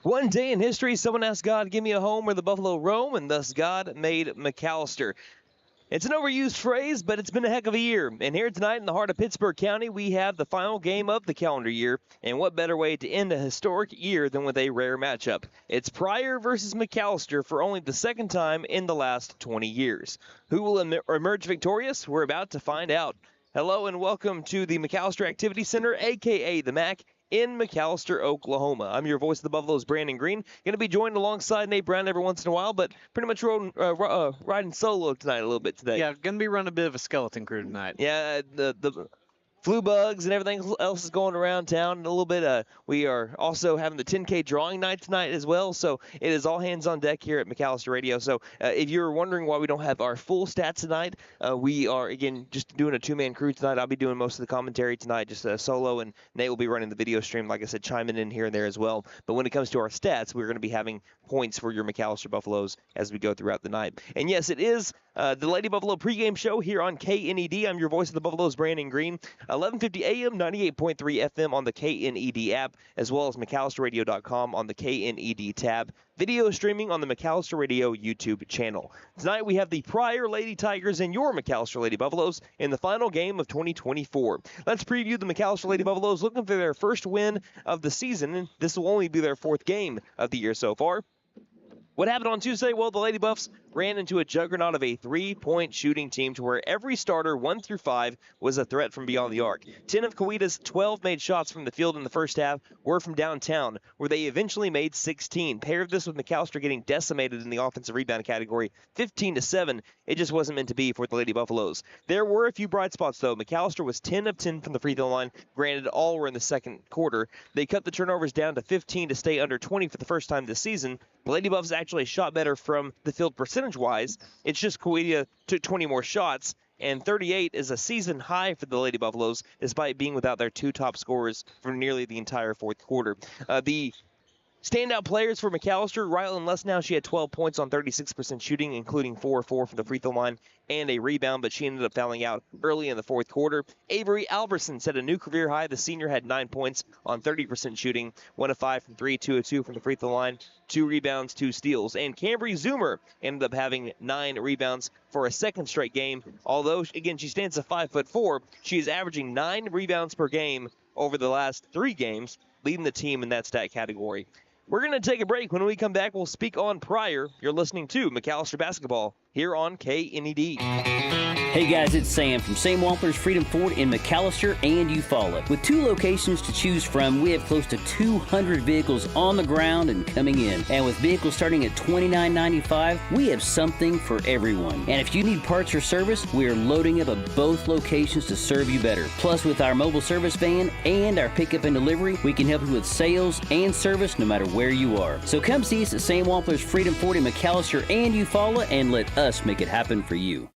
One day in history, someone asked God, give me a home where the buffalo roam, and thus God made McAlester. It's an overused phrase, but it's been a heck of a year. And here tonight in the heart of Pittsburgh County, we have the final game of the calendar year. And what better way to end a historic year than with a rare matchup? It's Pryor versus McAlester for only the second time in the last 20 years. Who will emerge victorious? We're about to find out. Hello and welcome to the McAlester Activity Center, a.k.a. the MAC, in McAlester, Oklahoma. I'm your voice of the Buffaloes, Brandon Green. Going to be joined alongside Nate Brown every once in a while, but pretty much riding solo tonight a little bit today. Yeah, going to be running a bit of a skeleton crew tonight. Yeah, the flu bugs and everything else is going around town a little bit. We are also having the 10K drawing night tonight as well, so it is all hands on deck here at McAlester Radio. So if you're wondering why we don't have our full stats tonight, we are, again, just doing a two-man crew tonight. I'll be doing most of the commentary tonight, just solo, and Nate will be running the video stream, like I said, chiming in here and there as well. But when it comes to our stats, we're going to be having points for your McAlester Buffaloes as we go throughout the night. And yes, it is the Lady Buffalo pregame show here on KNED. I'm your voice of the Buffaloes, Brandon Green. 11:50 a.m., 98.3 FM on the KNED app, as well as McAlsterRadio.com on the KNED tab. Video streaming on the McAlester Radio YouTube channel. Tonight we have the Pryor Lady Tigers and your McAlester Lady Buffaloes in the final game of 2024. Let's preview the McAlester Lady Buffaloes looking for their first win of the season, and this will only be their fourth game of the year so far. What happened on Tuesday? Well, the Lady Buffs ran into a juggernaut of a three-point shooting team to where every starter, 1 through 5, was a threat from beyond the arc. 10 of Kawita's 12 made shots from the field in the first half were from downtown, where they eventually made 16. Paired this with McAlester getting decimated in the offensive rebound category, 15-7. It just wasn't meant to be for the Lady Buffaloes. There were a few bright spots, though. McAlester was 10 of 10 from the free throw line. Granted, all were in the second quarter. They cut the turnovers down to 15 to stay under 20 for the first time this season. The Lady Buffs actually shot better from the field percentage-wise. It's just Kawita took 20 more shots, and 38 is a season high for the Lady Buffaloes, despite being without their two top scorers for nearly the entire fourth quarter. The standout players for McAlester, Rylan Lesnow, she had 12 points on 36% shooting, including 4-4 from the free throw line and a rebound, but she ended up fouling out early in the fourth quarter. Avery Alverson set a new career high. The senior had 9 points on 30% shooting, 1 of 5 from 3, 2 of 2 from the free throw line, 2 rebounds, 2 steals. And Cambry Zoomer ended up having 9 rebounds for a second straight game. Although, again, she stands at 5'4", she is averaging 9 rebounds per game over the last 3 games, leading the team in that stat category. We're going to take a break. When we come back, we'll speak on Pryor. You're listening to McAlester Basketball here on KNED. Hey guys, it's Sam from Sam Wampler's Freedom Ford in McAlester and Eufaula. With 2 locations to choose from, we have close to 200 vehicles on the ground and coming in. And with vehicles starting at $29.95, we have something for everyone. And if you need parts or service, we are loading up at both locations to serve you better. Plus, with our mobile service van and our pickup and delivery, we can help you with sales and service no matter where you are. So come see us at Sam Wampler's Freedom Ford in McAlester and Eufaula and let us make it happen for you.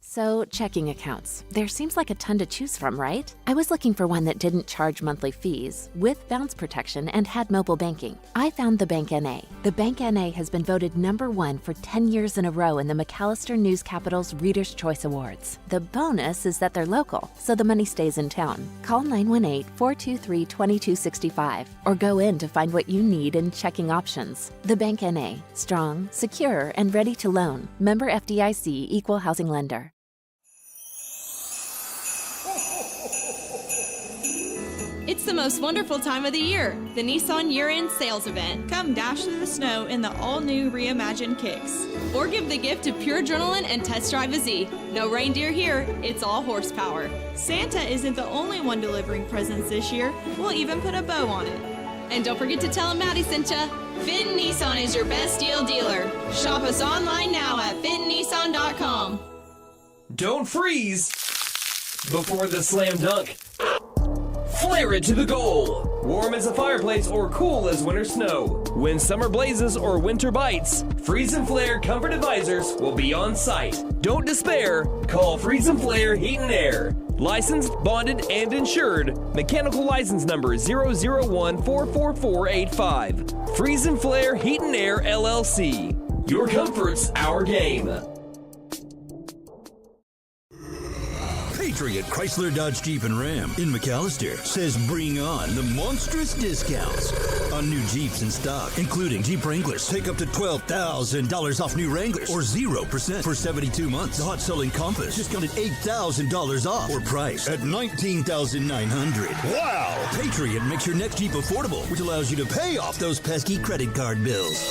So, checking accounts. There seems like a ton to choose from, right? I was looking for one that didn't charge monthly fees, with bounce protection, and had mobile banking. I found the Bank NA. The Bank NA has been voted #1 for 10 years in a row in the McAlester News Capital's Reader's Choice Awards. The bonus is that they're local, so the money stays in town. Call 918-423-2265 or go in to find what you need in checking options. The Bank NA. Strong, secure, and ready to loan. Member FDIC, Equal Housing Lender. It's the most wonderful time of the year, the Nissan year-end sales event. Come dash through the snow in the all-new reimagined Kicks. Or give the gift of pure adrenaline and test drive a Z. No reindeer here, it's all horsepower. Santa isn't the only one delivering presents this year. We'll even put a bow on it. And don't forget to tell them Maddie sent ya. Finn Nissan is your best deal dealer. Shop us online now at finnnissan.com. Don't freeze before the slam dunk. Flare it to the goal. Warm as a fireplace or cool as winter snow. When summer blazes or winter bites, Freeze and Flare Comfort Advisors will be on site. Don't despair. Call Freeze and Flare Heat and Air. Licensed, bonded, and insured. Mechanical license number 001-44485. Freeze and Flare Heat and Air LLC. Your comfort's our game. Patriot Chrysler Dodge Jeep and Ram in McAlester says bring on the monstrous discounts on new Jeeps in stock, including Jeep Wranglers. Take up to $12,000 off new Wranglers or 0% for 72 months. The hot-selling Compass discounted $8,000 off or price at $19,900. Wow! Patriot makes your next Jeep affordable, which allows you to pay off those pesky credit card bills.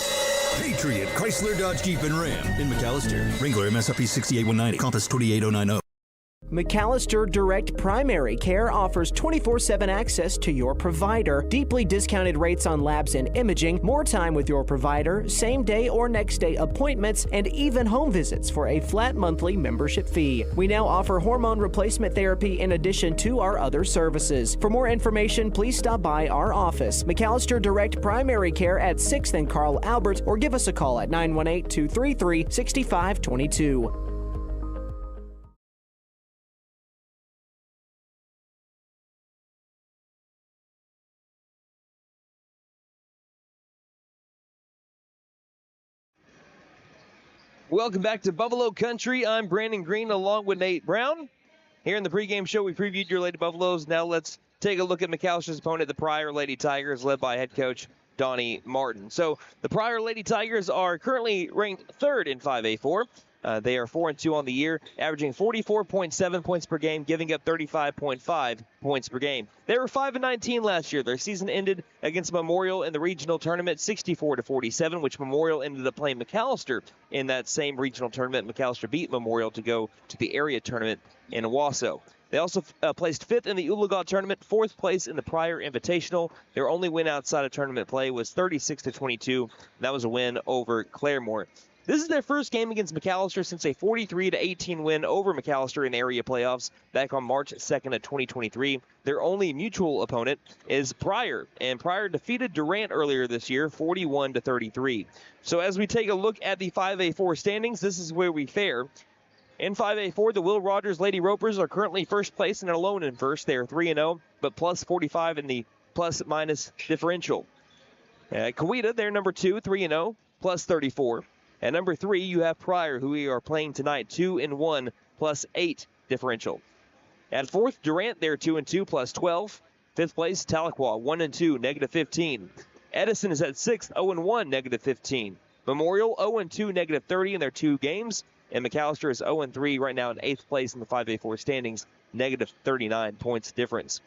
Patriot Chrysler Dodge Jeep and Ram in McAlester. Wrangler MSRP 68190. Compass 28090. McAlester Direct Primary Care offers 24/7 access to your provider, deeply discounted rates on labs and imaging, more time with your provider, same day or next day appointments, and even home visits for a flat monthly membership fee. We now offer hormone replacement therapy in addition to our other services. For more information, please stop by our office, McAlester Direct Primary Care at 6th and Carl Albert, or give us a call at 918-233-6522. Welcome back to Buffalo Country. I'm Brandon Green along with Nate Brown. Here in the pregame show, we previewed your Lady Buffaloes. Now let's take a look at McAlster's opponent, the Pryor Lady Tigers, led by head coach Donnie Martin. So the Pryor Lady Tigers are currently ranked third in 5A4. They are 4-2 on the year, averaging 44.7 points per game, giving up 35.5 points per game. They were 5-19 last year. Their season ended against Memorial in the regional tournament, 64-47, which Memorial ended up playing McAlester in that same regional tournament. McAlester beat Memorial to go to the area tournament in Owasso. They also placed 5th in the Oologah tournament, 4th place in the Pryor Invitational. Their only win outside of tournament play was 36-22. That was a win over Claremore. This is their first game against McAlester since a 43-18 win over McAlester in the area playoffs back on March 2nd of 2023. Their only mutual opponent is Pryor, and Pryor defeated Durant earlier this year, 41-33. So as we take a look at the 5A4 standings, this is where we fare. In 5A4, the Will Rogers Lady Ropers are currently first place and alone in first. They are 3-0, but plus 45 in the plus-minus differential. Coweta, they're number 2, 3-0, plus 34. At number 3, you have Pryor, who we are playing tonight, 2-1, plus 8 differential. At 4th, Durant, they're 2-2, plus 12. 5th place, Tahlequah, 1-2, negative 15. Edison is at 6th, 0-1, negative 15. Memorial, 0-2, negative 30 in their 2 games. And McAlester is 0-3 right now in 8th place in the 5A4 standings, negative 39 points difference.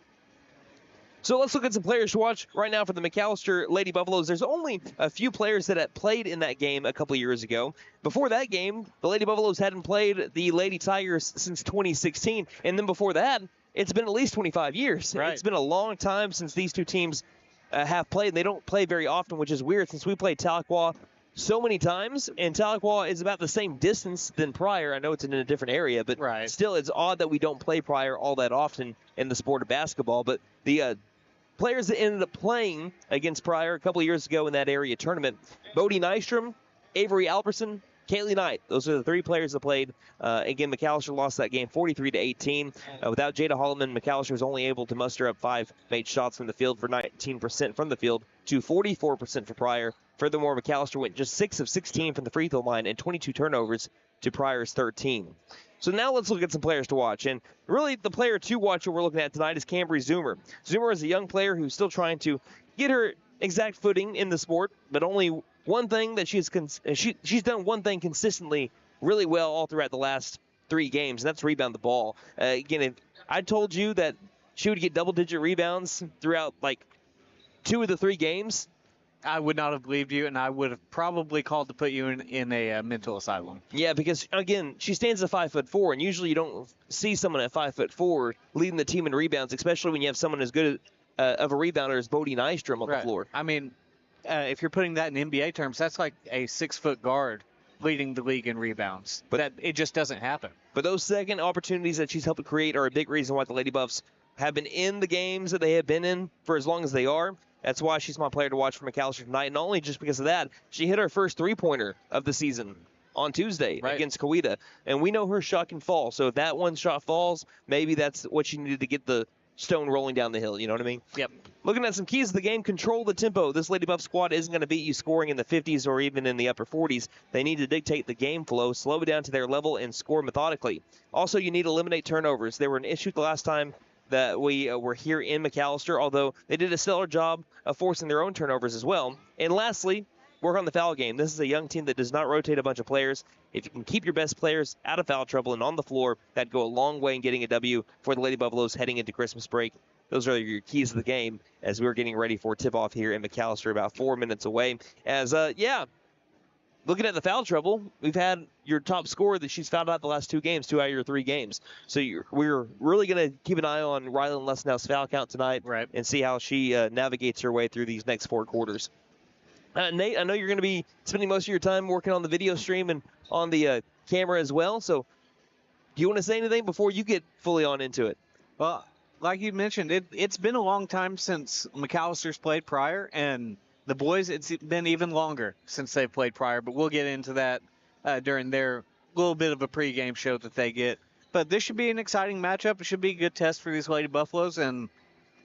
So let's look at some players to watch right now for the McAlester Lady Buffaloes. There's only a few players that had played in that game a couple years ago. Before that game, the Lady Buffaloes hadn't played the Lady Tigers since 2016. And then before that, it's been at least 25 years. Right. It's been a long time since these two teams have played. They don't play very often, which is weird since we played Tahlequah so many times, and Tahlequah is about the same distance than Pryor. I know it's in a different area, but still it's odd that we don't play Pryor all that often in the sport of basketball. But the players that ended up playing against Pryor a couple of years ago in that area tournament, Bodie Nystrom, Avery Alperson, Kaylee Knight. Those are the 3 players that played. Again, McAlester lost that game 43-18. Without Jada Holloman, McAlester was only able to muster up 5 made shots from the field for 19% from the field to 44% for Pryor. Furthermore, McAlester went just 6 of 16 from the free throw line and 22 turnovers to Pryor's 13. So now let's look at some players to watch. And really, the player to watch that we're looking at tonight is Cambry Zoomer. Zoomer is a young player who's still trying to get her exact footing in the sport, but only one thing that she's done one thing consistently really well all throughout the last 3 games, and that's rebound the ball. Again, if I told you that she would get double-digit rebounds throughout like 2 of the 3 games, I would not have believed you, and I would have probably called to put you in a mental asylum. Yeah, because, again, she stands at 5'4", and usually you don't see someone at 5'4" leading the team in rebounds, especially when you have someone as good of a rebounder as Bodie Nystrom on the floor. I mean, if you're putting that in NBA terms, that's like a 6-foot guard leading the league in rebounds. But that it just doesn't happen. But those second opportunities that she's helping create are a big reason why the Lady Buffs have been in the games that they have been in for as long as they are. That's why she's my player to watch for McAlester tonight. And not only just because of that, she hit her first 3-pointer of the season on Tuesday against Coweta. And we know her shot can fall. So if that one shot falls, maybe that's what she needed to get the stone rolling down the hill. You know what I mean? Yep. Looking at some keys of the game, control the tempo. This Lady Buff squad isn't going to beat you scoring in the 50s or even in the upper 40s. They need to dictate the game flow, slow it down to their level, and score methodically. Also, you need to eliminate turnovers. They were an issue the last time that we were here in McAlester, although they did a stellar job of forcing their own turnovers as well. And lastly, work on the foul game. This is a young team that does not rotate a bunch of players. If you can keep your best players out of foul trouble and on the floor, that'd go a long way in getting a W for the Lady Buffaloes heading into Christmas break. Those are your keys of the game as we're getting ready for tip-off here in McAlester, about 4 minutes away. As, looking at the foul trouble, we've had your top scorer that she's fouled out the last 2 games, 2 out of your 3 games. So we're really going to keep an eye on Rylan Lesnow's foul count tonight and see how she navigates her way through these next 4 quarters. Nate, I know you're going to be spending most of your time working on the video stream and on the camera as well. So do you want to say anything before you get fully on into it? Well, like you mentioned, it's been a long time since McAllister's played Pryor, and the boys, it's been even longer since they've played Pryor, but we'll get into that during their little bit of a pregame show that they get. But this should be an exciting matchup. It should be a good test for these Lady Buffaloes, and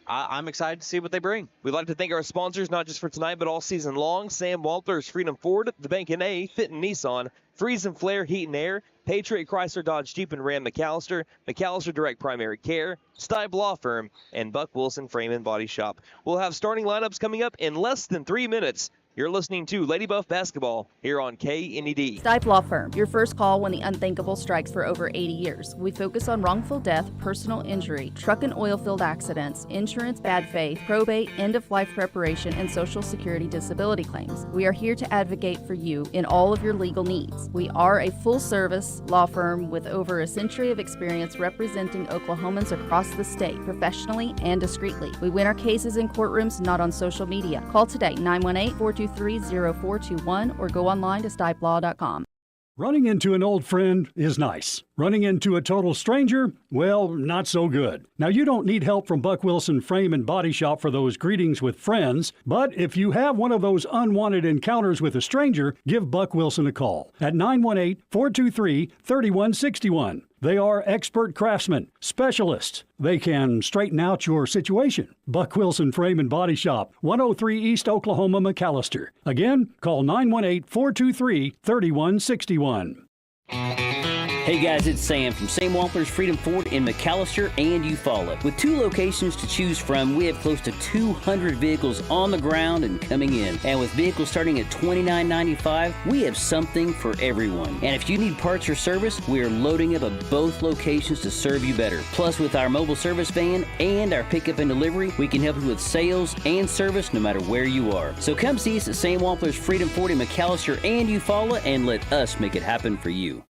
I'm excited to see what they bring. We'd like to thank our sponsors, not just for tonight, but all season long. Sam Walters, Freedom Ford, the Bank N.A., Fitton Nissan, Freeze and Flare Heat and Air, Patriot Chrysler Dodge Jeep and Ram McAlester, McAlester Direct Primary Care, Stipe Law Firm, and Buck Wilson Frame and Body Shop. We'll have starting lineups coming up in less than 3 minutes. You're listening to Lady Buff Basketball here on KNED. Stipe Law Firm, your first call when the unthinkable strikes. For over 80 years. We focus on wrongful death, personal injury, truck and oil field accidents, insurance, bad faith, probate, end-of-life preparation, and Social Security disability claims. We are here to advocate for you in all of your legal needs. We are a full-service law firm with over a century of experience representing Oklahomans across the state, professionally and discreetly. We win our cases in courtrooms, not on social media. Call today, 918-423-0421, or go online to stipelaw.com. Running into an old friend is nice. Running into a total stranger, well, not so good. Now, you don't need help from Buck Wilson Frame and Body Shop for those greetings with friends, but if you have one of those unwanted encounters with a stranger, give Buck Wilson a call at 918-423-3161. They are expert craftsmen, specialists. They can straighten out your situation. Buck Wilson Frame and Body Shop, 103 East Oklahoma, McAlester. Again, call 918-423-3161. Hey guys, it's Sam from Sam Walters Freedom Ford in McAlester and Eufaula. With 2 locations to choose from, we have close to 200 vehicles on the ground and coming in. And with vehicles starting at $29.95, we have something for everyone. And if you need parts or service, we are loading up at both locations to serve you better. Plus, with our mobile service van and our pickup and delivery, we can help you with sales and service no matter where you are. So come see us at Sam Walters Freedom Ford in McAlester and Eufaula and let us make it happen for you.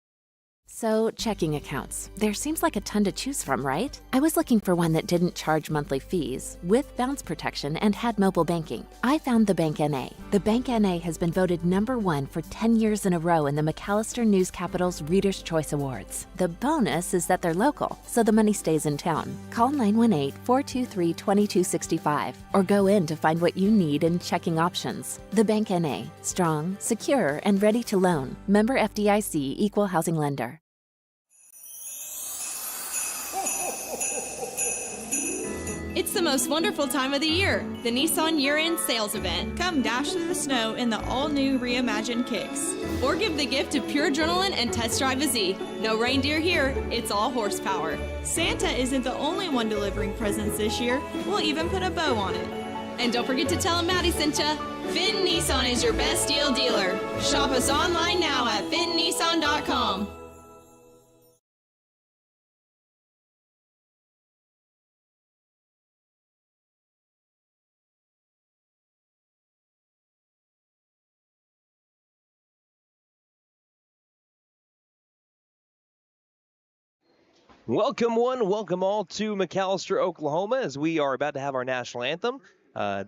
So, checking accounts. There seems like a ton to choose from, right? I was looking for one that didn't charge monthly fees, with bounce protection, and had mobile banking. I found the Bank N.A. The Bank N.A. has been voted #1 for 10 years in a row in the McAlester News Capital's Reader's Choice Awards. The bonus is that they're local, so the money stays in town. Call 918-423-2265 or go in to find what you need in checking options. The Bank N.A. Strong, secure, and ready to loan. Member FDIC, Equal Housing Lender. It's the most wonderful time of the year, the Nissan year-end sales event. Come dash through the snow in the all-new reimagined Kicks. Or give the gift of pure adrenaline and test drive a Z. No reindeer here, it's all horsepower. Santa isn't the only one delivering presents this year. We'll even put a bow on it. And don't forget to tell them Maddie sent ya. Fitton Nissan is your best deal dealer. Shop us online now at fittonnissan.com. Welcome one, welcome all to McAlester, Oklahoma, as we are about to have our national anthem.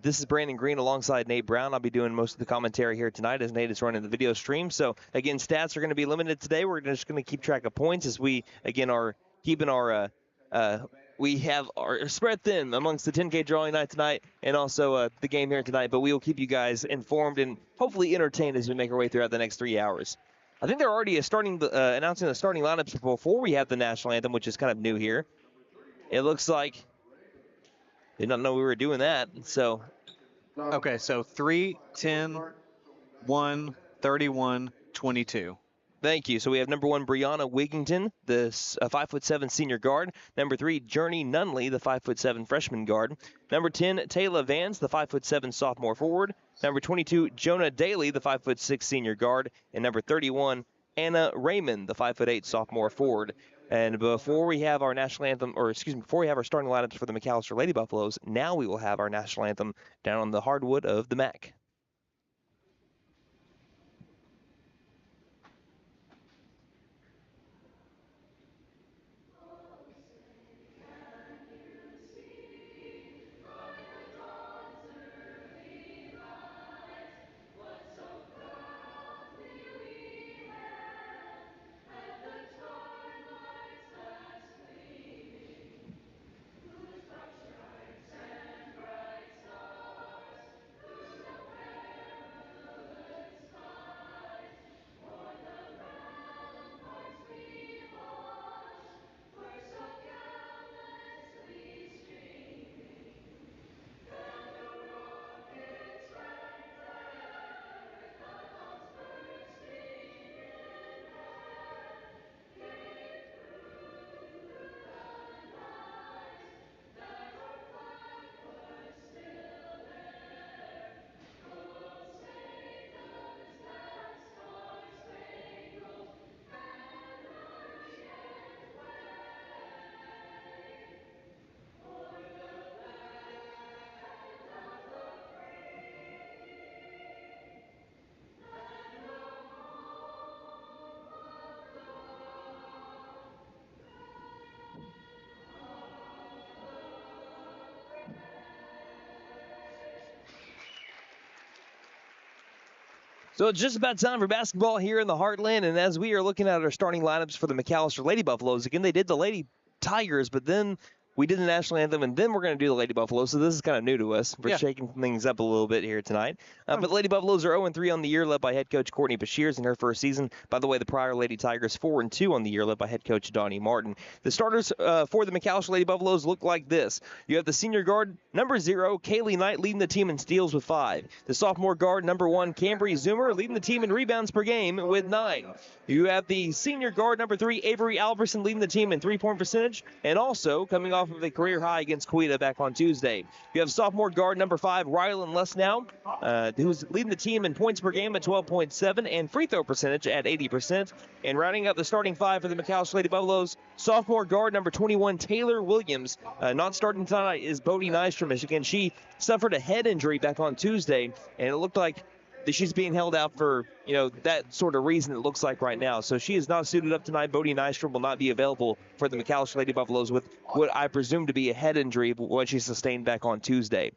This is Brandon Green alongside Nate Brown. I'll be doing most of the commentary here tonight as Nate is running the video stream. So, again, stats are going to be limited today. We're just going to keep track of points as we, again, are keeping our we have our spread thin amongst the 10K drawing night tonight and also the game here tonight. But we will keep you guys informed and hopefully entertained as we make our way throughout the next 3 hours. I think they're already announcing the starting lineups before we have the national anthem, which is kind of new here. It looks like Did not know we were doing that. So, Okay, so 3, 10, 1, 31, 22. thank you. So we have number 1, Brianna Wigington, the 5'7" senior guard. Number 3, Journey Nunley, the 5'7" freshman guard. Number 10, Taylor Vance, the 5'7" sophomore forward. Number 22, Jonah Daly, the 5'6" senior guard. And number 31, Anna Raymond, the 5'8" sophomore forward. And before we have our national anthem, before we have our starting lineups for the McAlester Lady Buffaloes, now we will have our national anthem down on the hardwood of the MAC. So it's just about time for basketball here in the Heartland, and as we are looking at our starting lineups for the McAlester Lady Buffaloes, again, they did the Lady Tigers, but then we did the national anthem, and then we're going to do the Lady Buffaloes, so this is kind of new to us. We're shaking things up a little bit here tonight. But the Lady Buffaloes are 0-3 on the year, led by head coach Courtney Bashirs in her first season. By the way, the Pryor Lady Tigers 4-2 on the year, led by head coach Donnie Martin. The starters for the McAlester Lady Buffaloes look like this. You have the senior guard, number 0, Kaylee Knight, leading the team in steals with 5. The sophomore guard, number 1, Cambry Zoomer, leading the team in rebounds per game with 9. You have the senior guard, number 3, Avery Alverson, leading the team in three-point percentage, and also coming off of a career high against Quita back on Tuesday. You have sophomore guard number 5, Rylan Lesnow, who's leading the team in points per game at 12.7 and free throw percentage at 80%. And rounding out the starting 5 for the McAlester Lady Buffaloes, sophomore guard number 21, Taylor Williams. Not starting tonight is Bodie Nystrom. Again, she suffered a head injury back on Tuesday, and it looked like she's being held out for, that sort of reason it looks like right now. So she is not suited up tonight. Bodie Nystrom will not be available for the McAlester Lady Buffaloes with what I presume to be a head injury, what she sustained back on Tuesday.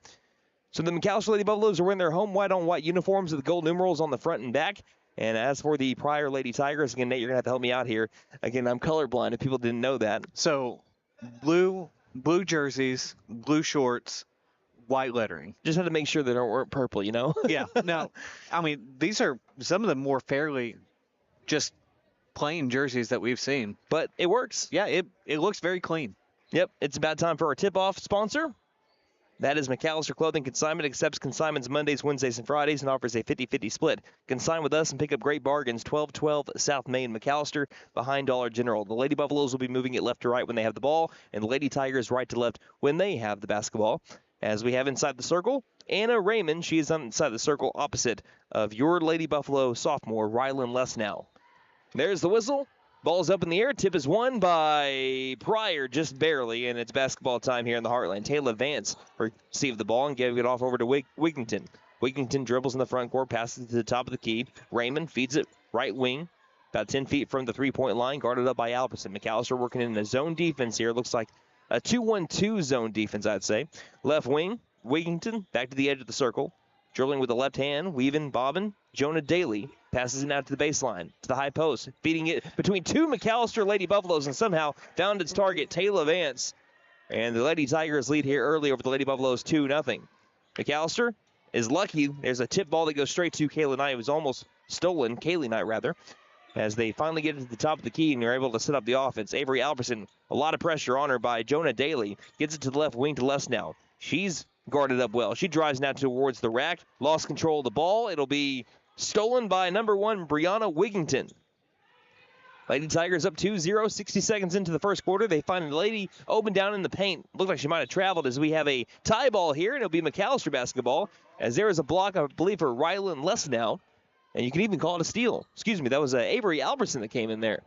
So the McAlester Lady Buffaloes are wearing their home white-on-white uniforms with the gold numerals on the front and back. And as for the Pryor Lady Tigers, again, Nate, you're going to have to help me out here. Again, I'm colorblind if people didn't know that. So blue jerseys, blue shorts, white lettering. Just had to make sure they weren't purple, Yeah. No, I mean, these are some of the more fairly just plain jerseys that we've seen. But it works. Yeah, it looks very clean. Yep, it's about time for our tip-off sponsor. That is McAlester Clothing Consignment. Accepts consignments Mondays, Wednesdays, and Fridays and offers a 50-50 split. Consign with us and pick up great bargains. 1212 South Main, McAlester, behind Dollar General. The Lady Buffaloes will be moving it left to right when they have the ball, and the Lady Tigers right to left when they have the basketball. As we have inside the circle, Anna Raymond. She is inside the circle opposite of your Lady Buffalo sophomore, Rylan Lesnow. There's the whistle. Ball's up in the air. Tip is won by Pryor just barely, and it's basketball time here in the Heartland. Taylor Vance received the ball and gave it off over to Wigington. Wigington dribbles in the front court, passes to the top of the key. Raymond feeds it right wing, about 10 feet from the three-point line, guarded up by Alverson. McAlester working in a zone defense here. Looks like a 2-1-2 zone defense, I'd say. Left wing, Wigington back to the edge of the circle. Dribbling with the left hand, weaving, bobbing. Jonah Daly passes it out to the baseline, to the high post, feeding it between two McAlester Lady Buffaloes, and somehow found its target, Taylor Vance. And the Lady Tigers lead here early over the Lady Buffaloes 2-0. McAlester is lucky. There's a tip ball that goes straight to Kaylee Knight. It was almost stolen, Kaylee Knight rather, as they finally get to the top of the key and they're able to set up the offense. Avery Alverson, a lot of pressure on her by Jonah Daly. Gets it to the left wing to Lesnow. She's guarded up well. She drives now towards the rack. Lost control of the ball. It'll be stolen by number 1, Brianna Wigington. Lady Tigers up 2-0, 60 seconds into the first quarter. They find a lady open down in the paint. Looked like she might have traveled as we have a tie ball here, and it'll be McAlester basketball as there is a block, I believe, for Rylan Lesnow. And you can even call it a steal. Excuse me, that was Avery Albertson that came in there.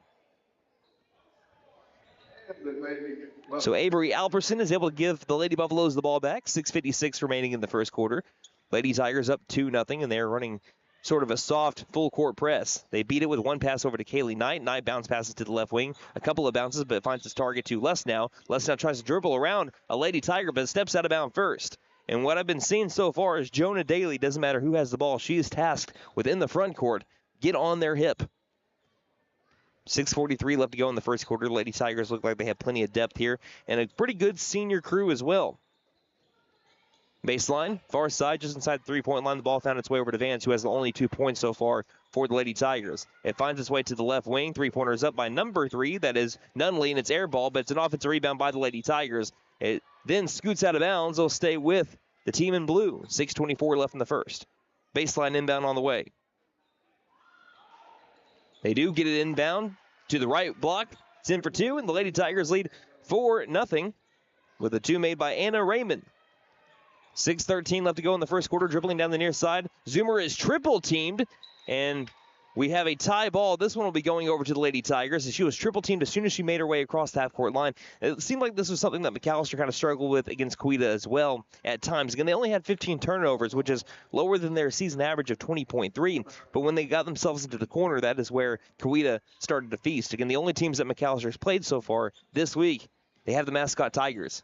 So Avery Albertson is able to give the Lady Buffaloes the ball back. 6:56 remaining in the first quarter. Lady Tigers up 2-0, and they're running sort of a soft full-court press. They beat it with one pass over to Kaylee Knight. Knight bounce passes to the left wing. A couple of bounces, but finds his target to Lesnow. Lesnow tries to dribble around a Lady Tiger, but steps out of bounds first. And what I've been seeing so far is Jonah Daly, doesn't matter who has the ball, she is tasked within the front court. Get on their hip. 6:43 left to go in the first quarter. Lady Tigers look like they have plenty of depth here, and a pretty good senior crew as well. Baseline, far side, just inside the three-point line. The ball found its way over to Vance, who has the only 2 points so far for the Lady Tigers. It finds its way to the left wing. Three-pointer is up by number 3. That is Nunley, and it's air ball, but it's an offensive rebound by the Lady Tigers. It then scoots out of bounds. They'll stay with the team in blue. 6:24 left in the first. Baseline inbound on the way. They do get it inbound to the right block. It's in for 2, and the Lady Tigers lead 4-0 with a 2 made by Anna Raymond. 6:13 left to go in the first quarter. Dribbling down the near side. Zoomer is triple teamed, and we have a tie ball. This one will be going over to the Lady Tigers, and she was triple teamed as soon as she made her way across the half-court line. It seemed like this was something that McAlester kind of struggled with against Coweta as well at times. Again, they only had 15 turnovers, which is lower than their season average of 20.3. But when they got themselves into the corner, that is where Coweta started to feast. Again, the only teams that McAllister's played so far this week, they have the mascot Tigers.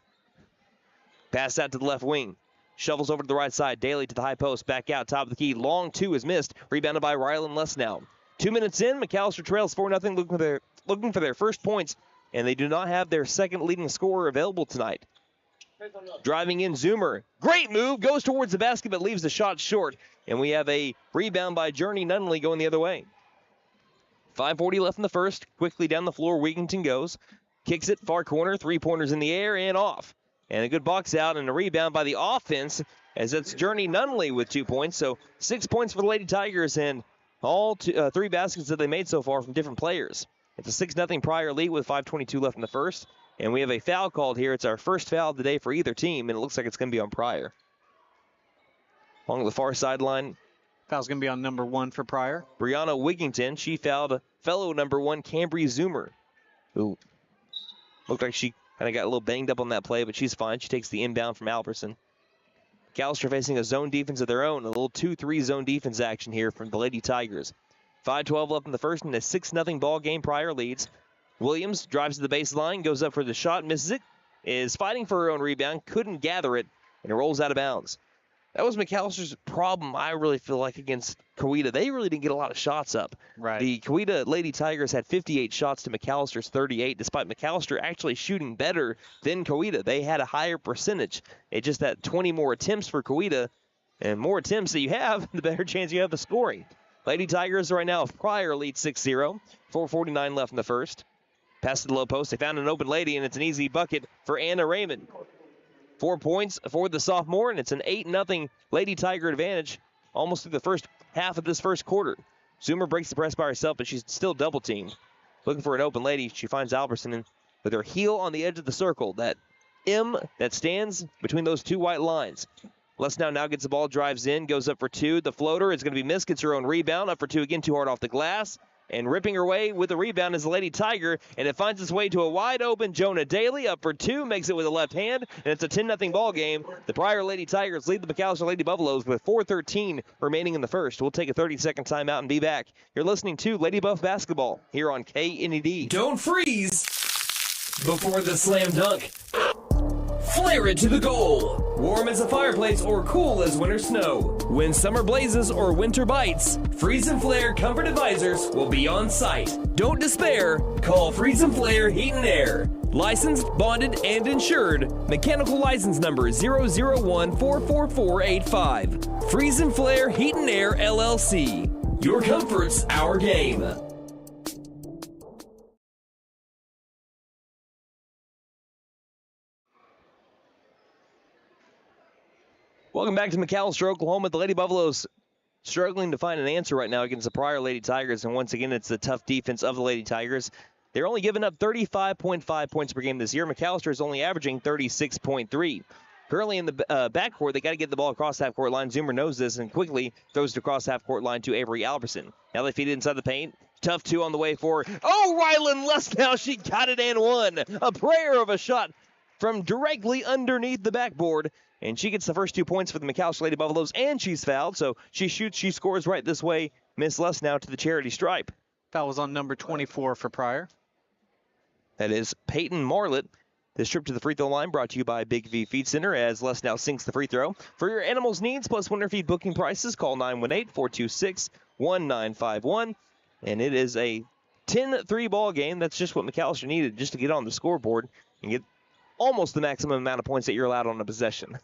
Pass out to the left wing. Shovels over to the right side. Daly to the high post. Back out. Top of the key. Long 2 is missed. Rebounded by Rylan Lesnow. 2 minutes in. McAlester trails 4-0. Looking for their first points. And they do not have their second leading scorer available tonight. Driving in Zoomer. Great move. Goes towards the basket but leaves the shot short. And we have a rebound by Journey Nunley going the other way. 5:40 left in the first. Quickly down the floor. Wigington goes. Kicks it. Far corner. 3-pointers in the air and off. And a good box out and a rebound by the offense as it's Journey Nunley with 2 points. So 6 points for the Lady Tigers and all 3 baskets that they made so far from different players. It's a 6-0 Pryor lead with 5:22 left in the first. And we have a foul called here. It's our first foul of the day for either team, and it looks like it's going to be on Pryor. Along the far sideline. Foul's going to be on number 1 for Pryor. Brianna Wigington, she fouled fellow number 1 Cambry Zoomer, who looked like she kind of got a little banged up on that play, but she's fine. She takes the inbound from Albertson. McAlester facing a zone defense of their own. A little 2-3 zone defense action here from the Lady Tigers. 5:12 left in the first, and a 6-0 ball game. Pryor leads. Williams drives to the baseline, goes up for the shot, misses it, is fighting for her own rebound, couldn't gather it, and it rolls out of bounds. That was McAllister's problem, I really feel like, against Coweta. They really didn't get a lot of shots up. Right. The Coweta Lady Tigers had 58 shots to McAllister's 38, despite McAllister actually shooting better than Coweta. They had a higher percentage. It's just that 20 more attempts for Coweta, and more attempts that you have, the better chance you have of scoring. Lady Tigers right now, Pryor leads 6-0. 4:49 left in the first. Pass to the low post. They found an open lady, and it's an easy bucket for Anna Raymond. 4 points for the sophomore, and it's an 8-0 Lady Tiger advantage almost through the first half of this first quarter. Zoomer breaks the press by herself, but she's still double-teamed. Looking for an open lady, she finds Albertson with her heel on the edge of the circle. That M that stands between those 2 white lines. Lesnow now gets the ball, drives in, goes up for 2. The floater is going to be missed, gets her own rebound. Up for 2 again, too hard off the glass. And ripping her way with the rebound is the Lady Tiger, and it finds its way to a wide-open Jonah Daly. Up for 2, makes it with a left hand, and it's a 10-0 ball game. The Pryor Lady Tigers lead the McAlester Lady Buffaloes with 4:13 remaining in the first. We'll take a 30-second timeout and be back. You're listening to Lady Buff Basketball here on KNED. Don't freeze before the slam dunk. Flare it to the goal. Warm as a fireplace or cool as winter snow. When summer blazes or winter bites, Freeze and Flare Comfort Advisors will be on site. Don't despair. Call Freeze and Flare Heat and Air. Licensed, bonded, and insured. Mechanical license number 001-44485. Freeze and Flare Heat and Air LLC. Your comfort's our game. Welcome back to McAlester, Oklahoma. The Lady Buffaloes struggling to find an answer right now against the Pryor Lady Tigers, and once again, it's the tough defense of the Lady Tigers. They're only giving up 35.5 points per game this year. McAlester is only averaging 36.3. Currently in the backcourt, they got to get the ball across half-court line. Zoomer knows this and quickly throws it across half-court line to Avery Alberson. Now they feed it inside the paint. Tough two on the way for, Rylan Lesnow. She got it and one. A prayer of a shot from directly underneath the backboard. And she gets the first 2 points for the McAlester Lady Buffaloes, and she's fouled. So she shoots, she scores right this way. Miss Lesnow to the charity stripe. Foul was on number 24 for Pryor. That is Peyton Marlett. This trip to the free throw line brought to you by Big V Feed Center as Lesnow sinks the free throw. For your animals' needs plus winter feed booking prices, call 918-426-1951. And it is a 10-3 ball game. That's just what McAlester needed just to get on the scoreboard and get almost the maximum amount of points that you're allowed on a possession.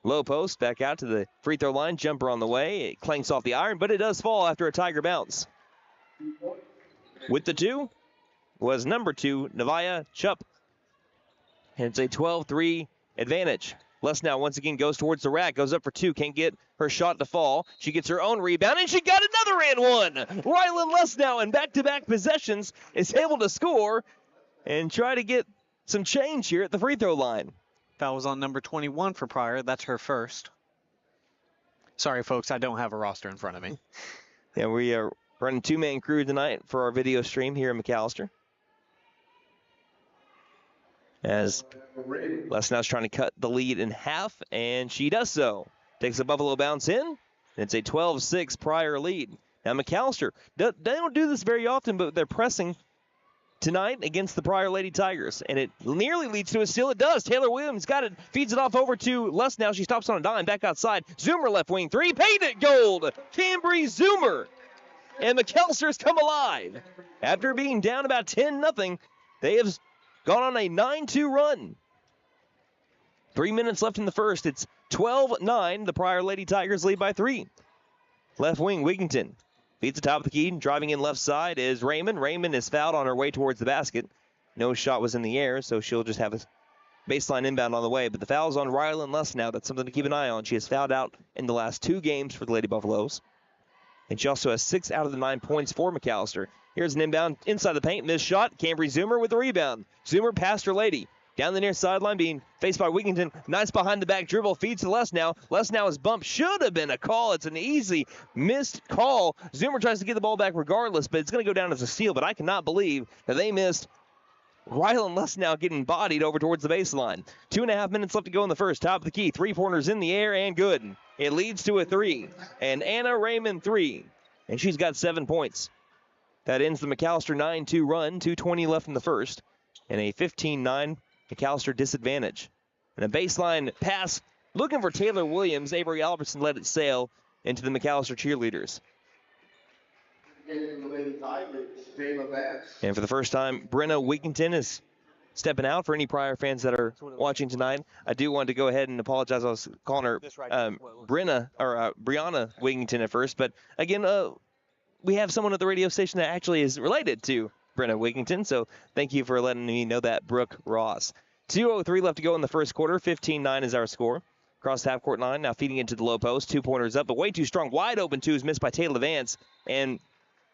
Low post, back out to the free throw line. Jumper on the way. It clanks off the iron, but it does fall after a Tiger bounce. With the two was number 2, Nevaeh Chupp. And it's a 12-3 advantage. Lesnow once again goes towards the rack, goes up for 2, can't get her shot to fall. She gets her own rebound, and she got another and one. Rylan Lesnow in back-to-back possessions is able to score and try to get some change here at the free throw line. Foul was on number 21 for Pryor. That's her first. Sorry, folks, I don't have a roster in front of me. Yeah, we are running 2-man crew tonight for our video stream here in McAlester. As Lesnow's trying to cut the lead in half, and she does so. Takes a Buffalo bounce in, and it's a 12-6 Pryor lead. Now McAlester, they don't do this very often, but they're pressing tonight against the Pryor Lady Tigers, and it nearly leads to a steal. It does. Taylor Williams got it, feeds it off over to Lesnow. She stops on a dime, back outside. Zoomer left wing 3, paid it gold. Cambry Zoomer. And McAlster's come alive. After being down about 10-0, they have gone on a 9-2 run. 3 minutes left in the first. It's 12-9. The Pryor Lady Tigers lead by 3. Left wing, Wigington. Feeds the top of the key. Driving in left side is Raymond. Raymond is fouled on her way towards the basket. No shot was in the air, so she'll just have a baseline inbound on the way. But the foul's on Rylan Lesnow. That's something to keep an eye on. She has fouled out in the last 2 games for the Lady Buffaloes. And she also has 6 out of the 9 points for McAlester. Here's an inbound inside the paint. Missed shot. Cambry Zoomer with the rebound. Zoomer past her lady. Down the near sideline being faced by Wigington. Nice behind the back dribble. Feeds to Lesnow. Lesnow is bumped. Should have been a call. It's an easy missed call. Zoomer tries to get the ball back regardless, but it's going to go down as a steal. But I cannot believe that they missed Rylan Lesnow getting bodied over towards the baseline. 2.5 minutes left to go in the first. Top of the key. 3-pointers in the air and good. It leads to a 3. And Anna Raymond 3. And she's got 7 points. That ends the McAlester 9-2 run. 2:20 left in the first. And a 15-9 McAlester disadvantage. And a baseline pass looking for Taylor Williams. Avery Albertson let it sail into the McAlester cheerleaders. And for the first time, Brenna Wigington is stepping out. For any Pryor fans that are watching tonight, I do want to go ahead and apologize. I was calling her Brianna Wigington at first. But again, we have someone at the radio station that actually is related to Brenna Wigington, so thank you for letting me know that, Brooke Ross. 2:03 left to go in the first quarter. 15-9 is our score. Across the half-court line, now feeding into the low post. 2-pointers up, but way too strong. Wide open two is missed by Taylor Vance. And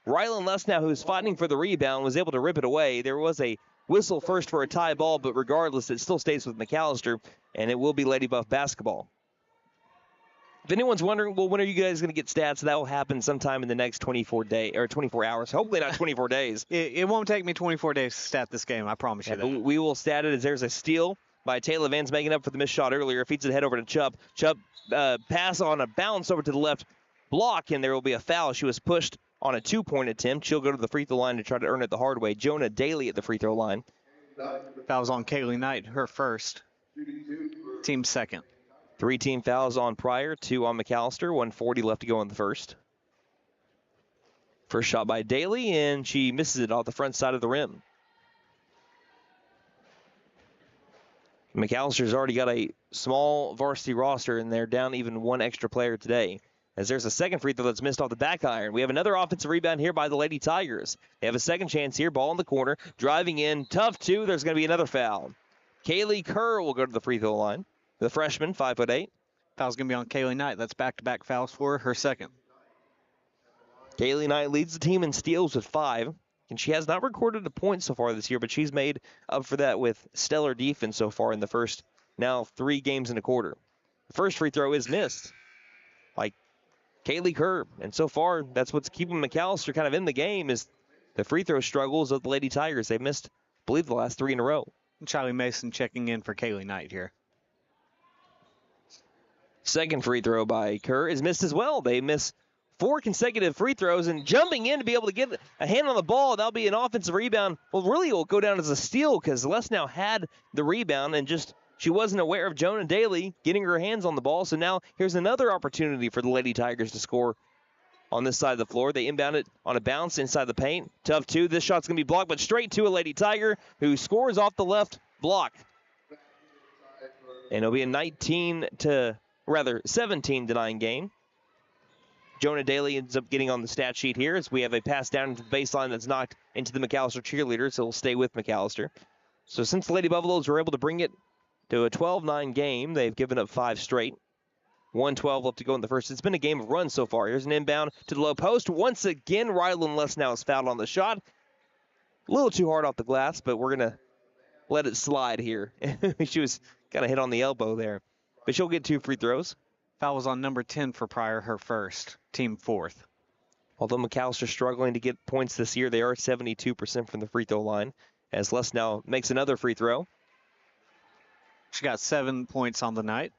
Rylan Lesnow, who's fighting for the rebound, was able to rip it away. There was a whistle first for a tie ball, but regardless, it still stays with McAlester, and it will be Lady Buff basketball. If anyone's wondering, well, when are you guys going to get stats? That will happen sometime in the next 24 hours. Hopefully not 24 days. It won't take me 24 days to stat this game. I promise you that. We will stat it as there's a steal by Taylor Vance making up for the missed shot earlier. Feeds it head over to Chubb. Chubb pass on a bounce over to the left block, and there will be a foul. She was pushed on a 2-point attempt. She'll go to the free throw line to try to earn it the hard way. Jonah Daly at the free throw line. Fouls on Kaylee Knight, her first. Team second. 3 team fouls on Pryor, 2 on McAlester. 1:40 left to go in the first. First shot by Daly, and she misses it off the front side of the rim. McAllister's already got a small varsity roster, and they're down even 1 extra player today. As there's a second free throw that's missed off the back iron. We have another offensive rebound here by the Lady Tigers. They have a second chance here. Ball in the corner. Driving in. Tough 2. There's going to be another foul. Kaylee Kerr will go to the free throw line. The freshman, 5'8". Foul's going to be on Kaylee Knight. That's back-to-back fouls for her second. Kaylee Knight leads the team in steals with 5, and she has not recorded a point so far this year, but she's made up for that with stellar defense so far in the first, now 3 games and a quarter. The first free throw is missed by Kaylee Kerr, and so far that's what's keeping McAlester kind of in the game is the free throw struggles of the Lady Tigers. They've missed, I believe, the last 3 in a row. Charlie Mason checking in for Kaylee Knight here. Second free throw by Kerr is missed as well. They miss 4 consecutive free throws, and jumping in to be able to get a hand on the ball, that'll be an offensive rebound. Well, really it will go down as a steal because Lesnow had the rebound and just she wasn't aware of Jonah Daly getting her hands on the ball. So now here's another opportunity for the Lady Tigers to score on this side of the floor. They inbound it on a bounce inside the paint. Tough 2. This shot's going to be blocked, but straight to a Lady Tiger who scores off the left block. And it'll be a 17-9 game. Jonah Daly ends up getting on the stat sheet here as we have a pass down into the baseline that's knocked into the McAlester cheerleaders, so it'll stay with McAlester. So since the Lady Buffaloes were able to bring it to a 12-9 game, they've given up 5 straight. 1:12 left to go in the first. It's been a game of runs so far. Here's an inbound to the low post. Once again, Rylan Lesnow is fouled on the shot. A little too hard off the glass, but we're going to let it slide here. She was kind of hit on the elbow there. But she'll get 2 free throws. Foul was on number 10 for Pryor, her first, team 4th. Although McAlester struggling to get points this year, they are 72% from the free throw line as Lesnow makes another free throw. She got 7 points on the night.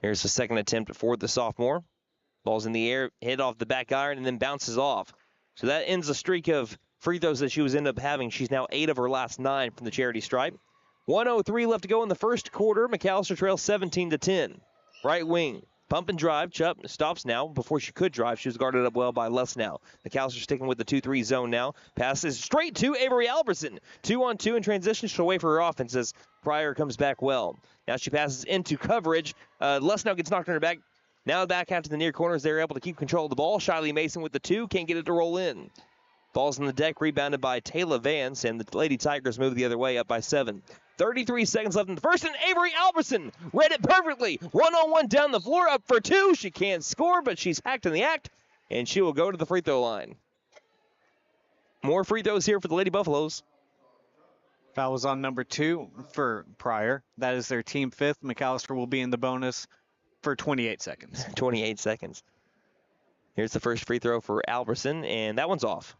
Here's the second attempt for the sophomore. Ball's in the air, hit off the back iron, and then bounces off. So that ends the streak of free throws that she was ended up having. She's now 8 of her last 9 from the charity stripe. 1:03 left to go in the first quarter. McAlester trails 17-10. Right wing, pump and drive. Chubb stops now. Before she could drive, she was guarded up well by Lesnow. McAlester sticking with the 2-3 zone now. Passes straight to Avery Albertson. 2-on-2 in transition. She'll wait for her offense as Pryor comes back well. Now she passes into coverage. Lesnow gets knocked on her back. Now back out to the near corners. They're able to keep control of the ball. Shiley Mason with the 2. Can't get it to roll in. Ball's on the deck, rebounded by Taylor Vance, and the Lady Tigers move the other way, up by 7. 33 seconds left in the first, and Avery Albertson read it perfectly. 1-on-1 down the floor, up for 2. She can't score, but she's hacked in the act, and she will go to the free throw line. More free throws here for the Lady Buffaloes. Foul was on number 2 for Pryor. That is their team 5th. McAlester will be in the bonus for 28 seconds. 28 seconds. Here's the first free throw for Albertson, and that one's off.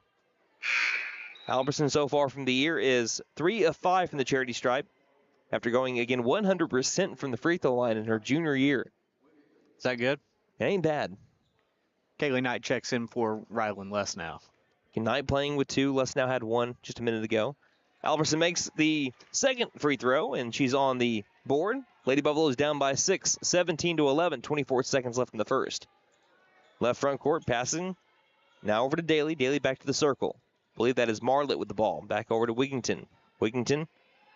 Albertson so far from the year is 3 of 5 from the charity stripe after going again 100% from the free throw line in her junior year. Is that good? It ain't bad. Kaylee Knight checks in for Rylan Lesnow. Knight playing with 2. Lesnow had 1 just a minute ago. Albertson makes the second free throw, and she's on the board. Lady Buffalo is down by 6, 17-11, 24 seconds left in the first. Left front court passing. Now over to Daly. Daly back to the circle. I believe that is Marlett with the ball. Back over to Wigington. Wigington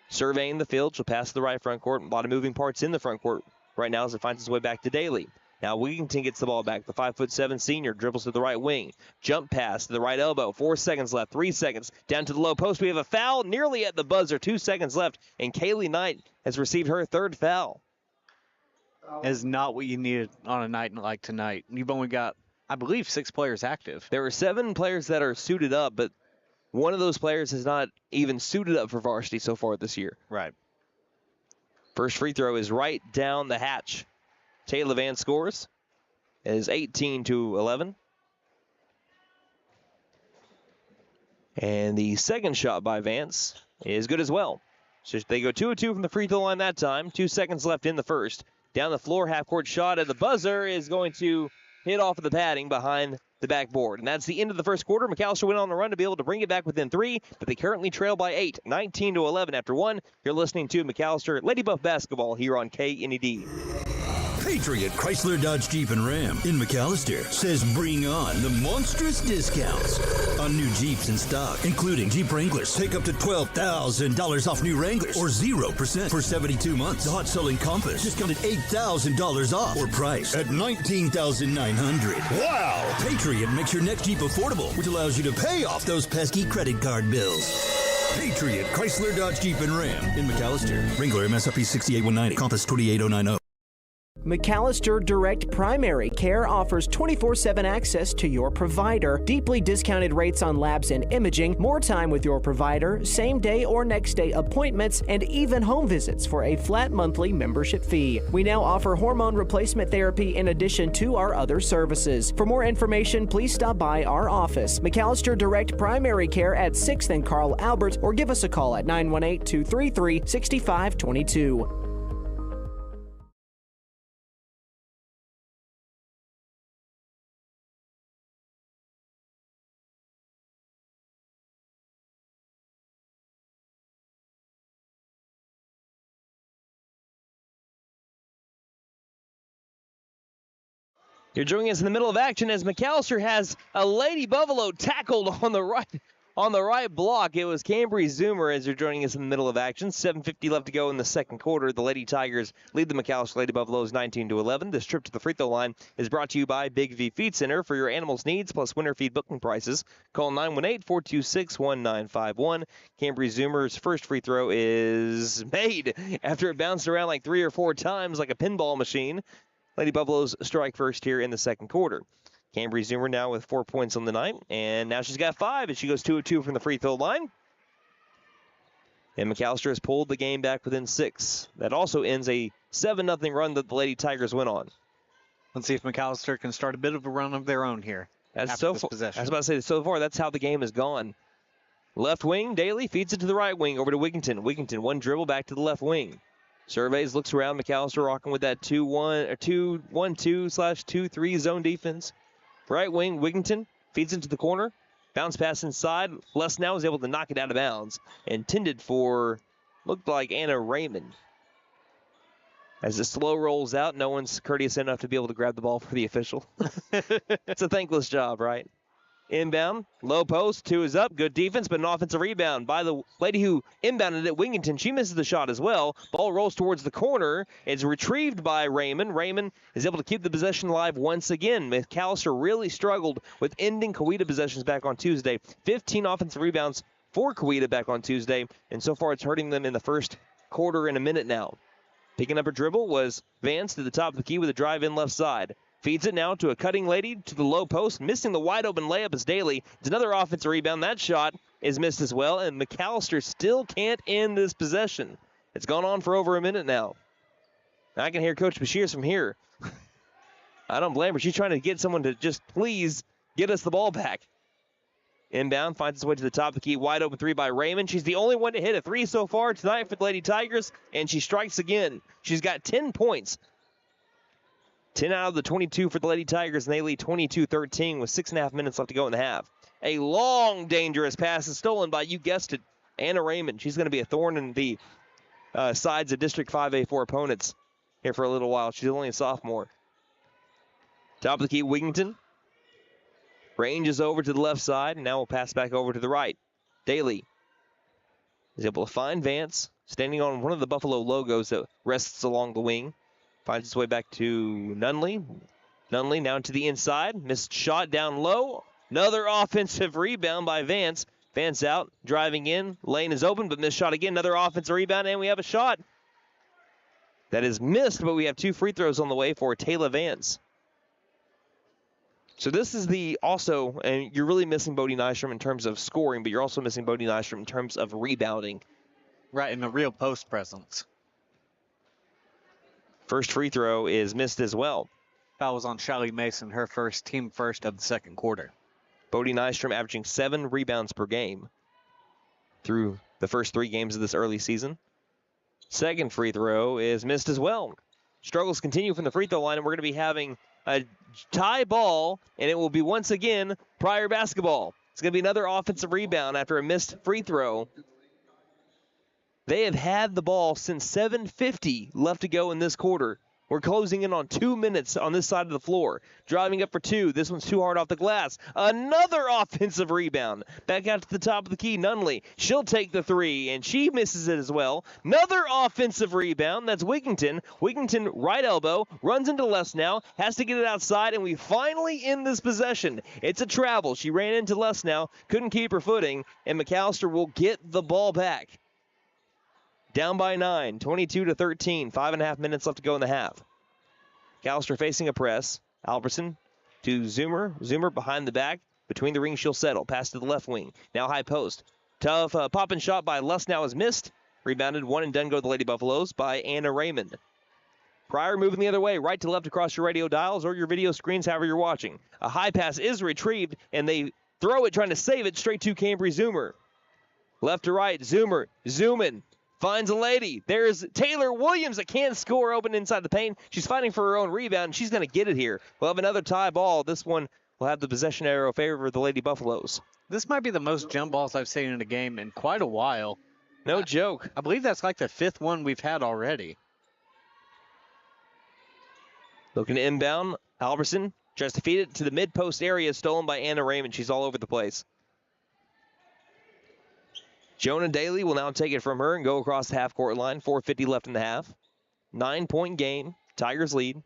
surveying the field. She'll pass to the right front court. A lot of moving parts in the front court right now as it finds its way back to Daly. Now Wigington gets the ball back. The 5'7" senior dribbles to the right wing. Jump pass to the right elbow. 4 seconds left. 3 seconds. Down to the low post. We have a foul nearly at the buzzer. 2 seconds left. And Kaylee Knight has received her 3rd foul. Is not what you needed on a night like tonight. You've only got, I believe, 6 players active. There are 7 players that are suited up, but one of those players has not even suited up for varsity so far this year. Right. First free throw is right down the hatch. Taylor Vance scores. It is 18-11. And the second shot by Vance is good as well. So they go 2 of 2 from the free throw line that time. 2 seconds left in the first. Down the floor, half-court shot at the buzzer is going to hit off of the padding behind the backboard. And that's the end of the first quarter. McAlester went on the run to be able to bring it back within 3, but they currently trail by 8, 19-11 after 1. You're listening to McAlester Lady Buff Basketball here on KNED. Patriot Chrysler Dodge Jeep and Ram in McAlester says bring on the monstrous discounts on new Jeeps in stock, including Jeep Wranglers. Take up to $12,000 off new Wranglers or 0% for 72 months. The hot-selling Compass discounted $8,000 off or price at $19,900. Wow! Patriot makes your next Jeep affordable, which allows you to pay off those pesky credit card bills. Patriot Chrysler Dodge Jeep and Ram in McAlester. Wrangler MSRP 68190. Compass 28090. McAlester Direct Primary Care offers 24/7 access to your provider, deeply discounted rates on labs and imaging, more time with your provider, same-day or next-day appointments, and even home visits for a flat monthly membership fee. We now offer hormone replacement therapy in addition to our other services. For more information, please stop by our office, McAlester Direct Primary Care at 6th and Carl Albert, or give us a call at 918-233-6522. You're joining us in the middle of action as McAlester has a Lady Buffalo tackled on the right block. It was Cambry Zoomer as you're joining us in the middle of action. 7:50 left to go in the second quarter. The Lady Tigers lead the McAlester Lady Buffaloes 19-11. This trip to the free throw line is brought to you by Big V Feed Center for your animals' needs plus winter feed booking prices. Call 918-426-1951. Cambry Zoomer's first free throw is made after it bounced around like 3 or 4 times like a pinball machine. Lady Buffaloes strike first here in the second quarter. Cambry Zoomer now with 4 points on the night, and now she's got 5 as she goes 2 of 2 from the free throw line. And McAlester has pulled the game back within 6. That also ends a 7-0 run that the Lady Tigers went on. Let's see if McAlester can start a bit of a run of their own here. That's after so this far. possession. I was about to say, so far that's how the game has gone. Left wing, Daly feeds it to the right wing over to Wigginton. Wigginton, one dribble back to the left wing. Surveys, looks around. McAlester rocking with that 2-1-2/2-3 zone defense. Right wing, Wigginton feeds into the corner. Bounce pass inside. Les now is able to knock it out of bounds. Intended for, looked like Anna Raymond. As the slow rolls out, no one's courteous enough to be able to grab the ball for the official. It's a thankless job, right? Inbound, low post, 2 is up. Good defense, but an offensive rebound by the lady who inbounded at Wigginton. She misses the shot as well. Ball rolls towards the corner. It's retrieved by Raymond. Raymond is able to keep the possession alive once again. McAlester really struggled with ending Coweta possessions back on Tuesday. 15 offensive rebounds for Coweta back on Tuesday, and so far it's hurting them in the first quarter in a minute now. Picking up a dribble was Vance to the top of the key with a drive in left side. Feeds it now to a cutting lady to the low post. Missing the wide open layup is Daly. It's another offensive rebound. That shot is missed as well, and McAlester still can't end this possession. It's gone on for over a minute now. I can hear Coach Bashirs from here. I don't blame her. She's trying to get someone to just please get us the ball back. Inbound, finds its way to the top of the key. Wide open 3 by Raymond. She's the only one to hit a 3 so far tonight for the Lady Tigers, and she strikes again. She's got 10 points. 10 out of the 22 for the Lady Tigers, and they lead 22-13 with 6.5 minutes left to go in the half. A long, dangerous pass is stolen by, you guessed it, Anna Raymond. She's going to be a thorn in the sides of District 5A4 opponents here for a little while. She's only a sophomore. Top of the key, Wigginton. Ranges over to the left side, and now we'll pass back over to the right. Daly is able to find Vance, standing on one of the Buffalo logos that rests along the wing. Finds its way back to Nunley. Nunley now to the inside. Missed shot down low. Another offensive rebound by Vance. Vance out, driving in. Lane is open, but missed shot again. Another offensive rebound, and we have a shot that is missed, but we have 2 free throws on the way for Taylor Vance. So this is and you're really missing Bodie Nystrom in terms of scoring, but you're also missing Bodie Nystrom in terms of rebounding. Right, and a real post presence. First free throw is missed as well. Foul was on Shiley Mason, her team first of the second quarter. Bodie Nystrom averaging 7 rebounds per game through the first 3 games of this early season. Second free throw is missed as well. Struggles continue from the free throw line, and we're going to be having a tie ball, and it will be once again Pryor basketball. It's going to be another offensive rebound after a missed free throw. They have had the ball since 7:50 left to go in this quarter. We're closing in on 2 minutes on this side of the floor. Driving up for two. This one's too hard off the glass. Another offensive rebound. Back out to the top of the key. Nunley. She'll take the three, and she misses it as well. Another offensive rebound. That's Wigington. Wigington, right elbow, runs into Lesnow, has to get it outside, and we finally end this possession. It's a travel. She ran into Lesnow, couldn't keep her footing, and McAlester will get the ball back. Down by 9, 22-13, 5.5 minutes left to go in the half. McAlester facing a press. Albertson to Zoomer. Zoomer behind the back. Between the rings, she'll settle. Pass to the left wing. Now high post. Tough pop and shot by Lesnow is missed. Rebounded, one and done go the Lady Buffaloes by Anna Raymond. Pryor moving the other way, right to left across your radio dials or your video screens, however you're watching. A high pass is retrieved, and they throw it, trying to save it straight to Cambry Zoomer. Left to right, Zoomer, zooming. Finds a lady. There's Taylor Williams that can't score, open inside the paint. She's fighting for her own rebound, and she's going to get it here. We'll have another tie ball. This one will have the possession arrow favor the Lady Buffaloes. This might be the most jump balls I've seen in a game in quite a while. No joke. I believe that's like the 5th one we've had already. Looking to inbound. Albertson tries to feed it to the mid-post area, stolen by Anna Raymond. She's all over the place. Jonah Daly will now take it from her and go across the half-court line. 4:50 left in the half. 9-point game. Tigers lead.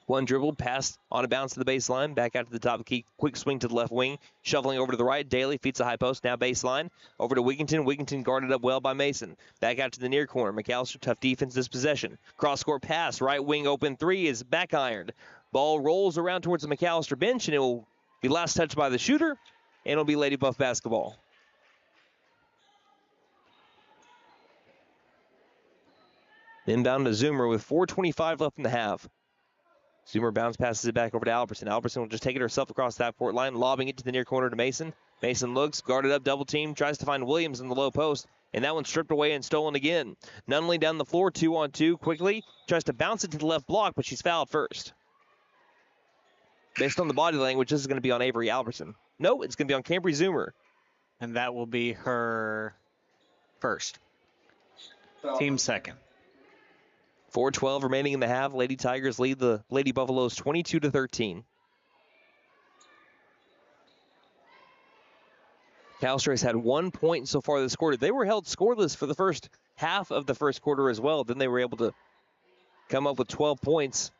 One dribbled, pass on a bounce to the baseline. Back out to the top of the key. Quick swing to the left wing. Shuffling over to the right. Daly feeds the high post. Now baseline. Over to Wigington. Wigington guarded up well by Mason. Back out to the near corner. McAlester, tough defense this possession. Cross-court pass. Right wing open three is back ironed. Ball rolls around towards the McAlester bench, and it will be last touched by the shooter, and it'll be Lady Buff basketball. Inbound to Zoomer with 4:25 left in the half. Zoomer bounce passes it back over to Albertson. Albertson will just take it herself across the half-court line, lobbing it to the near corner to Mason. Mason looks, guarded up, double team, tries to find Williams in the low post, and that one's stripped away and stolen again. Nunley down the floor, 2-on-2, quickly, tries to bounce it to the left block, but she's fouled first. Based on the body language, this is going to be on Avery Albertson. No, it's going to be on Cambry Zoomer. And that will be her first. Team second. 4:12 remaining in the half. Lady Tigers lead the Lady Buffaloes 22-13. McAlester has had 1 point so far this quarter. They were held scoreless for the first half of the first quarter as well. Then they were able to come up with 12 points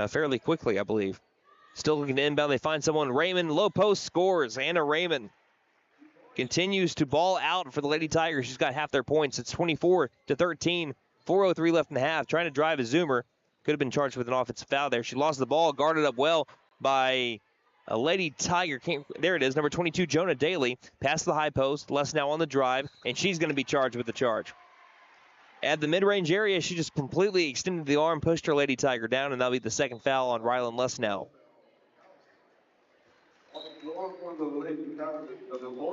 fairly quickly, I believe. Still looking to inbound. They find someone. Raymond, low post, scores. Anna Raymond continues to ball out for the Lady Tigers. She's got half their points. It's 24-13. 4:03 left in the half. Trying to drive a Zoomer. Could have been charged with an offensive foul there. She lost the ball, guarded up well by a Lady Tiger. There it is, number 22, Jonah Daly. Past the high post. Lesnow on the drive, and she's going to be charged with the charge. At the mid-range area, she just completely extended the arm, pushed her Lady Tiger down, and that'll be the second foul on Rylan Lesnow.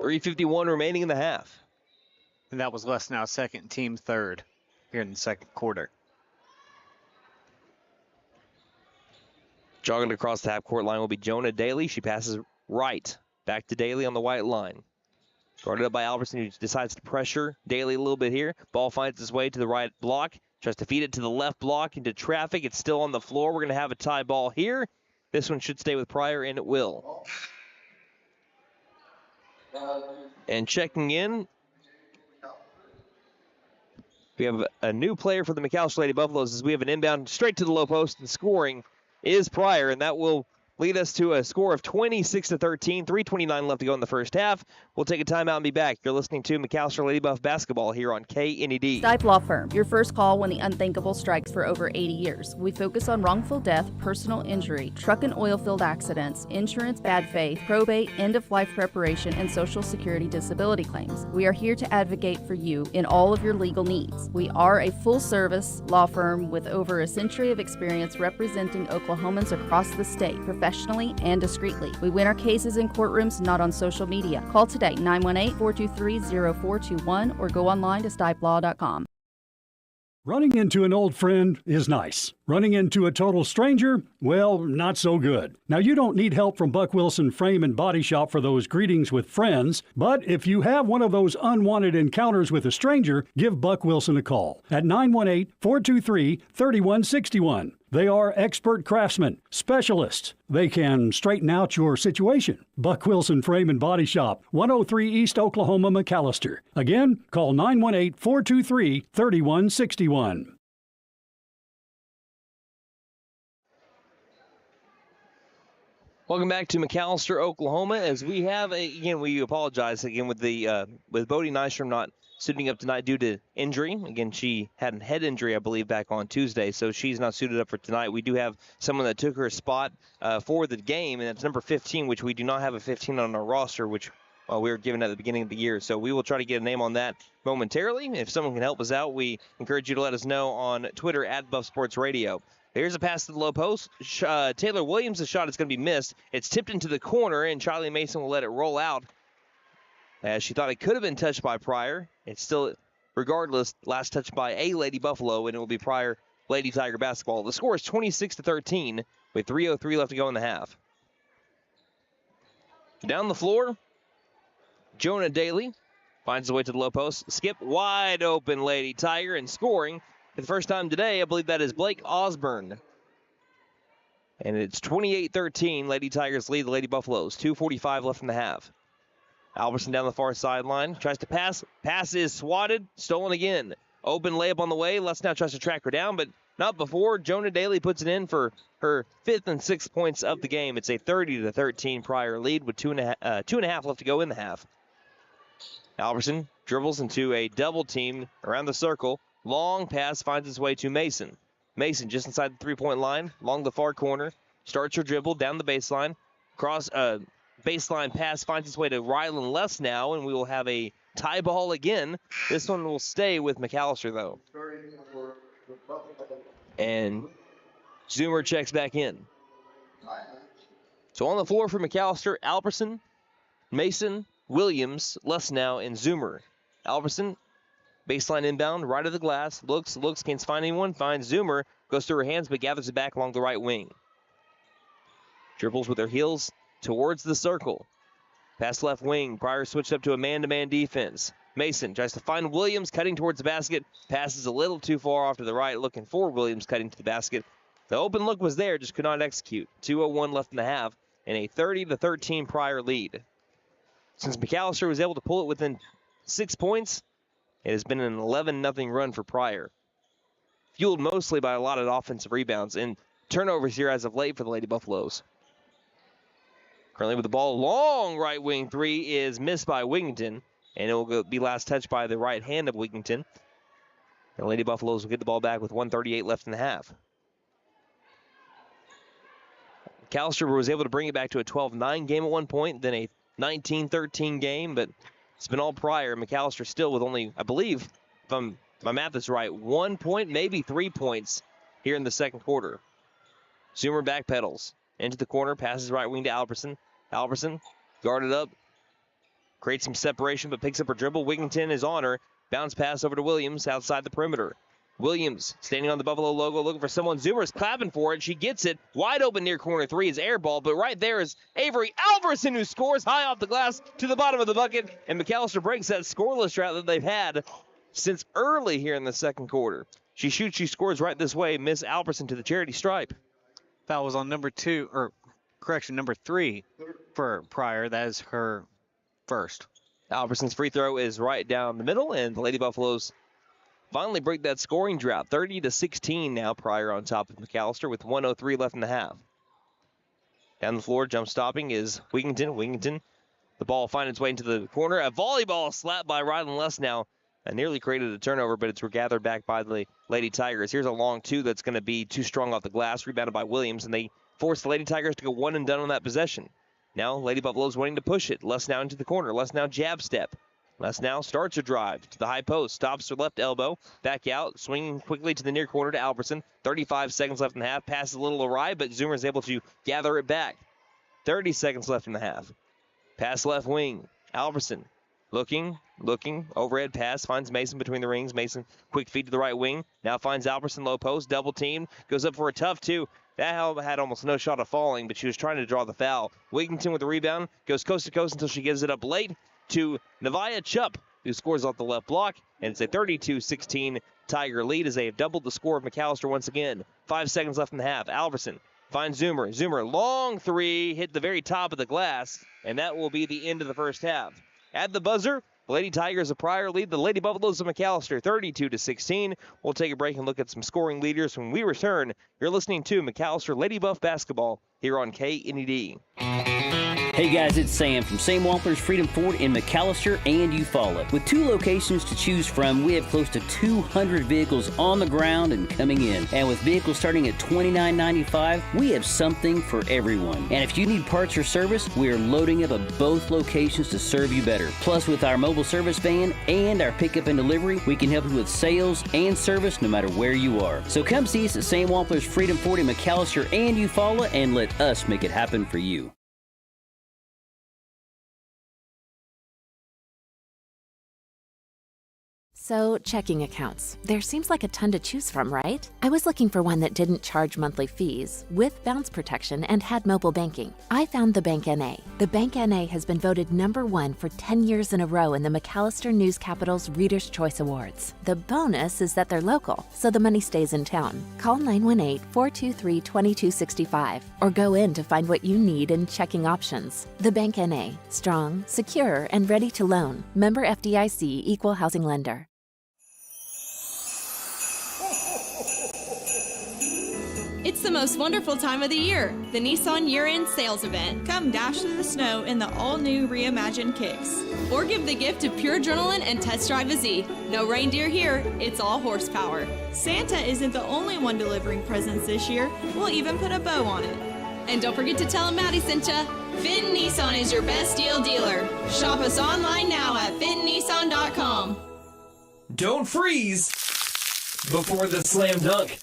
3:51 remaining in the half. And that was Lesnow second, team third here in the second quarter. Jogging across the half-court line will be Jonah Daly. She passes right. Back to Daly on the white line. Guarded up by Albertson, who decides to pressure Daly a little bit here. Ball finds its way to the right block. Tries to feed it to the left block into traffic. It's still on the floor. We're going to have a tie ball here. This one should stay with Pryor, and it will. And checking in, we have a new player for the McAlester Lady Buffaloes as we have an inbound straight to the low post, and scoring is Pryor, and that will lead us to a score of 26-13, 3:29 left to go in the first half. We'll take a timeout and be back. You're listening to McAlester Lady Buff basketball here on KNED. Stipe Law Firm, your first call when the unthinkable strikes. For over 80 years. We focus on wrongful death, personal injury, truck and oil field accidents, insurance, bad faith, probate, end-of-life preparation, and Social Security disability claims. We are here to advocate for you in all of your legal needs. We are a full-service law firm with over a century of experience representing Oklahomans across the state, professionally and discreetly. We win our cases in courtrooms, not on social media. Call today, 918-423-0421, or go online to stipelaw.com. Running into an old friend is nice. Running into a total stranger, well, not so good. Now, you don't need help from Buck Wilson Frame and Body Shop for those greetings with friends, but if you have one of those unwanted encounters with a stranger, give Buck Wilson a call at 918-423-3161. They are expert craftsmen, specialists. They can straighten out your situation. Buck Wilson Frame and Body Shop, 103 East Oklahoma, McAlester. Again, call 918-423-3161. Welcome back to McAlester, Oklahoma. As we have, we apologize again with Bodie Nystrom not suiting up tonight due to injury. Again, she had a head injury, I believe, back on Tuesday, so she's not suited up for tonight. We do have someone that took her spot for the game, and that's number 15, which we do not have a 15 on our roster, which we were given at the beginning of the year. So we will try to get a name on that momentarily. If someone can help us out, we encourage you to let us know on Twitter at Buff Sports Radio. Here's a pass to the low post. Taylor Williams' shot is going to be missed. It's tipped into the corner, and Charlie Mason will let it roll out. As she thought it could have been touched by Pryor. It's still, regardless, last touched by a Lady Buffalo, and it will be Pryor Lady Tiger basketball. The score is 26-13 with 3:03 left to go in the half. Down the floor, Jonah Daly finds his way to the low post. Skip wide open Lady Tiger, and scoring for the first time today, I believe that is Blake Osborne. And it's 28-13. Lady Tigers lead the Lady Buffaloes. 2:45 left in the half. Albertson down the far sideline. Tries to pass. Pass is swatted. Stolen again. Open layup on the way. Les now tries to track her down, but not before. Jonah Daly puts it in for her 5th and 6th points of the game. It's a 30-13 Pryor lead with two and a half left to go in the half. Albertson dribbles into a double team around the circle. Long pass finds its way to Mason. Mason just inside the three-point line, along the far corner. Starts her dribble down the baseline. Cross baseline pass finds its way to Rylan Less now, and we will have a tie ball again. This one will stay with McAlester, though. And Zoomer checks back in. So on the floor for McAlester, Albertson, Mason, Williams, Lesnow, and Zoomer. Albertson, baseline inbound, right of the glass, looks, can't find anyone, finds Zoomer, goes through her hands, but gathers it back along the right wing. Dribbles with her heels towards the circle. Pass left wing, Pryor switched up to a man-to-man defense. Mason tries to find Williams, cutting towards the basket, passes a little too far off to the right, looking for Williams cutting to the basket. The open look was there, just could not execute. 2:01 left in the half, and a 30-13 Pryor lead. Since McAlester was able to pull it within 6 points, it has been an 11-0 run for Pryor. Fueled mostly by a lot of offensive rebounds and turnovers here as of late for the Lady Buffaloes. Currently with the ball, long right wing three is missed by Wigington, and it will be last touched by the right hand of Wigington. The Lady Buffaloes will get the ball back with 1:38 left in the half. McAlester was able to bring it back to a 12-9 game at one point, then a 19-13 game, but it's been all Pryor. McAlester still with only, I believe, if my math is right, 1 point, maybe 3 points here in the second quarter. Zoomer backpedals into the corner, passes right wing to Albertson. Albertson guarded up, creates some separation, but picks up her dribble. Wigington is on her. Bounce pass over to Williams outside the perimeter. Williams standing on the Buffalo logo, looking for someone. Zoomer's clapping for it. She gets it. Wide open near corner three is air ball, but right there is Avery Alverson, who scores high off the glass to the bottom of the bucket, and McAlester breaks that scoreless drought that they've had since early here in the second quarter. She shoots, she scores right this way. Miss Alverson to the charity stripe. Foul was on number 3 for Pryor. That is her first. Alverson's free throw is right down the middle, and the Lady Buffaloes finally break that scoring drought. 30-16 now, Pryor on top of McAlester with 1:03 left in the half. Down the floor, jump stopping is Wigington. Wigington, the ball finds its way into the corner. A volleyball slap by Rylan Lesnow. Nearly created a turnover, but it's gathered back by the Lady Tigers. Here's a long two that's going to be too strong off the glass, rebounded by Williams, and they force the Lady Tigers to go one and done on that possession. Now Lady Buffaloes wanting to push it. Lesnow into the corner. Lesnow jab step. Lesnow starts a drive to the high post, stops her left elbow, back out, swinging quickly to the near corner to Albertson. 35 seconds left in the half. Pass is a little awry, but Zoomer is able to gather it back. 30 seconds left in the half. Pass left wing. Albertson Looking, overhead pass, finds Mason between the rings. Mason, quick feed to the right wing. Now finds Albertson, low post, double team, goes up for a tough two. That had almost no shot of falling, but she was trying to draw the foul. Wigington with the rebound, goes coast to coast until she gives it up late to Nevaeh Chupp, who scores off the left block, and it's a 32-16 Tiger lead as they have doubled the score of McAlester once again. 5 seconds left in the half. Alverson finds Zoomer. Zoomer, long three, hit the very top of the glass, and that will be the end of the first half. At the buzzer, the Lady Tigers of Pryor lead the Lady Buffaloes of McAlester 32-16. We'll take a break and look at some scoring leaders. When we return, you're listening to McAlester Lady Buff Basketball here on KNED. Hey guys, it's Sam from Sam Wampler's Freedom Ford in McAlester and Eufaula. With 2 locations to choose from, we have close to 200 vehicles on the ground and coming in. And with vehicles starting at $29.95, we have something for everyone. And if you need parts or service, we are loading up at both locations to serve you better. Plus, with our mobile service van and our pickup and delivery, we can help you with sales and service no matter where you are. So come see us at Sam Wampler's Freedom Ford in McAlester and Eufaula and let us make it happen for you. So, checking accounts. There seems like a ton to choose from, right? I was looking for one that didn't charge monthly fees, with bounce protection, and had mobile banking. I found the Bank NA. The Bank NA has been voted #1 for 10 years in a row in the McAlester News Capital's Reader's Choice Awards. The bonus is that they're local, so the money stays in town. Call 918-423-2265 or go in to find what you need in checking options. The Bank NA. Strong, secure, and ready to loan. Member FDIC, Equal Housing Lender. It's the most wonderful time of the year, the Nissan year-end sales event. Come dash through the snow in the all-new reimagined Kicks. Or give the gift of pure adrenaline and test drive a Z. No reindeer here, it's all horsepower. Santa isn't the only one delivering presents this year. We'll even put a bow on it. And don't forget to tell them Maddie sent ya. Finn Nissan is your best deal dealer. Shop us online now at finnnissan.com. Don't freeze before the slam dunk.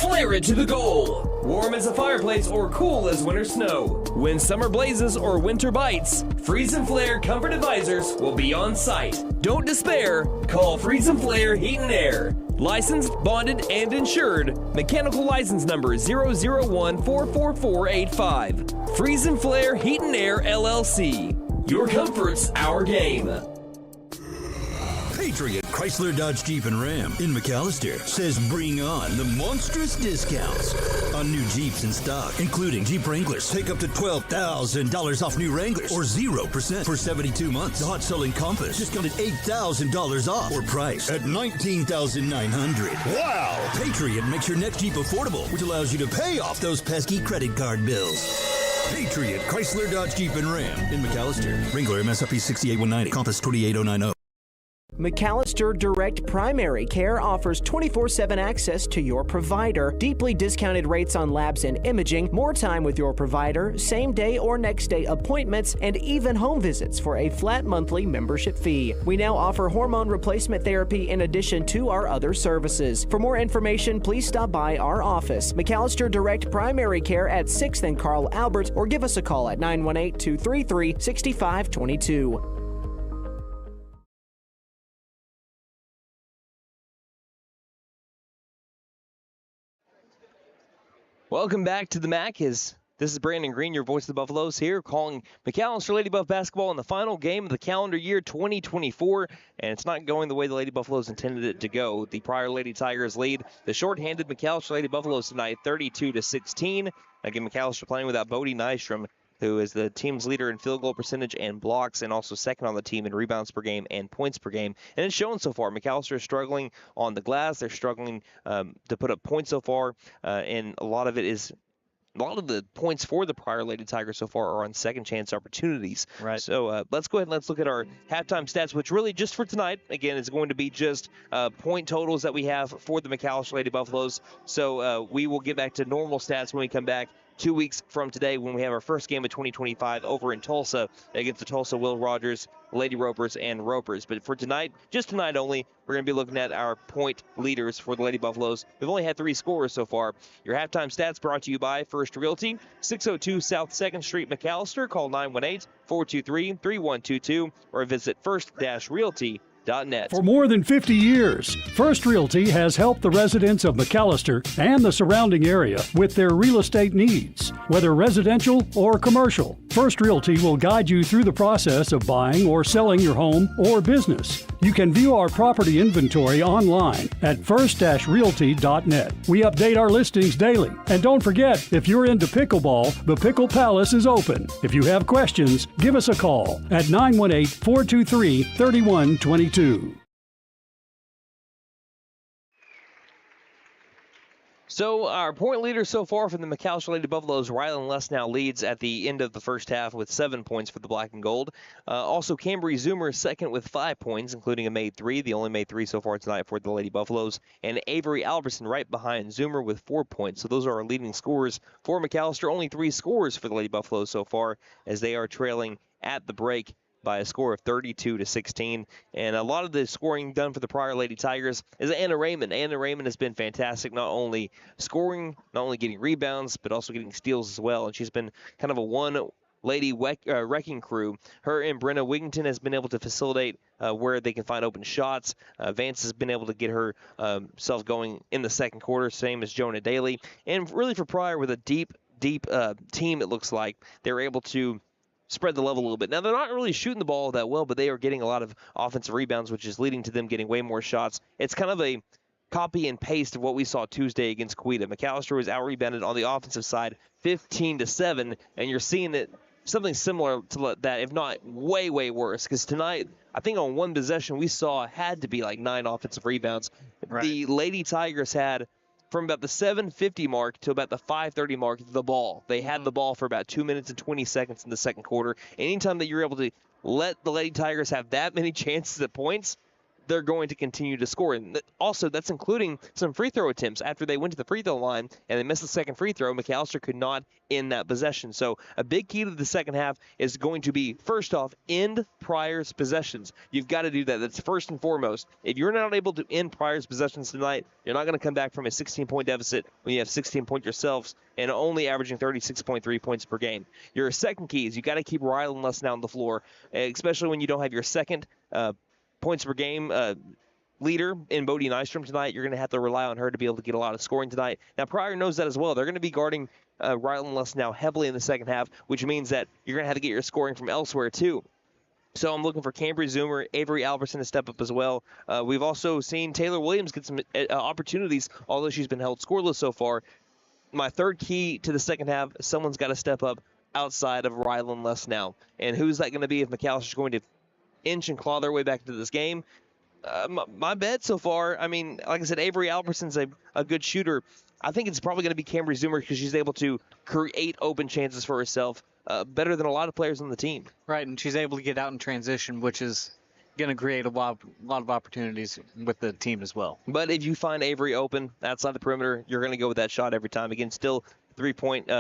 Flare it to the goal. Warm as a fireplace or cool as winter snow. When summer blazes or winter bites, Freeze and Flare Comfort Advisors will be on site. Don't despair. Call Freeze and Flare Heat and Air. Licensed, bonded, and insured. Mechanical license number 001-44485. Freeze and Flare Heat and Air LLC. Your comfort's our game. Patriot Chrysler Dodge Jeep and Ram in McAlester says bring on the monstrous discounts on new Jeeps in stock, including Jeep Wranglers. Take up to $12,000 off new Wranglers or 0% for 72 months. The hot-selling Compass discounted $8,000 off or priced at $19,900. Wow! Patriot makes your next Jeep affordable, which allows you to pay off those pesky credit card bills. Patriot Chrysler Dodge Jeep and Ram in McAlester. Wrangler MSRP 68190, Compass 28090. McAlester Direct Primary Care offers 24/7 access to your provider, deeply discounted rates on labs and imaging, more time with your provider, same-day or next-day appointments, and even home visits for a flat monthly membership fee. We now offer hormone replacement therapy in addition to our other services. For more information, please stop by our office, McAlester Direct Primary Care at 6th and Carl Albert, or give us a call at 918-233-6522. Welcome back to the MAC. This is Brandon Green, your voice of the Buffaloes here, calling McAlester Lady Buff basketball in the final game of the calendar year 2024, and it's not going the way the Lady Buffaloes intended it to go. The Pryor Lady Tigers lead the shorthanded McAlester Lady Buffaloes tonight, 32-16. Again, McAlester playing without Bodie Nystrom, who is the team's leader in field goal percentage and blocks, and also second on the team in rebounds per game and points per game. And it's shown so far. McAlester is struggling on the glass. They're struggling to put up points so far, and a lot of the points for the Pryor Lady Tigers so far are on second chance opportunities. Right. So let's go ahead and let's look at our halftime stats, which really just for tonight, again, is going to be just point totals that we have for the McAlester Lady Buffaloes. So we will get back to normal stats when we come back 2 weeks from today when we have our first game of 2025 over in Tulsa against the Tulsa Will Rogers, Lady Ropers, and Ropers. But for tonight, just tonight only, we're going to be looking at our point leaders for the Lady Buffaloes. We've only had 3 scorers so far. Your halftime stats brought to you by First Realty, 602 South 2nd Street, McAlester. Call 918-423-3122 or visit first-realty.net. For more than 50 years, First Realty has helped the residents of McAlester and the surrounding area with their real estate needs, whether residential or commercial. First Realty will guide you through the process of buying or selling your home or business. You can view our property inventory online at first-realty.net. We update our listings daily. And don't forget, if you're into pickleball, the Pickle Palace is open. If you have questions, give us a call at 918-423-3122. So our point leader so far from the McAlester Lady Buffaloes, Rylan Lesnow, leads at the end of the first half with 7 points for the Black and Gold. Also, Cambry Zoomer second with 5 points, including a made 3, the only made 3 so far tonight for the Lady Buffaloes. And Avery Albertson right behind Zoomer with 4 points. So those are our leading scorers for McAlester. Only 3 scores for the Lady Buffaloes so far as they are trailing at the break by a score of 32-16. And a lot of the scoring done for the Pryor Lady Tigers is Anna Raymond. Anna Raymond has been fantastic, not only scoring, not only getting rebounds, but also getting steals as well. And she's been kind of a one-lady wrecking crew. Her and Brenna Wigington has been able to facilitate where they can find open shots. Vance has been able to get herself going in the second quarter, same as Jonah Daly. And really for Pryor, with a deep team, it looks like, they're able to spread the level a little bit. Now, they're not really shooting the ball that well, but they are getting a lot of offensive rebounds, which is leading to them getting way more shots. It's kind of a copy and paste of what we saw Tuesday against Coweta. McAlester was out-rebounded on the offensive side 15-7, and you're seeing it something similar to that, if not way, way worse, because tonight, I think on one possession we saw had to be like 9 offensive rebounds. Right. The Lady Tigers had, from about the 7:50 mark to about the 5:30 mark, the ball. They had the ball for about 2 minutes and 20 seconds in the second quarter. Anytime that you're able to let the Lady Tigers have that many chances at points, they're going to continue to score. And also, that's including some free throw attempts. After they went to the free throw line and they missed the second free throw, McAlester could not end that possession. So a big key to the second half is going to be, first off, end Pryor's possessions. You've got to do that. That's first and foremost. If you're not able to end Pryor's possessions tonight, you're not going to come back from a 16-point deficit when you have 16 points yourselves and only averaging 36.3 points per game. Your second key is you got to keep Rylan Lesnow on the floor, especially when you don't have your second points per game leader in Bodie Nystrom tonight. You're going to have to rely on her to be able to get a lot of scoring tonight. Now, Pryor knows that as well. They're going to be guarding Rylan Lesnow heavily in the second half, which means that you're going to have to get your scoring from elsewhere too. So I'm looking for Cambry Zoomer, Avery Albertson to step up as well. We've also seen Taylor Williams get some opportunities, although she's been held scoreless so far. My third key to the second half, someone's got to step up outside of Rylan Lesnow. And who's that going to be if McAlster's going to inch and claw their way back into this game? My bet so far, I mean, like I said, Avery Albertson's a good shooter. I think it's probably going to be Cambry Zoomer because she's able to create open chances for herself better than a lot of players on the team. Right, and she's able to get out in transition, which is going to create a lot of opportunities with the team as well. But if you find Avery open outside the perimeter, you're going to go with that shot every time. Again, still 3-point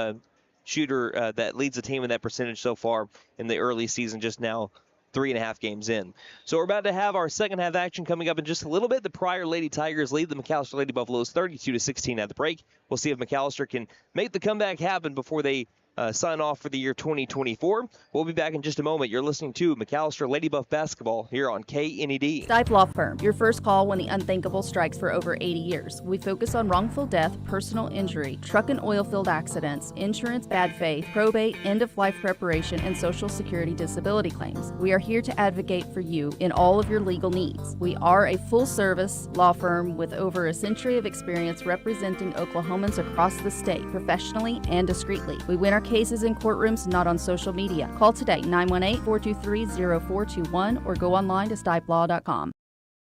shooter that leads the team in that percentage so far in the early season, just now 3.5 games in. So we're about to have our second half action coming up in just a little bit. The Pryor Lady Tigers lead the McAlester Lady Buffaloes 32-16 at the break. We'll see if McAlester can make the comeback happen before they sign off for the year 2024. We'll be back in just a moment. You're listening to McAlester Lady Buff Basketball here on KNED. Stipe Law Firm, your first call when the unthinkable strikes. For over 80 years. We focus on wrongful death, personal injury, truck and oil field accidents, insurance, bad faith, probate, end-of-life preparation, and Social Security disability claims. We are here to advocate for you in all of your legal needs. We are a full-service law firm with over a century of experience representing Oklahomans across the state, professionally and discreetly. We win our cases in courtrooms, not on social media. Call today, 918-423-0421, or go online to stipelaw.com.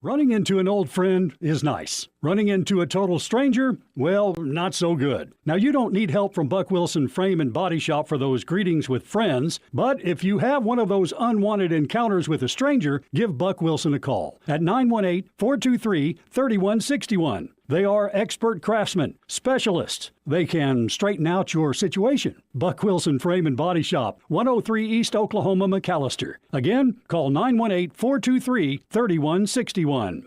Running into an old friend is nice. Running into a total stranger, well, not so good. Now, you don't need help from Buck Wilson Frame and Body Shop for those greetings with friends, but if you have one of those unwanted encounters with a stranger, give Buck Wilson a call at 918-423-3161. They are expert craftsmen, specialists. They can straighten out your situation. Buck Wilson Frame and Body Shop, 103 East Oklahoma, McAlester. Again, call 918-423-3161.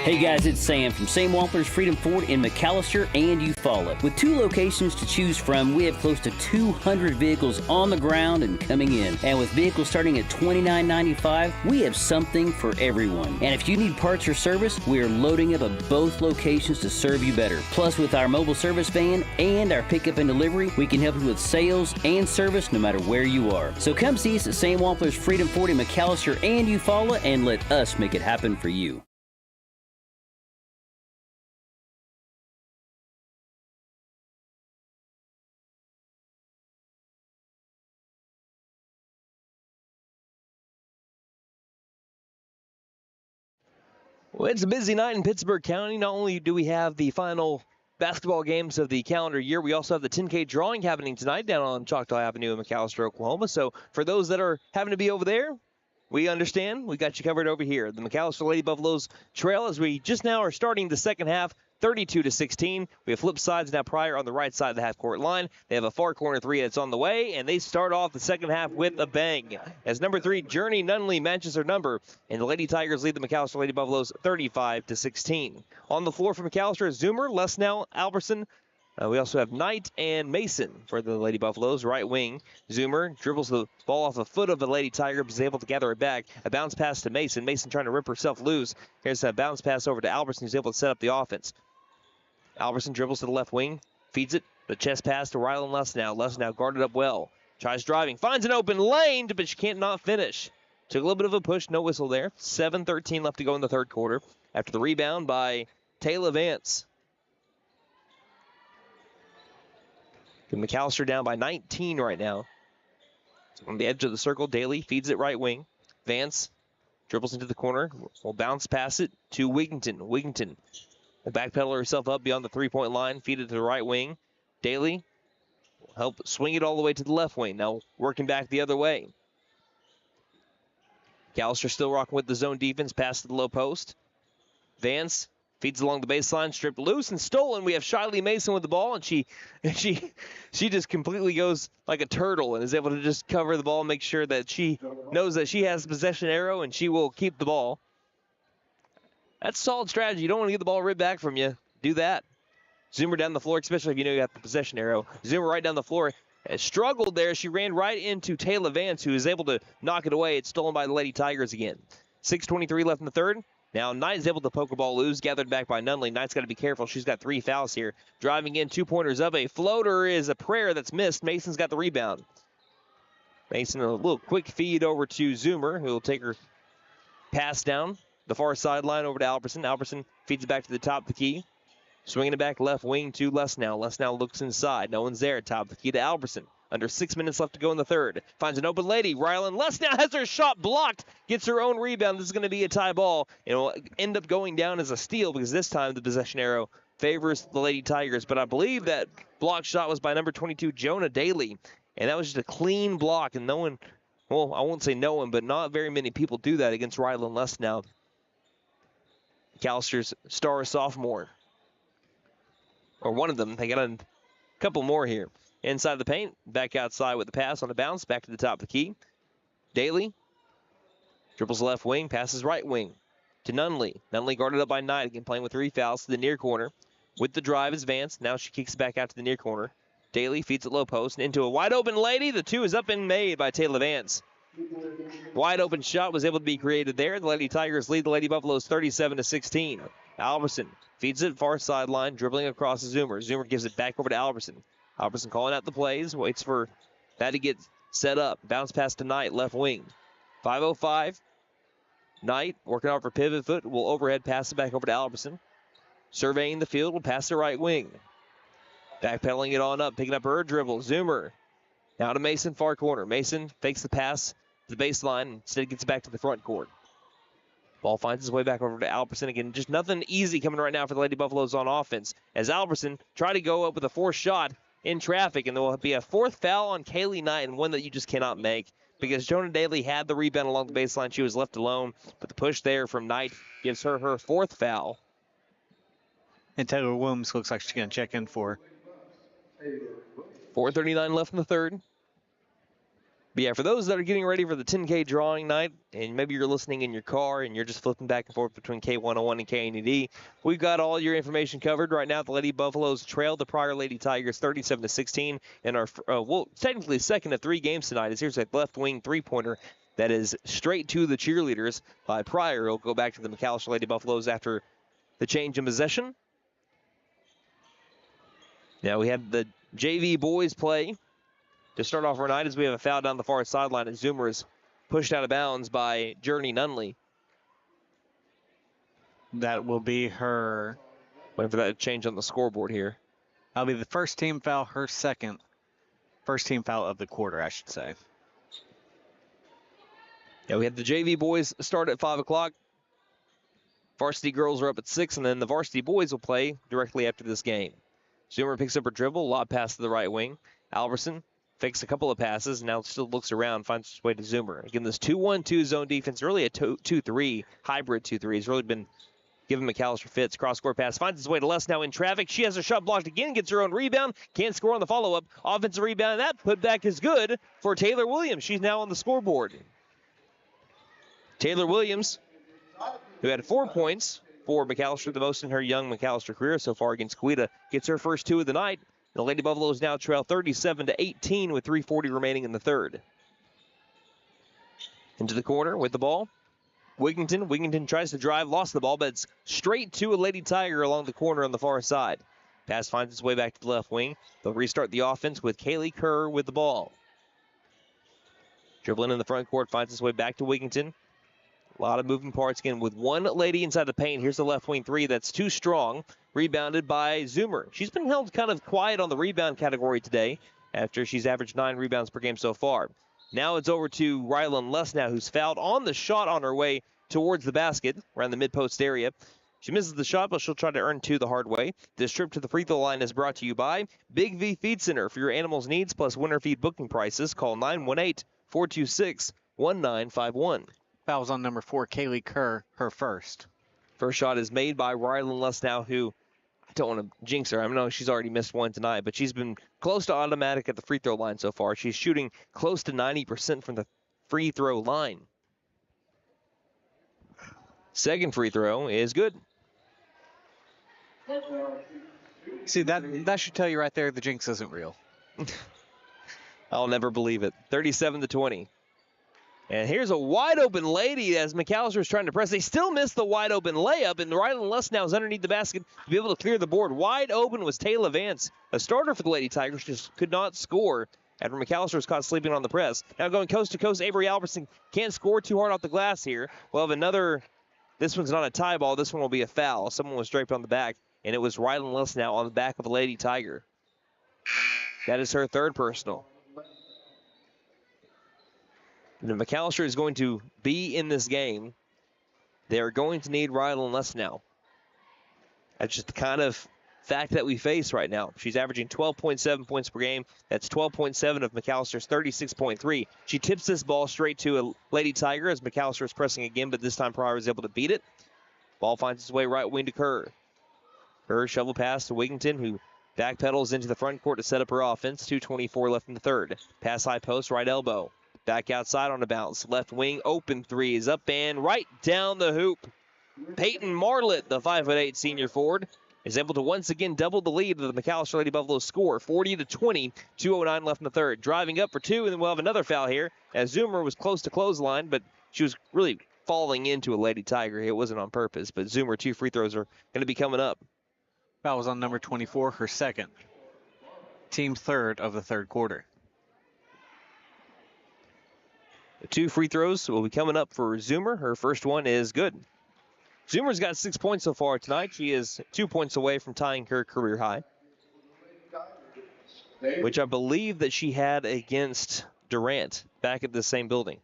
Hey guys, it's Sam from Sam Wampler's Freedom Ford in McAlester and Eufaula. With 2 locations to choose from, we have close to 200 vehicles on the ground and coming in. And with vehicles starting at $29.95, we have something for everyone. And if you need parts or service, we are loading up at both locations to serve you better. Plus, with our mobile service van and our pickup and delivery, we can help you with sales and service no matter where you are. So come see us at Sam Wampler's Freedom Ford in McAlester and Eufaula and let us make it happen for you. Well, it's a busy night in Pittsburg County. Not only do we have the final basketball games of the calendar year, we also have the 10K drawing happening tonight down on Choctaw Avenue in McAlester, Oklahoma. So for those that are having to be over there, we understand. We got you covered over here. The McAlester Lady Buffaloes trail as we just now are starting the second half, 32-16. We have flip sides now. Pryor on the right side of the half-court line. They have a far corner 3 that's on the way, and they start off the second half with a bang. As number 3, Journey Nunley matches her number, and the Lady Tigers lead the McAlester Lady Buffaloes 35-16. On the floor for McAlester is Zoomer, Lesnow, Alberson. We also have Knight and Mason for the Lady Buffaloes, right wing. Zoomer dribbles the ball off the foot of the Lady Tiger, but is able to gather it back. A bounce pass to Mason. Mason trying to rip herself loose. Here's a bounce pass over to Alberson, who's able to set up the offense. Alberson dribbles to the left wing, feeds it. The chest pass to Rylan Lesnow. Lesnow guarded up well. Tries driving, finds an open lane, but she can't not finish. Took a little bit of a push, no whistle there. 7:13 left to go in the third quarter after the rebound by Taylor Vance. McAlester down by 19 right now. On the edge of the circle, Daly feeds it right wing. Vance dribbles into the corner. Will bounce pass it to Wigington. Wigington will backpedal herself up beyond the three-point line. Feed it to the right wing. Daly will help swing it all the way to the left wing. Now working back the other way. McAlester still rocking with the zone defense. Pass to the low post. Vance feeds along the baseline, stripped loose and stolen. We have Shiley Mason with the ball, and she just completely goes like a turtle and is able to just cover the ball and make sure that she knows that she has the possession arrow and she will keep the ball. That's a solid strategy. You don't want to get the ball ripped back from you. Do that. Zoomer down the floor, especially if you know you have the possession arrow. Zoomer right down the floor. Struggled there. She ran right into Taylor Vance, who is able to knock it away. It's stolen by the Lady Tigers again. 6:23 left in the third. Now Knight is able to poke a ball loose, gathered back by Nunley. Knight's got to be careful. She's got 3 fouls here. Driving in, 2-pointers up. A floater is a prayer that's missed. Mason's got the rebound. Mason, a little quick feed over to Zoomer, who will take her pass down the far sideline over to Alberson. Alberson feeds it back to the top of the key. Swinging it back left wing to Lesnow. Lesnow looks inside. No one's there. Top of the key to Alberson. Under 6 minutes left to go in the third. Finds an open lady. Rylan Lesnow has her shot blocked. Gets her own rebound. This is going to be a tie ball. It will end up going down as a steal because this time the possession arrow favors the Lady Tigers. But I believe that block shot was by number 22, Jonah Daly. And that was just a clean block. And no one, well, I won't say no one, but not very many people do that against Rylan Lesnow. McAllister's star sophomore. Or one of them. They got a couple more here. Inside the paint, back outside with the pass on the bounce, back to the top of the key. Daly dribbles left wing, passes right wing to Nunley. Nunley guarded up by Knight, again playing with 3 fouls to the near corner. With the drive is Vance. Now she kicks it back out to the near corner. Daly feeds it low post and into a wide open lady. The 2 is up and made by Taylor Vance. Wide open shot was able to be created there. The Lady Tigers lead the Lady Buffaloes 37-16. Alberson feeds it far sideline, dribbling across the Zoomer. Zoomer gives it back over to Alberson. Alberson calling out the plays, waits for that to get set up. Bounce pass to Knight, left wing. 5:05. Knight working out for pivot foot. Will overhead pass it back over to Alberson. Surveying the field, will pass to right wing. Backpedaling it on up, picking up her dribble. Zoomer. Now to Mason, far corner. Mason fakes the pass to the baseline. Instead gets it back to the front court. Ball finds its way back over to Alberson again. Just nothing easy coming right now for the Lady Buffaloes on offense. As Alberson try to go up with a 4th shot in traffic, and there will be a 4th foul on Kaylee Knight, and one that you just cannot make because Jonah Daly had the rebound along the baseline. She was left alone, but the push there from Knight gives her 4th foul. And Taylor Williams looks like she's going to check in for 4:39 left in the third. But yeah, for those that are getting ready for the 10K drawing night, and maybe you're listening in your car and you're just flipping back and forth between K101 and KNED, we've got all your information covered. Right now, the Lady Buffaloes trail the Pryor Lady Tigers 37-16 in our, technically second of 3 games tonight. As here's a left wing three-pointer that is straight to the cheerleaders by Pryor. It'll go back to the McAlester Lady Buffaloes after the change in possession. Now we have the JV boys play to start off our night as we have a foul down the far sideline as Zoomer is pushed out of bounds by Journey Nunley. that will be her. Waiting for that to change on the scoreboard here. That'll be the first team foul, her second. First team foul of the quarter, I should say. Yeah, we have the JV boys start at 5 o'clock. Varsity girls are up at 6, and then the varsity boys will play directly after this game. Zoomer picks up her dribble, lob pass to the right wing. Alverson fakes a couple of passes, now still looks around, finds his way to Zoomer. Again, this 2-1-2 zone defense, really a 2-3, hybrid 2-3, has really been giving McAlester fits. Cross-court pass finds his way to Les, now in traffic. She has her shot blocked again, gets her own rebound, can't score on the follow-up. Offensive rebound, and that putback is good for Taylor Williams. She's now on the scoreboard. Taylor Williams, who had 4 points for McAlester, the most in her young McAlester career so far against Quita, gets her first 2 of the night. The Lady Buffaloes now trail 37-18 with 3:40 remaining in the third. Into the corner with the ball. Wigington. Wigington tries to drive, lost the ball, but it's straight to a Lady Tiger along the corner on the far side. Pass finds its way back to the left wing. They'll restart the offense with Kaylee Kerr with the ball. Dribbling in the front court, finds its way back to Wigington. A lot of moving parts again with one lady inside the paint. Here's the left wing three that's too strong. Rebounded by Zoomer. She's been held kind of quiet on the rebound category today after she's averaged 9 rebounds per game so far. Now it's over to Rylan Lesnow, who's fouled on the shot on her way towards the basket around the mid-post area. She misses the shot, but she'll try to earn 2 the hard way. This trip to the free throw line is brought to you by Big V Feed Center. For your animals' needs plus winter feed booking prices, call 918-426-1951. Fouls on number 4, Kaylee Kerr, her first. First shot is made by Rylan Lesnow, who, I don't want to jinx her. I know she's already missed one tonight, but she's been close to automatic at the free throw line so far. She's shooting close to 90% from the free throw line. Second free throw is good. See, that should tell you right there the jinx isn't real. I'll never believe it. 37-20. And here's a wide open lady as McAlester is trying to press. They still miss the wide open layup, and Rylan Lesnow is underneath the basket to be able to clear the board. Wide open was Taylor Vance, a starter for the Lady Tigers, just could not score after McAlester was caught sleeping on the press. Now going coast to coast, Avery Albertson can't score too hard off the glass here. We'll have another, this one's not a tie ball, this one will be a foul. Someone was draped on the back, and it was Rylan Lesnow on the back of the Lady Tiger. That is her third personal. And if McAlester is going to be in this game, they are going to need Rylan Lesnow. That's just the kind of fact that we face right now. She's averaging 12.7 points per game. That's 12.7 of McAllister's 36.3. She tips this ball straight to a Lady Tiger as McAllister is pressing again, but this time Pryor is able to beat it. Ball finds its way right wing to Kerr. Kerr shovel pass to Wigington, who backpedals into the front court to set up her offense. 2:24 left in the third. Pass high post, right elbow. Back outside on a bounce. Left wing, open three is up and right down the hoop. Peyton Marlett, the 5'8" senior forward, is able to once again double the lead of the McAlester Lady Buffaloes score. 40-20, 2:09 left in the third. Driving up for 2, and then we'll have another foul here as Zoomer was close to clothesline, but she was really falling into a Lady Tiger. It wasn't on purpose, but Zoomer, 2 free throws are going to be coming up. Foul was on number 24, her second. Team third of the third quarter. The 2 free throws will be coming up for Zoomer. Her first one is good. Zoomer's got 6 points so far tonight. She is 2 points away from tying her career high, which I believe that she had against Durant back at the same building.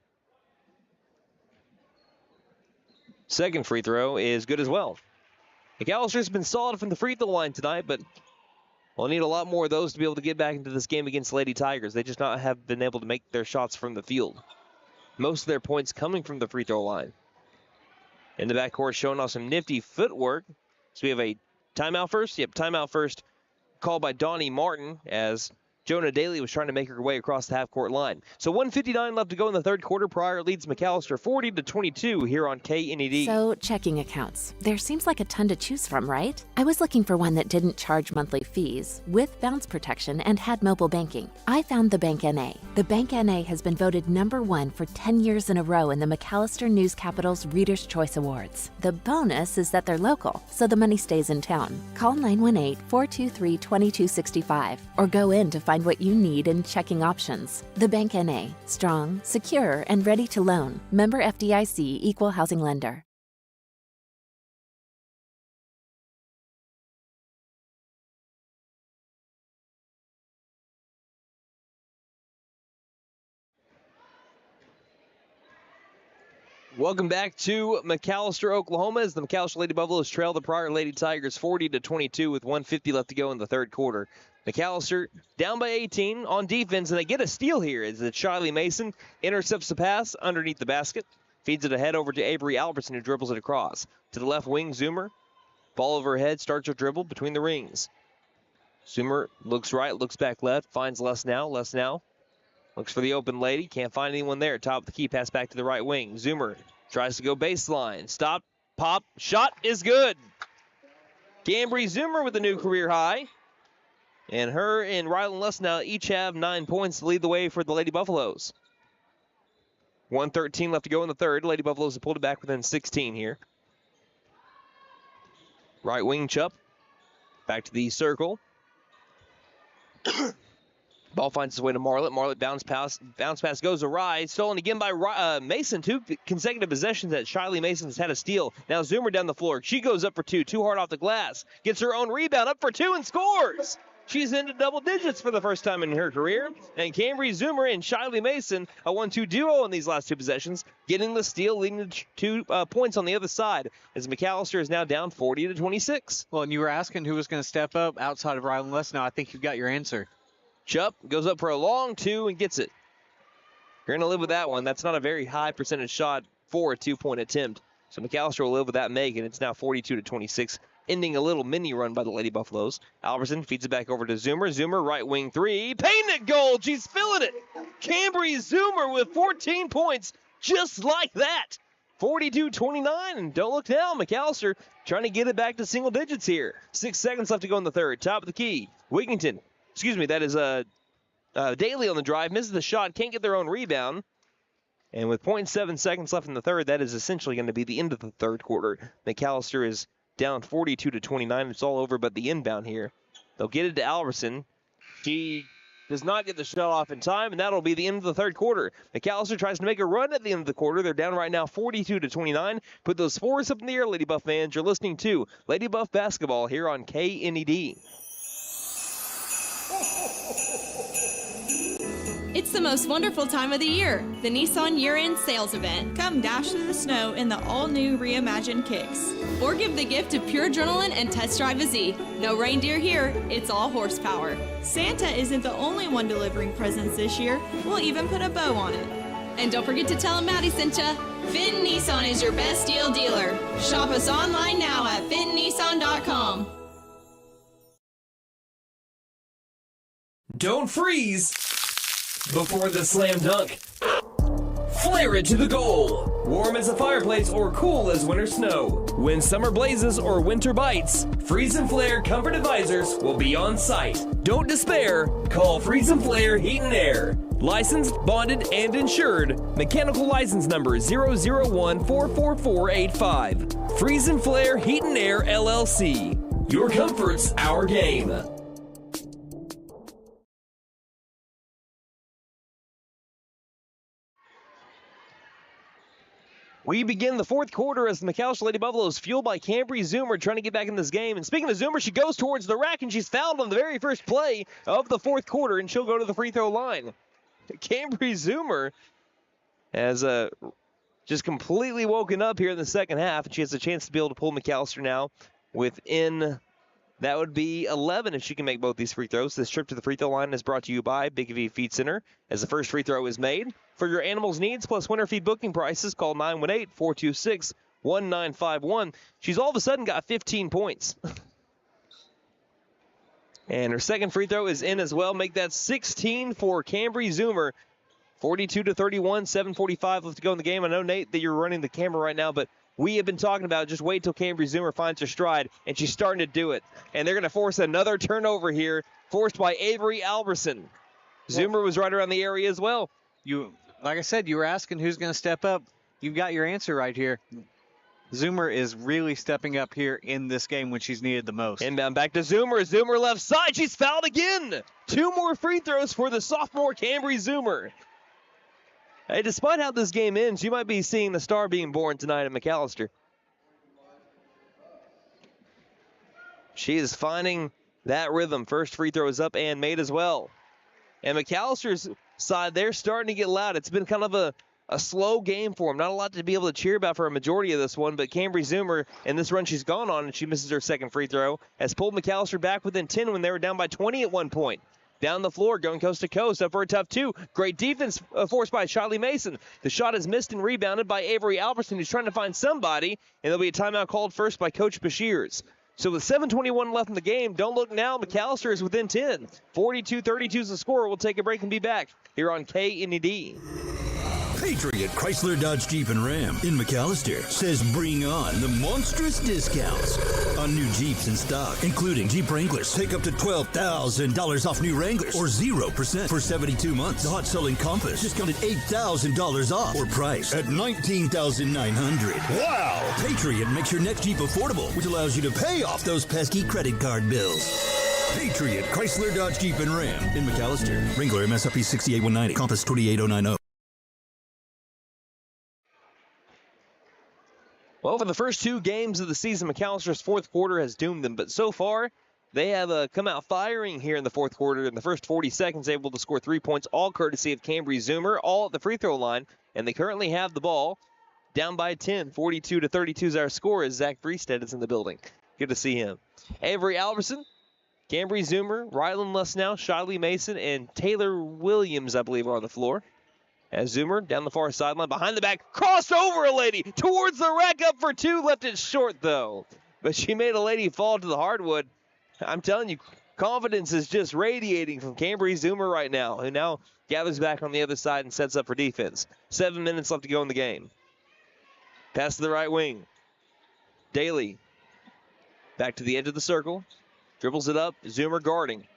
Second free throw is good as well. McAllister's been solid from the free throw line tonight, but we'll need a lot more of those to be able to get back into this game against Lady Tigers. They just not have been able to make their shots from the field. Most of their points coming from the free throw line. In the backcourt, showing off some nifty footwork. So we have a Timeout first? Yep, timeout first. Called by Donnie Martin as Jonah Daly was trying to make her way across the half-court line. So 1:59 left to go in the third quarter. Pryor leads McAlester 40-22 here on KNED. So, checking accounts. There seems like a ton to choose from, right? I was looking for one that didn't charge monthly fees, with bounce protection, and had mobile banking. I found the Bank NA. The Bank NA has been voted #1 for 10 years in a row in the McAlester News Capital's Reader's Choice Awards. The bonus is that they're local, so the money stays in town. Call 918-423-2265 or go in to find what you need in checking options. The Bank NA. Strong, secure, and ready to loan. Member FDIC, Equal Housing Lender. Welcome back to McAlester, Oklahoma, as the McAlester Lady Buffaloes trail the Pryor Lady Tigers 40-22 with 1:50 left to go in the third quarter. McAlester down by 18 on defense, and they get a steal here as Shiley Mason intercepts the pass underneath the basket, feeds it ahead over to Avery Albertson, who dribbles it across. To the left wing, Zoomer. Ball over her head, starts her dribble between the rings. Zoomer looks right, looks back left, finds Les Now. Looks for the open lady. Can't find anyone there. Top of the key. Pass back to the right wing. Zoomer tries to go baseline. Stop. Pop. Shot is good. Gambry Zoomer with a new career high. And her and Rylan Lesnow each have 9 points to lead the way for the Lady Buffaloes. 1:13 left to go in the third. Lady Buffaloes have pulled it back within 16 here. Right wing Chupp. Back to the circle. Ball finds its way to Marlett. Marlett bounce pass goes awry. Stolen again by Mason. 2 consecutive possessions that Shiley Mason has had a steal. Now Zoomer down the floor. She goes up for 2. Too hard off the glass. Gets her own rebound. Up for 2 and scores. She's into double digits for the first time in her career. And Cambry Zoomer and Shiley Mason, a 1-2 duo in these last 2 possessions, getting the steal, leading to 2 points on the other side, as McAlester is now down 40-26. Well, and you were asking who was going to step up outside of Rylan Lesnow. I think you've got your answer. Chupp goes up for a long 2 and gets it. You're going to live with that one. That's not a very high percentage shot for a 2-point attempt. So McAlester will live with that make, and it's now 42-26, ending a little mini run by the Lady Buffaloes. Albertson feeds it back over to Zoomer. Zoomer, right wing 3. Painted goal. She's filling it. Cambry Zoomer with 14 points, just like that. 42-29, and don't look down. McAlester trying to get it back to single digits here. 6 seconds left to go in the third. Top of the key. Wigington. That is Daly on the drive. Misses the shot. Can't get their own rebound. And with 0.7 seconds left in the third, that is essentially going to be the end of the third quarter. McAlester is down 42-29. It's all over but the inbound here. They'll get it to Albertson. She does not get the shot off in time, and that'll be the end of the third quarter. McAlester tries to make a run at the end of the quarter. They're down right now 42-29. Put those fours up in the air, Lady Buff fans. You're listening to Lady Buff Basketball here on KNED. It's the most wonderful time of the year, the Nissan year-end sales event. Come dash through the snow in the all-new reimagined Kicks. Or give the gift of pure adrenaline and test drive a Z. No reindeer here, it's all horsepower. Santa isn't the only one delivering presents this year. We'll even put a bow on it. And don't forget to tell him Maddie sent ya. Finn Nissan is your best deal dealer. Shop us online now at finnnissan.com. Don't freeze before the slam dunk. Flare it to the goal. Warm as a fireplace or cool as winter snow. When summer blazes or winter bites, Freeze and Flare Comfort Advisors will be on site. Don't despair. Call Freeze and Flare Heat and Air. Licensed, bonded, and insured. Mechanical license number 001-44485. Freeze and Flare Heat and Air LLC. Your comfort's our game. We begin the fourth quarter as the McAlester Lady Buffaloes, fueled by Cambry Zoomer, trying to get back in this game. And speaking of Zoomer, she goes towards the rack, and she's fouled on the very first play of the fourth quarter, and she'll go to the free throw line. Cambry Zoomer has just completely woken up here in the second half, and she has a chance to be able to pull McAlester now within, that would be 11 if she can make both these free throws. This trip to the free throw line is brought to you by Big V Feed Center, as the first free throw is made. For your animals' needs plus winter feed booking prices, call 918-426-1951. She's all of a sudden got 15 points. And her second free throw is in as well. Make that 16 for Cambry Zoomer. 42-31, 7:45 left to go in the game. I know, Nate, that you're running the camera right now, but we have been talking about just wait till Cambry Zoomer finds her stride, and she's starting to do it. And they're going to force another turnover here, forced by Avery Alberson. Zoomer was right around the area as well. Like I said, you were asking who's going to step up. You've got your answer right here. Zoomer is really stepping up here in this game when she's needed the most. Inbound back to Zoomer. Zoomer left side. She's fouled again. 2 more free throws for the sophomore Cambry Zoomer. Hey, despite how this game ends, you might be seeing the star being born tonight at McAlester. She is finding that rhythm. First free throw is up and made as well. And McAllister's side, they're starting to get loud. It's been kind of a slow game for them. Not a lot to be able to cheer about for a majority of this one, but Cambry Zoomer, in this run she's gone on, and she misses her second free throw, has pulled McAlester back within 10 when they were down by 20 at one point. Down the floor, going coast to coast, up for a tough 2. Great defense forced by Shiley Mason. The shot is missed and rebounded by Avery Alberson, who's trying to find somebody, and there'll be a timeout called first by Coach Bashirs. So with 7:21 left in the game, don't look now, McAlester is within 10. 42-32 is the score. We'll take a break and be back here on KNED. Patriot Chrysler Dodge Jeep and Ram in McAlester says bring on the monstrous discounts on new Jeeps in stock, including Jeep Wranglers. Take up to $12,000 off new Wranglers or 0% for 72 months. The hot-selling Compass discounted $8,000 off or priced at $19,900. Wow! Patriot makes your next Jeep affordable, which allows you to pay off those pesky credit card bills. Patriot Chrysler Dodge Jeep and Ram in McAlester. Wrangler MSRP 68190. Compass 28090. Well, for the first 2 games of the season, McAllister's fourth quarter has doomed them. But so far, they have come out firing here in the fourth quarter. In the first 40 seconds, able to score 3 points, all courtesy of Cambry Zoomer, all at the free throw line. And they currently have the ball down by 10. 42-32 is our score as Zach Freestead is in the building. Good to see him. Avery Alberson, Cambry Zoomer, Rylan Lesnow, Shiley Mason, and Taylor Williams, I believe, are on the floor. As Zoomer down the far sideline, behind the back, crossed over a lady towards the rack, up for 2, left it short though. But she made a lady fall to the hardwood. I'm telling you, confidence is just radiating from Cambry Zoomer right now, who now gathers back on the other side and sets up for defense. 7 minutes left to go in the game. Pass to the right wing. Daly back to the edge of the circle, dribbles it up, Zoomer guarding.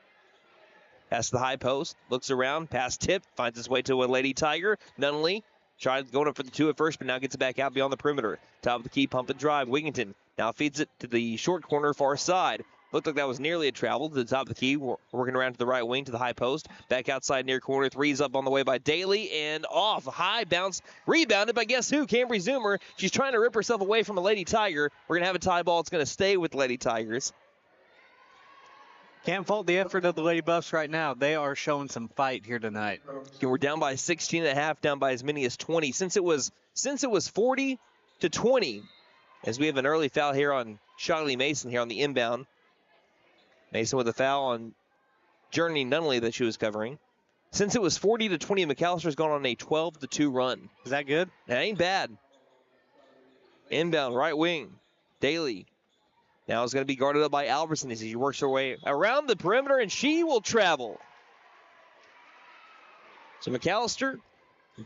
Pass to the high post, looks around, pass tip, finds its way to a Lady Tiger. Nunnally tried going up for the 2 at first, but now gets it back out beyond the perimeter. Top of the key, pump and drive. Wigginton now feeds it to the short corner far side. Looked like that was nearly a travel to the top of the key, working around to the right wing to the high post. Back outside near corner, 3's up on the way by Daly, and off. High bounce, rebounded by guess who? Cambry Zoomer. She's trying to rip herself away from a Lady Tiger. We're going to have a tie ball. It's going to stay with Lady Tigers. Can't fault the effort of the Lady Buffs right now. They are showing some fight here tonight. We're down by 16 and a half, down by as many as 20. Since it was 40-20, as we have an early foul here on Shiley Mason here on the inbound. Mason with a foul on Journey Nunnally that she was covering. Since it was 40-20, McAllister's gone on a 12-2 run. Is that good? That ain't bad. Inbound, right wing. Daly. Now is going to be guarded up by Alberson as he works her way around the perimeter, and she will travel. So McAlester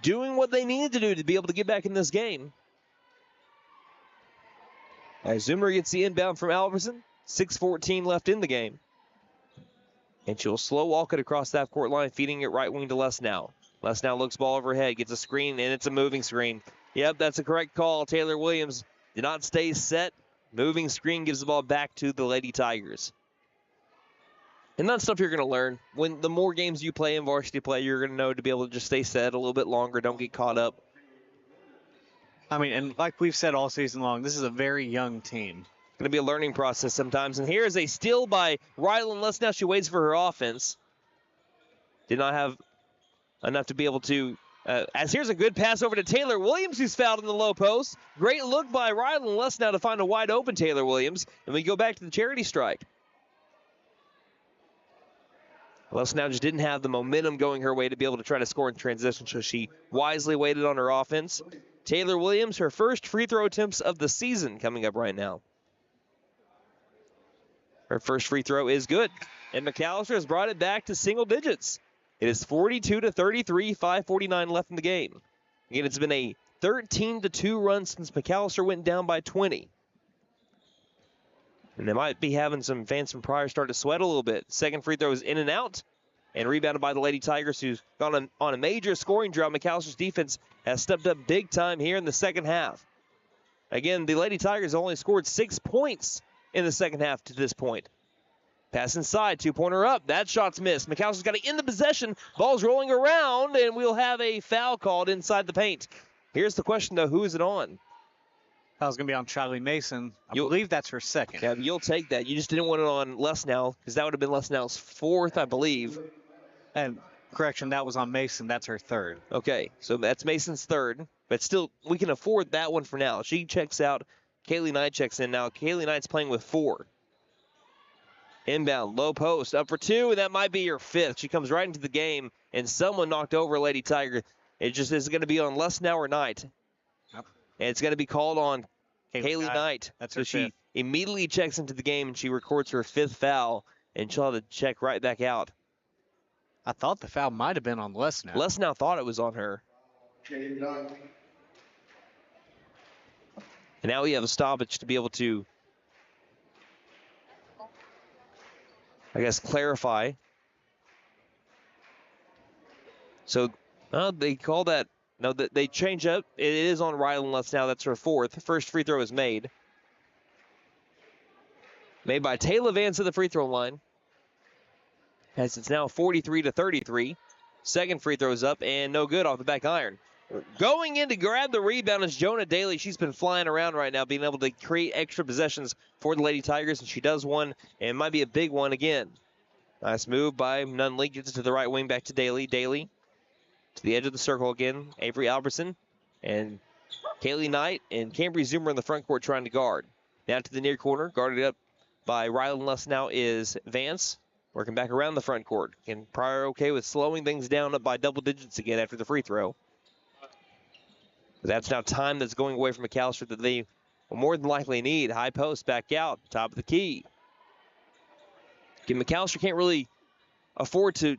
doing what they needed to do to be able to get back in this game. As Zoomer gets the inbound from Alberson, 6:14 left in the game. And she'll slow walk it across that court line, feeding it right wing to Lesnow. Lesnow looks ball overhead, gets a screen, and it's a moving screen. Yep, that's a correct call. Taylor Williams did not stay set. Moving screen gives the ball back to the Lady Tigers. And that's stuff you're going to learn. When the more games you play in varsity play, you're going to know to be able to just stay set a little bit longer. Don't get caught up. I mean, and like we've said all season long, this is a very young team. Going to be a learning process sometimes. And here is a steal by Rylan Lesnow. She waits for her offense. Did not have enough to be able to. As here's a good pass over to Taylor Williams, who's fouled in the low post. Great look by Rylan Lesnow to find a wide open Taylor Williams. And we go back to the charity strike. Lesnow just didn't have the momentum going her way to be able to try to score in transition, so she wisely waited on her offense. Taylor Williams, her first free throw attempts of the season coming up right now. Her first free throw is good. And McAlester has brought it back to single digits. It is 42-33, 5:49 left in the game. Again, it's been a 13-2 run since McAlester went down by 20. And they might be having some fans from Pryor start to sweat a little bit. Second free throw is in and out, and rebounded by the Lady Tigers, who's gone on a major scoring drought. McAlster's defense has stepped up big time here in the second half. Again, the Lady Tigers only scored 6 points in the second half to this point. Pass inside, two-pointer up. That shot's missed. McAlster's got to end the possession. Ball's rolling around, and we'll have a foul called inside the paint. Here's the question, though. Who is it on? Foul's going to be on Charlie Mason. I believe that's her second. Yeah, you'll take that. You just didn't want it on Lesnow, because that would have been Lesnow's fourth, I believe. And correction, that was on Mason. That's her third. Okay, so that's Mason's third. But still, we can afford that one for now. She checks out. Kaylee Knight checks in now. Kaylee Knight's playing with 4. Inbound, low post, up for 2, and that might be your 5th. She comes right into the game, and someone knocked over Lady Tiger. It just is going to be on Lesnow or Knight. Yep. And it's going to be called on Kaylee Knight. That's so her she 5th. Immediately checks into the game, and she records her 5th foul, and she'll have to check right back out. I thought the foul might have been on Lesnow. Lesnow thought it was on her. And now we have a stoppage to be able to, I guess, clarify. So they call that, no, they change up. It is on Rylan Lesnow. That's her 4th. First free throw is made. Made by Taylor Vance at the free throw line. As it's now 43-33. Second free throw is up and no good off the back iron. Going in to grab the rebound is Jonah Daly. She's been flying around right now, being able to create extra possessions for the Lady Tigers, and she does one, and it might be a big one again. Nice move by Nunley. Gets it to the right wing, back to Daly. Daly to the edge of the circle again. Avery Albertson and Kaylee Knight and Cambry Zoomer in the front court trying to guard. Now to the near corner, guarded up by Rylan Lesnow is Vance. Working back around the front court. And Pryor okay with slowing things down up by double digits again after the free throw. That's now time that's going away from McAlester that they will more than likely need. High post, back out, top of the key. Again, McAlester can't really afford to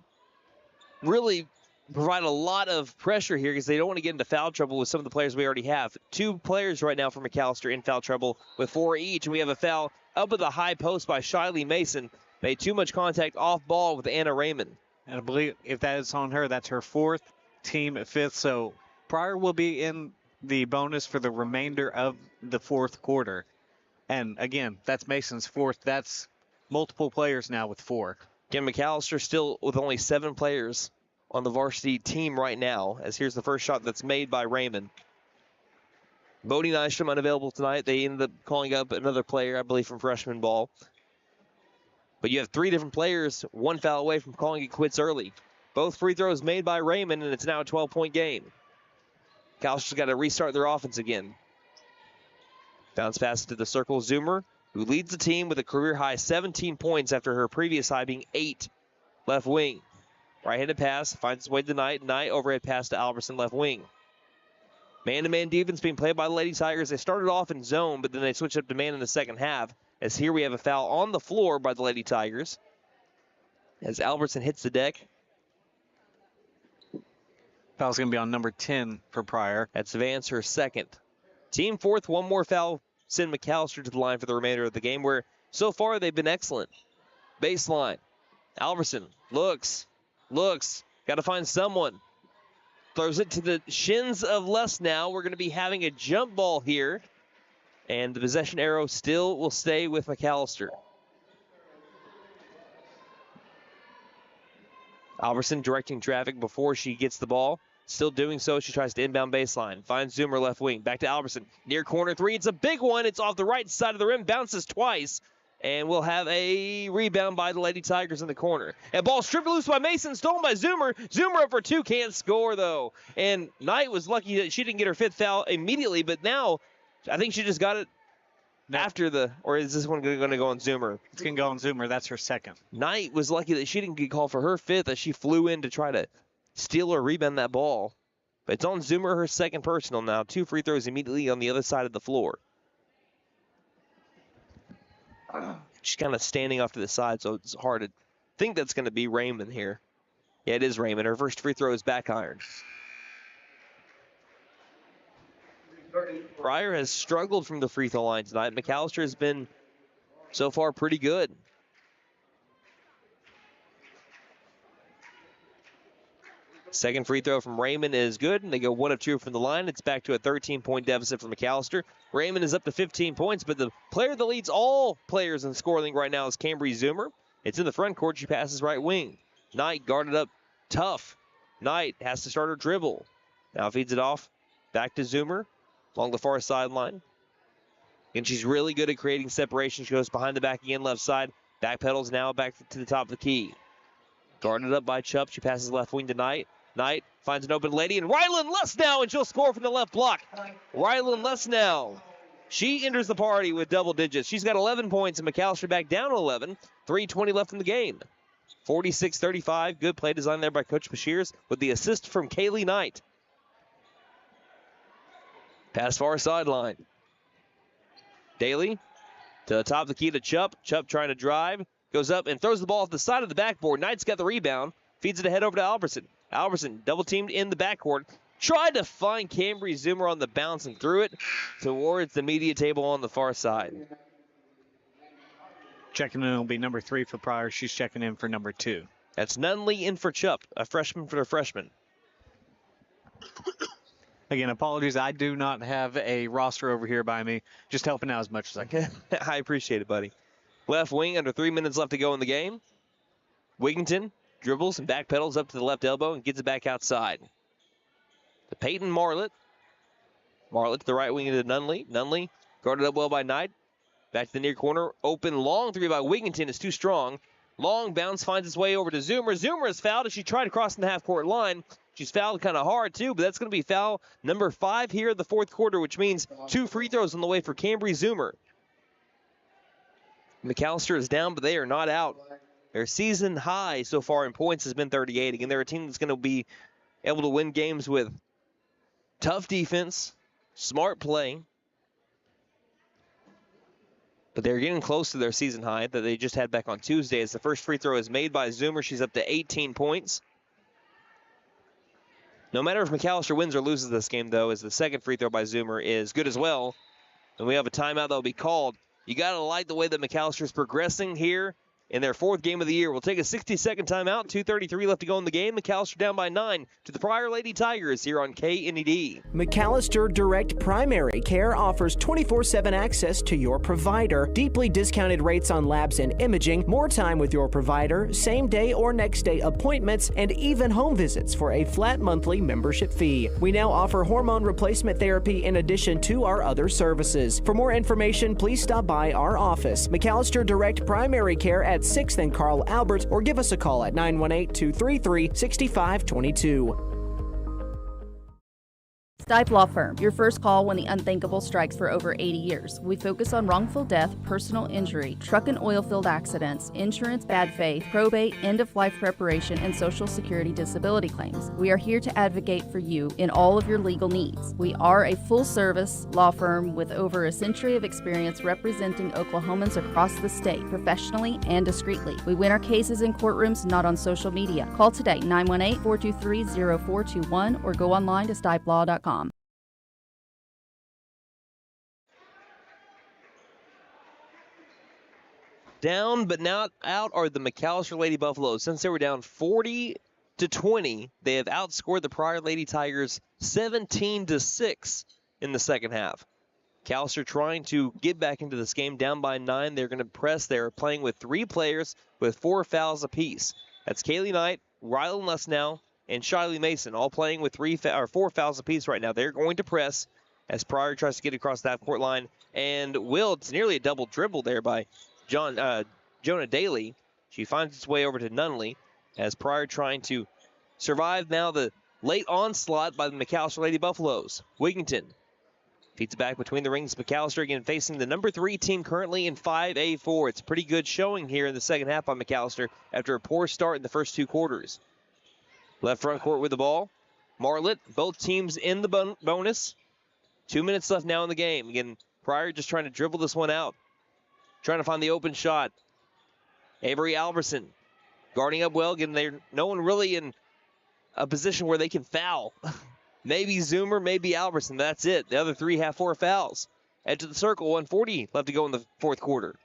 really provide a lot of pressure here because they don't want to get into foul trouble with some of the players we already have. 2 players right now for McAlester in foul trouble with 4 each. And we have a foul up at the high post by Shiley Mason. Made too much contact off ball with Anna Raymond. And I believe if that is on her, that's her 4th, team at 5th. So Pryor will be in the bonus for the remainder of the 4th quarter. And again, that's Mason's 4th. That's multiple players now with 4. Again, McAlester still with only 7 players on the varsity team right now, as here's the first shot that's made by Raymond. Bodie Nystrom unavailable tonight. They ended up calling up another player, I believe, from freshman ball. But you have 3 different players, 1 foul away from calling it quits early. Both free throws made by Raymond, and it's now a 12-point game. McAlster's got to restart their offense again. Bounce pass to the circle. Zoomer, who leads the team with a career-high 17 points after her previous high being 8. Left wing. Right-handed pass, finds its way to Knight. Knight overhead pass to Albertson, left wing. Man-to-man defense being played by the Lady Tigers. They started off in zone, but then they switched up to man in the second half. As here we have a foul on the floor by the Lady Tigers. As Albertson hits the deck. Foul's going to be on number 10 for Pryor. That's Vance, her 2nd. Team 4th, 1 more foul. Send McAlester to the line for the remainder of the game, where so far they've been excellent. Baseline. Albertson looks. Got to find someone. Throws it to the shins of Lesnow. We're going to be having a jump ball here. And the possession arrow still will stay with McAlester. Albertson directing traffic before she gets the ball. Still doing so. She tries to inbound baseline. Finds Zoomer left wing. Back to Albertson. Near corner 3. It's a big one. It's off the right side of the rim. Bounces twice. And we'll have a rebound by the Lady Tigers in the corner. And ball stripped loose by Mason. Stolen by Zoomer. Zoomer up for 2. Can't score, though. And Knight was lucky that she didn't get her 5th foul immediately. But now, I think she just got it after the, or is this one going to go on Zoomer? It's going to go on Zoomer. That's her 2nd. Knight was lucky that she didn't get called for her 5th as she flew in to try to steal or rebound that ball. But it's on Zoomer, her 2nd personal now. 2 free throws immediately on the other side of the floor. She's kind of standing off to the side, so it's hard to think that's going to be Raymond here. Yeah, it is Raymond. Her first free throw is back iron. Pryor has struggled from the free throw line tonight. McAlester has been so far pretty good. Second free throw from Raymond is good, and they go 1 of 2 from the line. It's back to a 13-point deficit for McAlester. Raymond is up to 15 points, but the player that leads all players in scoring right now is Cambry Zoomer. It's in the front court. She passes right wing. Knight guarded up tough. Knight has to start her dribble. Now feeds it off back to Zoomer along the far sideline. And she's really good at creating separation. She goes behind the back again, left side. Back pedals now back to the top of the key. Guarded up by Chupp. She passes left wing to Knight. Knight finds an open lady, and Rylan Lesnow, and she'll score from the left block. Rylan Lesnow. She enters the party with double digits. She's got 11 points, and McAlester back down 11. 3:20 left in the game. 46-35. Good play design there by Coach Bashirs with the assist from Kaylee Knight. Pass far sideline. Daly to the top of the key to Chupp. Chupp trying to drive. Goes up and throws the ball off the side of the backboard. Knight's got the rebound. Feeds it ahead over to Albertson. Albertson double-teamed in the backcourt. Tried to find Cambry Zoomer on the bounce and threw it towards the media table on the far side. Checking in will be number 3 for Pryor. She's checking in for number 2. That's Nunley in for Chupp, a freshman for the freshman. Again, apologies. I do not have a roster over here by me. Just helping out as much as I can. I appreciate it, buddy. Left wing, under 3 minutes left to go in the game. Wigington dribbles and backpedals up to the left elbow and gets it back outside. To Peyton Marlett. Marlett to the right wing into Nunley. Nunley guarded up well by Knight. Back to the near corner. Open long three by Wigington is too strong. Long bounce finds its way over to Zoomer. Zoomer is fouled as she tried to cross the half-court line. She's fouled kind of hard, too, but that's going to be foul number 5 here in the fourth quarter, which means 2 free throws on the way for Cambry Zoomer. McAlester is down, but they are not out. Their season high so far in points has been 38. Again, they're a team that's going to be able to win games with tough defense, smart play. But they're getting close to their season high that they just had back on Tuesday. As the first free throw is made by Zoomer, she's up to 18 points. No matter if McAlester wins or loses this game, though, as the second free throw by Zoomer is good as well. And we have a timeout that will be called. You got to like the way that McAlester is progressing here in their 4th game of the year. We'll take a 60-second timeout. 2:33 left to go in the game. McAlester down by 9 to the Pryor Lady Tigers here on KNED. McAlester Direct Primary Care offers 24/7 access to your provider, deeply discounted rates on labs and imaging, more time with your provider, same-day or next-day appointments, and even home visits for a flat monthly membership fee. We now offer hormone replacement therapy in addition to our other services. For more information, please stop by our office, McAlester Direct Primary Care at 6th and Carl Albert, or give us a call at 918-233-6522. Stipe Law Firm, your first call when the unthinkable strikes. For over 80 years. We focus on wrongful death, personal injury, truck and oil field accidents, insurance bad faith, probate, end-of-life preparation, and Social Security disability claims. We are here to advocate for you in all of your legal needs. We are a full-service law firm with over a century of experience representing Oklahomans across the state, professionally and discreetly. We win our cases in courtrooms, not on social media. Call today, 918-423-0421, or go online to stipelaw.com. Down but not out are the McAlester Lady Buffaloes. Since they were down 40-20, they have outscored the Pryor Lady Tigers 17-6 in the second half. McAlester trying to get back into this game, down by 9. They're going to press. They're playing with 3 players with 4 fouls apiece. That's Kaylee Knight, Rylan Lesnow, and Shiley Mason, all playing with 4 fouls apiece right now. They're going to press as Pryor tries to get across that court line. And it's nearly a double dribble there by Jonah Daly. She finds its way over to Nunley as Pryor trying to survive now the late onslaught by the McAlester Lady Buffaloes. Wigington feeds it back between the rings. McAlester again facing the number 3 team currently in 5A4. It's a pretty good showing here in the second half by McAlester after a poor start in the first 2 quarters. Left front court with the ball. Marlett, both teams in the bonus. 2 minutes left now in the game. Again, Pryor just trying to dribble this one out. Trying to find the open shot. Avery Albertson guarding up well. Again, they're no one really in a position where they can foul. Maybe Zoomer, maybe Albertson. That's it. The other three have 4 fouls. Edge of the circle, 1:40 left to go in the fourth quarter.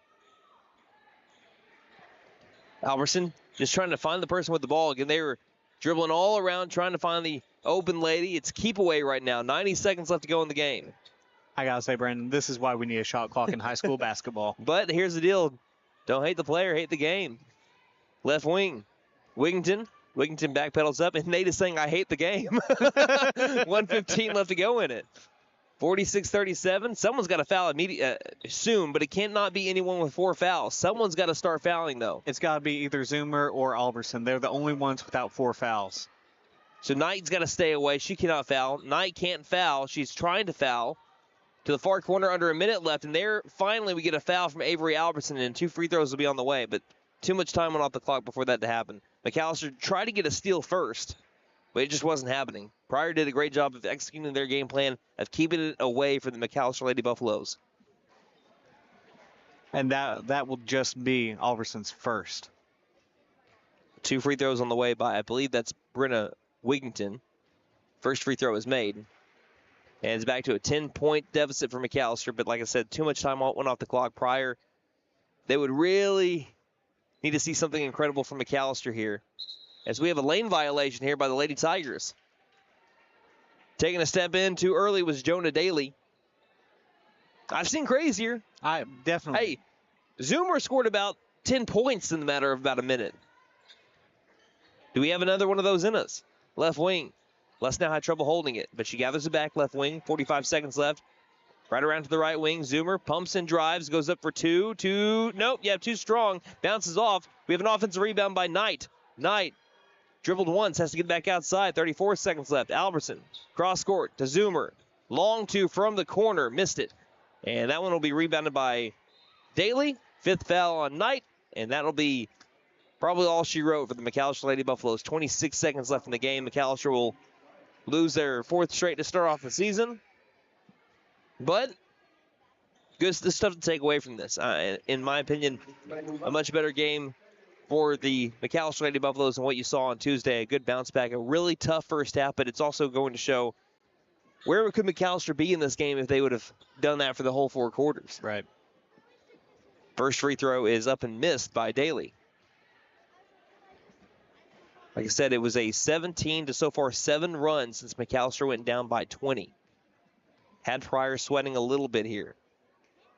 Albertson just trying to find the person with the ball. Again, they were dribbling all around, trying to find the open lady. It's keep away right now. 90 seconds left to go in the game. I got to say, Brandon, this is why we need a shot clock in high school basketball. But here's the deal. Don't hate the player, hate the game. Left wing, Wigington. Wigington backpedals up, and Nate is saying, I hate the game. 1:15 left to go in it. 46-37. Someone's got to foul soon, but it cannot be anyone with 4 fouls. Someone's got to start fouling, though. It's got to be either Zoomer or Albertson. They're the only ones without 4 fouls. So Knight's got to stay away. She cannot foul. Knight can't foul. She's trying to foul. To the far corner, under a minute left, and there, finally, we get a foul from Avery Albertson, and 2 free throws will be on the way, but too much time went off the clock before that to happen. McAlester tried to get a steal first, but it just wasn't happening. Pryor did a great job of executing their game plan of keeping it away for the McAlester Lady Buffaloes. And that will just be Alberson's first. 2 free throws on the way by, I believe that's Brenna Wigington. First free throw is made. And it's back to a 10-point deficit for McAlester, but like I said, too much time went off the clock. Pryor, they would really need to see something incredible from McAlester here, as we have a lane violation here by the Lady Tigers. Taking a step in too early was Jonah Daly. I've seen crazier. I definitely. Hey, Zoomer scored about 10 points in the matter of about a minute. Do we have another one of those in us? Left wing. Les now had trouble holding it, but she gathers it back. Left wing, 45 seconds left. Right around to the right wing. Zoomer pumps and drives, goes up for 2. Nope, too strong. Bounces off. We have an offensive rebound by Knight. Knight dribbled once, has to get back outside. 34 seconds left. Albertson, cross court to Zoomer. Long 2 from the corner, missed it. And that one will be rebounded by Daly. 5th foul on Knight, and that'll be probably all she wrote for the McAlester Lady Buffaloes. 26 seconds left in the game. McAlester will lose their 4th straight to start off the season. But good stuff to take away from this. In my opinion, a much better game for the McAlester Lady Buffaloes than what you saw on Tuesday. A good bounce back, a really tough first half, but it's also going to show where could McAlester be in this game if they would have done that for the whole 4 quarters. Right. First free throw is up and missed by Daly. Like I said, it was a 17 to so far 7 run since McAlester went down by 20. Had Pryor sweating a little bit here.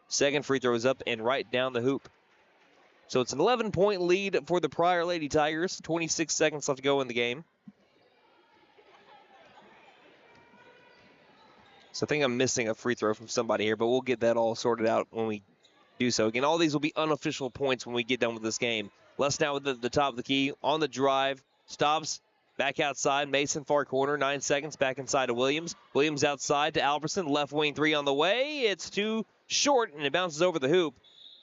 Second free throw is up and right down the hoop. So it's an 11-point lead for the Pryor Lady Tigers. 26 seconds left to go in the game. So I think I'm missing a free throw from somebody here, but we'll get that all sorted out when we do so. Again, all these will be unofficial points when we get done with this game. Les now with the top of the key on the drive. Stops. Back outside, Mason, far corner, 9 seconds, back inside to Williams. Williams outside to Albertson, left wing 3 on the way. It's too short, and it bounces over the hoop.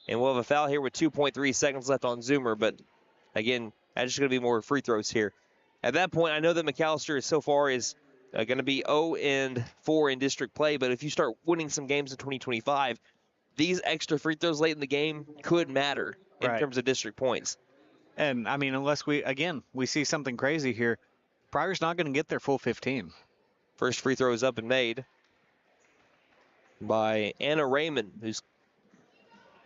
And we'll have a foul here with 2.3 seconds left on Zoomer, but again, that's just going to be more free throws here. At that point, I know that McAlester so far is going to be 0-4 in district play, but if you start winning some games in 2025, these extra free throws late in the game could matter in terms of district points. And, I mean, unless we see something crazy here, Pryor's not going to get their full 15. First free throw is up and made by Anna Raymond, who's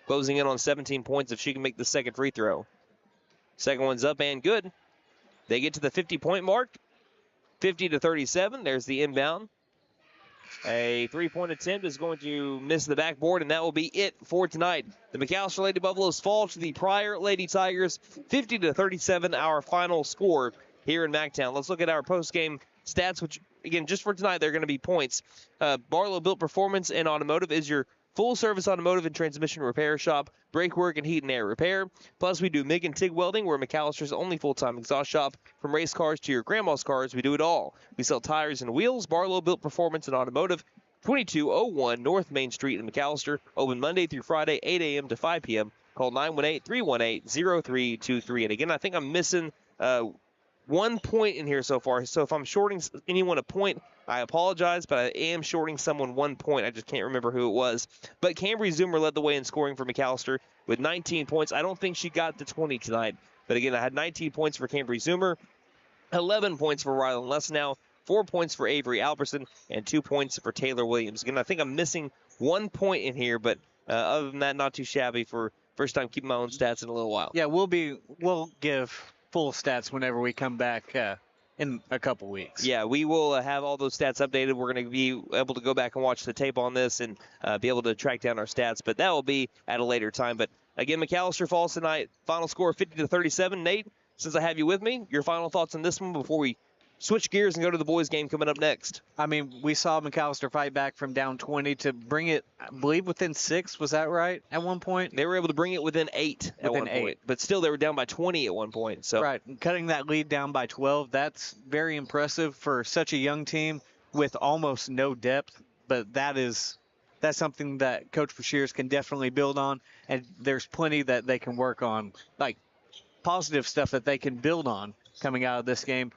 closing in on 17 points if she can make the second free throw. Second one's up and good. They get to the 50-point mark, 50-37. There's the inbound. A 3-point attempt is going to miss the backboard, and that will be it for tonight. The McAlester Lady Buffaloes fall to the Pryor Lady Tigers, 50-37, our final score here in MacTown. Let's look at our post-game stats, which, again, just for tonight, they're going to be points. Barlow Built Performance and Automotive is your full-service automotive and transmission repair shop, brake work, and heat and air repair. Plus, we do MIG and TIG welding. We're McAllister's only full-time exhaust shop. From race cars to your grandma's cars, we do it all. We sell tires and wheels. Barlow Built Performance and Automotive, 2201 North Main Street in McAlester. Open Monday through Friday, 8 a.m. to 5 p.m. Call 918-318-0323. And again, I think I'm missing 1 point in here so far. So if I'm shorting anyone a point, I apologize, but I am shorting someone 1 point. I just can't remember who it was. But Cambry Zoomer led the way in scoring for McAlester with 19 points. I don't think she got to 20 tonight. But again, I had 19 points for Cambry Zoomer, 11 points for Rylan Lesnow, 4 points for Avery Alberson, and 2 points for Taylor Williams. Again, I think I'm missing 1 point in here, but other than that, not too shabby for first time keeping my own stats in a little while. Yeah, we'll give full stats whenever we come back in a couple weeks. Yeah, we will have all those stats updated. We're going to be able to go back and watch the tape on this and be able to track down our stats, but that will be at a later time. But again, McAlester falls tonight. Final score 50-37. Nate, since I have you with me, your final thoughts on this one before we switch gears and go to the boys game coming up next. I mean, we saw McAlester fight back from down 20 to bring it, I believe, within 6. Was that right at one point? They were able to bring it within 8 at one point, but still they were down by 20 at one point. So right, cutting that lead down by 12, that's very impressive for such a young team with almost no depth, but that's something that Coach Bashir's can definitely build on, and there's plenty that they can work on, like positive stuff that they can build on coming out of this game.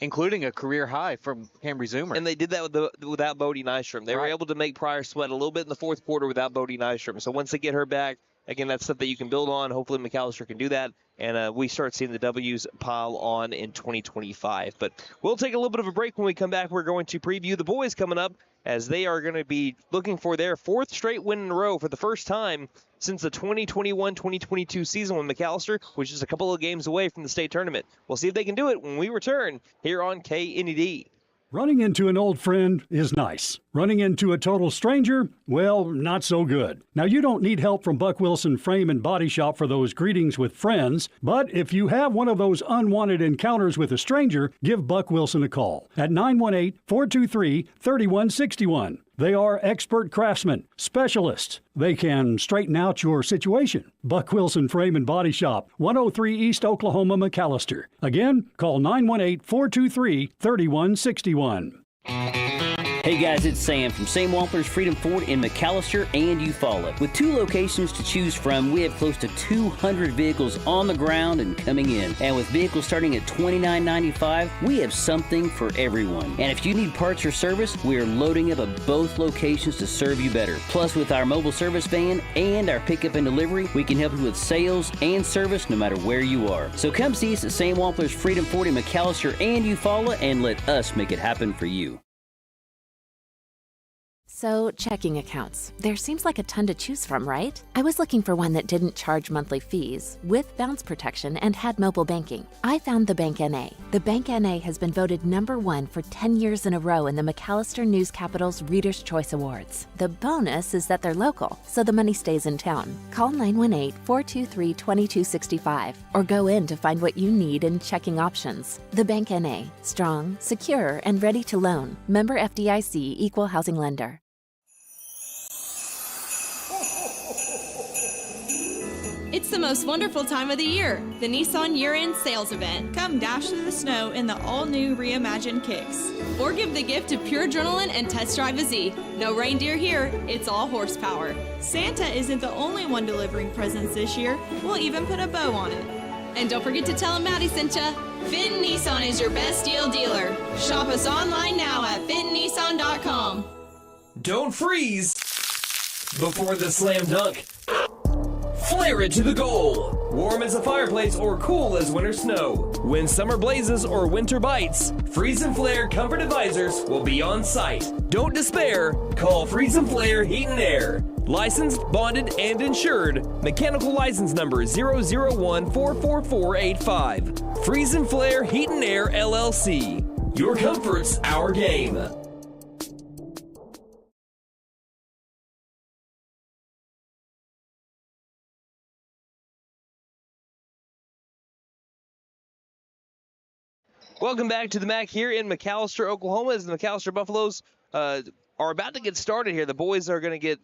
Including a career high from Cambry Zoomer. And they did that without Bodie Nystrom. They were able to make Pryor sweat a little bit in the fourth quarter without Bodie Nystrom. So once they get her back, again, that's stuff that you can build on. Hopefully McAlester can do that. And we start seeing the W's pile on in 2025. But we'll take a little bit of a break. When we come back, we're going to preview the boys coming up as they are going to be looking for their 4th straight win in a row for the first time since the 2021-2022 season with McAlester, which is a couple of games away from the state tournament. We'll see if they can do it when we return here on KNED. Running into an old friend is nice. Running into a total stranger, well, not so good. Now, you don't need help from Buck Wilson Frame and Body Shop for those greetings with friends, but if you have one of those unwanted encounters with a stranger, give Buck Wilson a call at 918-423-3161. They are expert craftsmen, specialists. They can straighten out your situation. Buck Wilson Frame and Body Shop, 103 East Oklahoma, McAlester. Again, call 918-423-3161. Hey guys, it's Sam from Sam Wampler's Freedom Ford in McAlester and Eufaula. With 2 locations to choose from, we have close to 200 vehicles on the ground and coming in. And with vehicles starting at $29.95, we have something for everyone. And if you need parts or service, we are loading up at both locations to serve you better. Plus, with our mobile service van and our pickup and delivery, we can help you with sales and service no matter where you are. So come see us at Sam Wampler's Freedom Ford in McAlester and Eufaula and let us make it happen for you. So, checking accounts. There seems like a ton to choose from, right? I was looking for one that didn't charge monthly fees, with bounce protection, and had mobile banking. I found the Bank NA. The Bank NA has been voted #1 for 10 years in a row in the McAlester News Capital's Reader's Choice Awards. The bonus is that they're local, so the money stays in town. Call 918-423-2265 or go in to find what you need in checking options. The Bank NA. Strong, secure, and ready to loan. Member FDIC, Equal Housing Lender. It's the most wonderful time of the year, the Nissan year-end sales event. Come dash through the snow in the all-new reimagined kicks. Or give the gift of pure adrenaline and test drive a Z. No reindeer here, it's all horsepower. Santa isn't the only one delivering presents this year. We'll even put a bow on it. And don't forget to tell them Maddie sent ya. Finn Nissan is your best deal dealer. Shop us online now at finnnissan.com. Don't freeze before the slam dunk. Flare it to the goal. Warm as a fireplace or cool as winter snow. When summer blazes or winter bites, Freeze and Flare Comfort Advisors will be on site. Don't despair. Call Freeze and Flare Heat and Air. Licensed, bonded, and insured. Mechanical license number 001-44485. Freeze and Flare Heat and Air LLC. Your comfort's our game. Welcome back to the MAC here in McAlester, Oklahoma, as the McAlester Buffaloes are about to get started here. The boys are going to get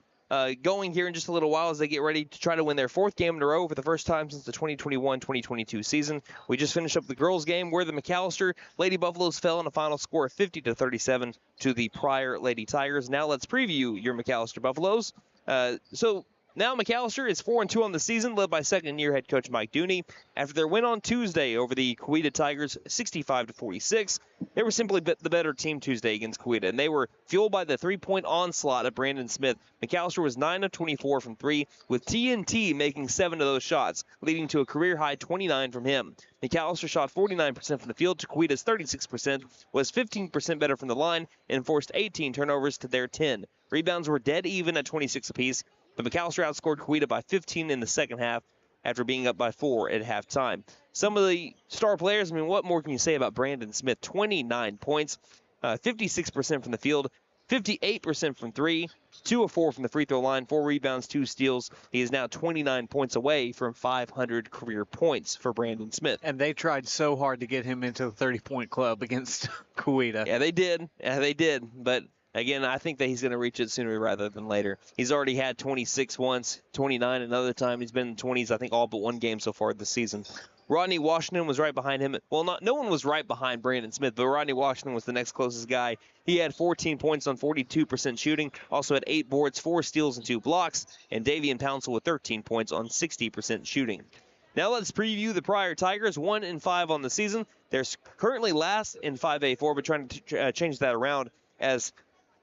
going here in just a little while as they get ready to try to win their 4th game in a row for the first time since the 2021-2022 season. We just finished up the girls' game where the McAlester Lady Buffaloes fell in a final score of 50-37 to the Pryor Lady Tigers. Now let's preview your McAlester Buffaloes. So Now McAlester is 4-2 on the season, led by second-year head coach Mike Dooney. After their win on Tuesday over the Coweta Tigers, 65-46, they were simply the better team Tuesday against Coweta, and they were fueled by the three-point onslaught of Brandon Smith. McAlester was 9 of 24 from three, with TNT making 7 of those shots, leading to a career-high 29 from him. McAlester shot 49% from the field to Coweta's 36%, was 15% better from the line, and forced 18 turnovers to their 10. Rebounds were dead even at 26 apiece, but McAlester outscored Coweta by 15 in the second half after being up by 4 at halftime. Some of the star players, what more can you say about Brandon Smith? 29 points, 56% from the field, 58% from three, 2 of 4 from the free throw line, 4 rebounds, 2 steals. He is now 29 points away from 500 career points for Brandon Smith. And they tried so hard to get him into the 30-point club against Coweta. Yeah, they did. But again, I think that he's going to reach it sooner rather than later. He's already had 26 once, 29 another time. He's been in the 20s, I think, all but one game so far this season. Rodney Washington was right behind him. Well, no one was right behind Brandon Smith, but Rodney Washington was the next closest guy. He had 14 points on 42% shooting, also had 8 boards, 4 steals, and 2 blocks, and Davian Pouncil with 13 points on 60% shooting. Now let's preview the Pryor Tigers, 1-5 on the season. They're currently last in 5A4, but trying to change that around as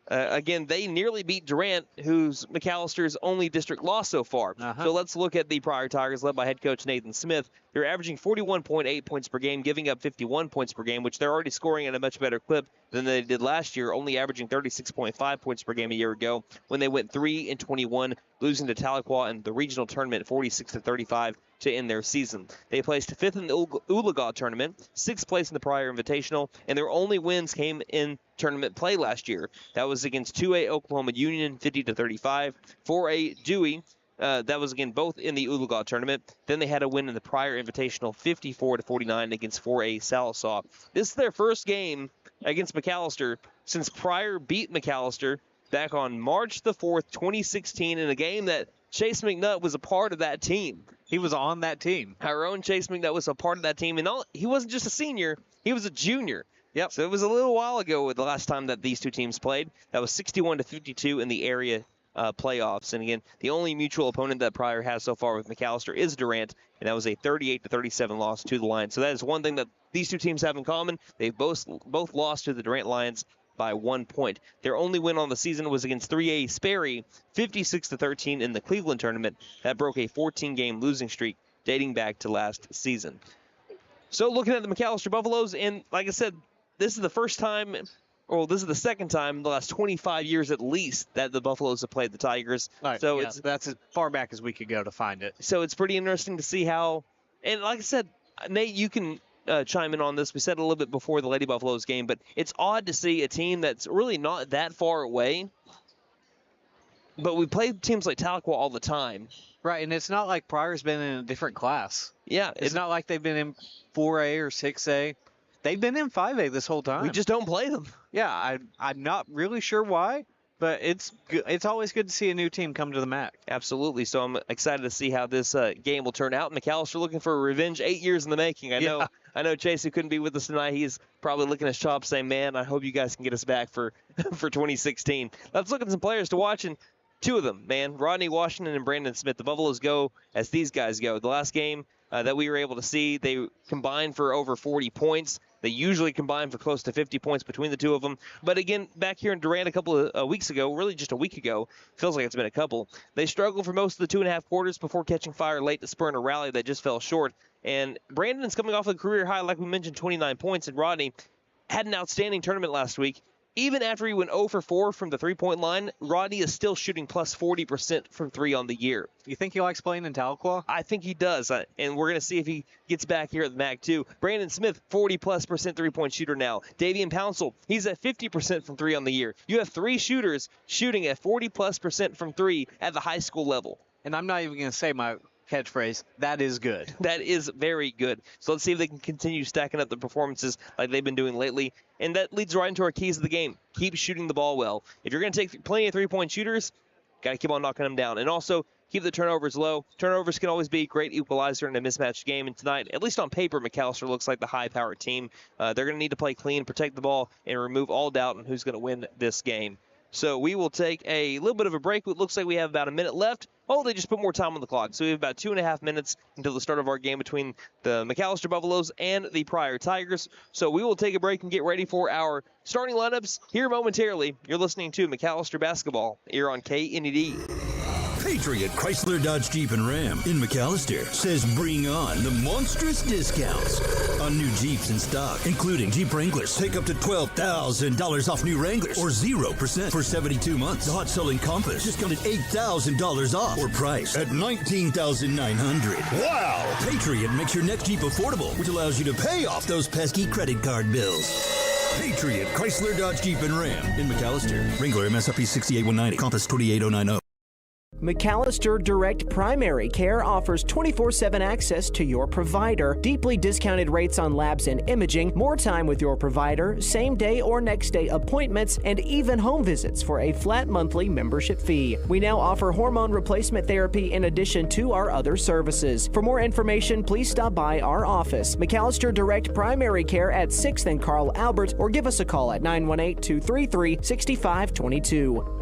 again, they nearly beat Durant, who's McAllister's only district loss so far. So let's look at the Pryor Tigers, led by head coach Nathan Smith. They're averaging 41.8 points per game, giving up 51 points per game, which they're already scoring at a much better clip than they did last year, only averaging 36.5 points per game a year ago when they went 3-21, losing to Tahlequah in the regional tournament 46-35 to end their season. They placed 5th in the Oologah tournament, 6th place in the Pryor Invitational, and their only wins came in tournament play last year. That was against 2A Oklahoma Union, 50-35, 4A Dewey. That was, again, both in the Oologah tournament. Then they had a win in the Pryor Invitational, 54-49 against 4A Sallisaw. This is their first game against McAlester since Pryor beat McAlester back on March the 4th, 2016, in a game that Chase McNutt was a part of that team. He was on that team. Our own Chase McNutt was a part of that team. And he wasn't just a senior, he was a junior. Yep. So it was a little while ago the last time that these two teams played. That was 61-52 in the area playoffs. And again, the only mutual opponent that Pryor has so far with McAlester is Durant, and that was a 38-37 loss to the Lions. So that is one thing that these two teams have in common. They've both lost to the Durant Lions by 1 point. Their only win on the season was against 3A Sperry, 56-13 in the Cleveland tournament. That broke a 14-game losing streak dating back to last season. So looking at the McAlester Buffaloes, and like I said, this is the first time, or this is the second time in the last 25 years at least that the Buffaloes have played the Tigers. Right, so yeah, that's as far back as we could go to find it. So it's pretty interesting to see how, and like I said, Nate, you can chime in on this. We said a little bit before the Lady Buffaloes game, but it's odd to see a team that's really not that far away. But we play teams like Tahlequah all the time. Right, and it's not like Pryor's been in a different class. Yeah. It's not like they've been in 4A or 6A. They've been in 5A this whole time. We just don't play them. Yeah, I'm not really sure why, but it's always good to see a new team come to the MAC. Absolutely. So I'm excited to see how this game will turn out. McAlester looking for a revenge, 8 years in the making. I know Chase, who couldn't be with us tonight, he's probably licking his chops saying, man, I hope you guys can get us back for 2016. Let's look at some players to watch, and 2 of them, man, Rodney Washington and Brandon Smith. The Buffaloes go as these guys go. The last game that we were able to see, they combined for over 40 points. They usually combine for close to 50 points between the 2 of them. But again, back here in Durant a couple of weeks ago, really just a week ago, feels like it's been a couple, they struggled for most of the 2.5 quarters before catching fire late to spur in a rally that just fell short. And Brandon's coming off a career high, like we mentioned, 29 points, and Rodney had an outstanding tournament last week. Even after he went 0 for 4 from the three-point line, Rodney is still shooting plus 40% from 3 on the year. You think he likes playing in Tahlequah? I think he does, and we're going to see if he gets back here at the MAC too. Brandon Smith, 40+% three-point shooter now. Davian Pouncil, he's at 50% from 3 on the year. You have 3 shooters shooting at 40+% from 3 at the high school level. And I'm not even going to say my catchphrase, that is good. That is very good. So let's see if they can continue stacking up the performances like they've been doing lately. And that leads right into our keys of the game. Keep shooting the ball well. If you're going to take plenty of three-point shooters, got to keep on knocking them down. And also, keep the turnovers low. Turnovers can always be a great equalizer in a mismatched game. And tonight, at least on paper, McAlester looks like the high-powered team. They're going to need to play clean, protect the ball, and remove all doubt on who's going to win this game. So we will take a little bit of a break. It looks like we have about a minute left. Oh, they just put more time on the clock. So we have about 2.5 minutes until the start of our game between the McAlester Buffaloes and the Pryor Tigers. So we will take a break and get ready for our starting lineups here momentarily. You're listening to McAlester Basketball here on KNED. Patriot Chrysler Dodge Jeep and Ram in McAlester says bring on the monstrous discounts on new Jeeps in stock, including Jeep Wranglers. Take up to $12,000 off new Wranglers or 0% for 72 months. The hot-selling Compass discounted $8,000 off or price at $19,900. Wow! Patriot makes your next Jeep affordable, which allows you to pay off those pesky credit card bills. Patriot Chrysler Dodge Jeep and Ram in McAlester. Wrangler MSRP 68190, Compass 28090. McAlester Direct Primary Care offers 24/7 access to your provider, deeply discounted rates on labs and imaging, more time with your provider, same-day or next-day appointments, and even home visits for a flat monthly membership fee. We now offer hormone replacement therapy in addition to our other services. For more information, please stop by our office, McAlester Direct Primary Care at 6th and Carl Albert, or give us a call at 918-233-6522.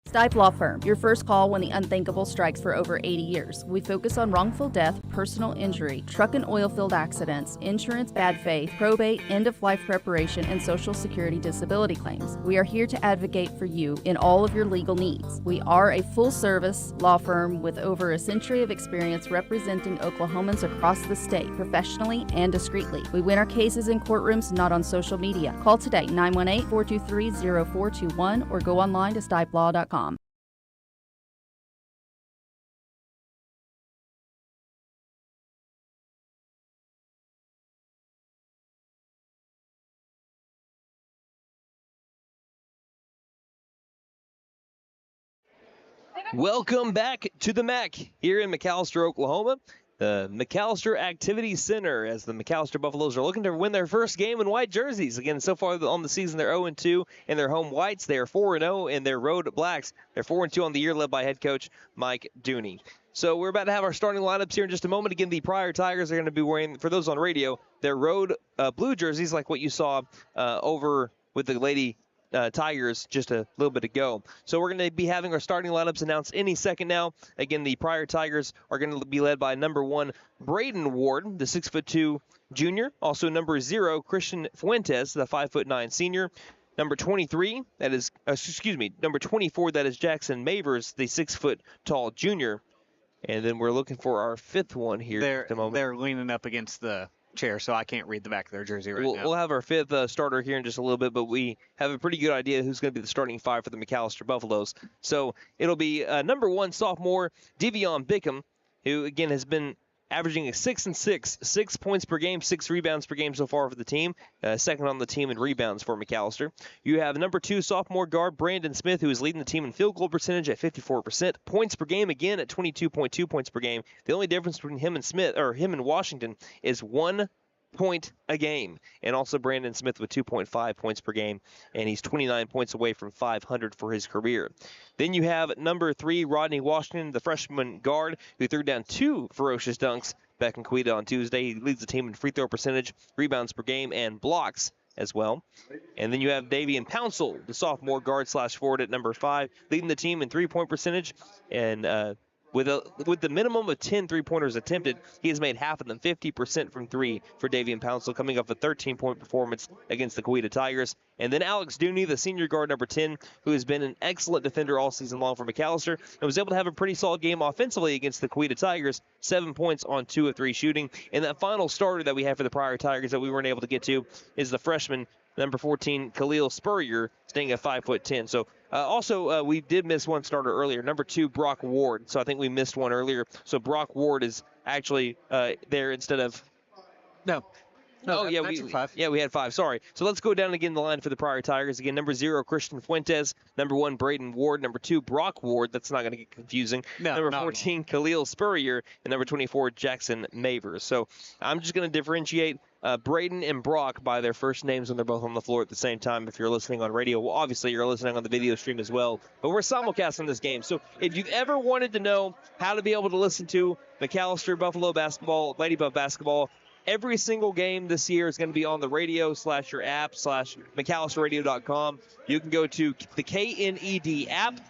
Stipe Law Firm, your first call when the unthinkable strikes. For over 80 years. We focus on wrongful death, personal injury, truck and oil field accidents, insurance bad faith, probate, end-of-life preparation, and Social Security disability claims. We are here to advocate for you in all of your legal needs. We are a full-service law firm with over a century of experience representing Oklahomans across the state, professionally and discreetly. We win our cases in courtrooms, not on social media. Call today, 918-423-0421, or go online to stipelaw.com. Welcome back to the MAC here in McAlester, Oklahoma. The McAlester Activity Center, as the McAlester Buffaloes are looking to win their first game in white jerseys. Again, so far on the season, they're 0-2 in their home whites. They are 4-0 in their road blacks. They're 4-2 on the year, led by head coach Mike Dooney. So we're about to have our starting lineups here in just a moment. Again, the Pryor Tigers are going to be wearing, for those on radio, their road blue jerseys, like what you saw over with the Lady Tigers just a little bit ago. So we're going to be having our starting lineups announced any second now. Again, the Pryor Tigers are going to be led by number 1, Braden Ward, the 6'2" junior. Also number 0, Christian Fuentes, the 5'9" senior. Number 23, that is, number 24, that is Jackson Mavers, the 6-foot tall junior. And then we're looking for our 5th one here at the moment. They're leaning up against the chair, so I can't read the back of their jersey right now. We'll have our 5th starter here in just a little bit, but we have a pretty good idea who's going to be the starting 5 for the McAlester Buffaloes. So it'll be number 1 sophomore Devion Bickham, who again has been averaging a 6 and 6, 6 points per game, 6 rebounds per game so far for the team, second on the team in rebounds for McAlester. You have number 2 sophomore guard Brandon Smith, who is leading the team in field goal percentage at 54%, points per game again at 22.2 points per game. The only difference between him and Washington is 1 point a game, and also Brandon Smith with 2.5 points per game, and he's 29 points away from 500 for his career. Then you have number 3 Rodney Washington, the freshman guard, who threw down 2 ferocious dunks back in Quita on Tuesday. He leads the team in free throw percentage, rebounds per game, and blocks as well. And then you have Davian Pouncil, the sophomore guard / forward at number 5, leading the team in 3-point percentage, and with the minimum of 10 3-pointers attempted, he has made half of them, 50% from 3 for Davian Pouncil, coming off a 13-point performance against the Quita Tigers. And then Alex Dooney, the senior guard, number 10, who has been an excellent defender all season long for McAlester, and was able to have a pretty solid game offensively against the Quita Tigers, 7 points on 2 of 3 shooting. And that final starter that we have for the Pryor Tigers that we weren't able to get to is the freshman, number 14, Khalil Spurrier, staying at 5'10". So also, we did miss one starter earlier, number 2, Brock Ward. So I think we missed one earlier. So Brock Ward is actually there instead of... No, we 5. Yeah, we had 5. Sorry. So let's go down again the line for the Pryor Tigers. Again, number 0, Christian Fuentes. Number 1, Braden Ward. Number 2, Brock Ward. That's not going to get confusing. No, number 14, Khalil Spurrier. And number 24, Jackson Mavers. So I'm just going to differentiate Braden and Brock by their first names when they're both on the floor at the same time. If you're listening on radio, well, obviously you're listening on the video stream as well. But we're simulcasting this game. So if you've ever wanted to know how to be able to listen to McAlester Buffalo basketball, Lady Buff basketball, every single game this year is going to be on the radio / your app / McAllisterRadio.com. You can go to the KNED app.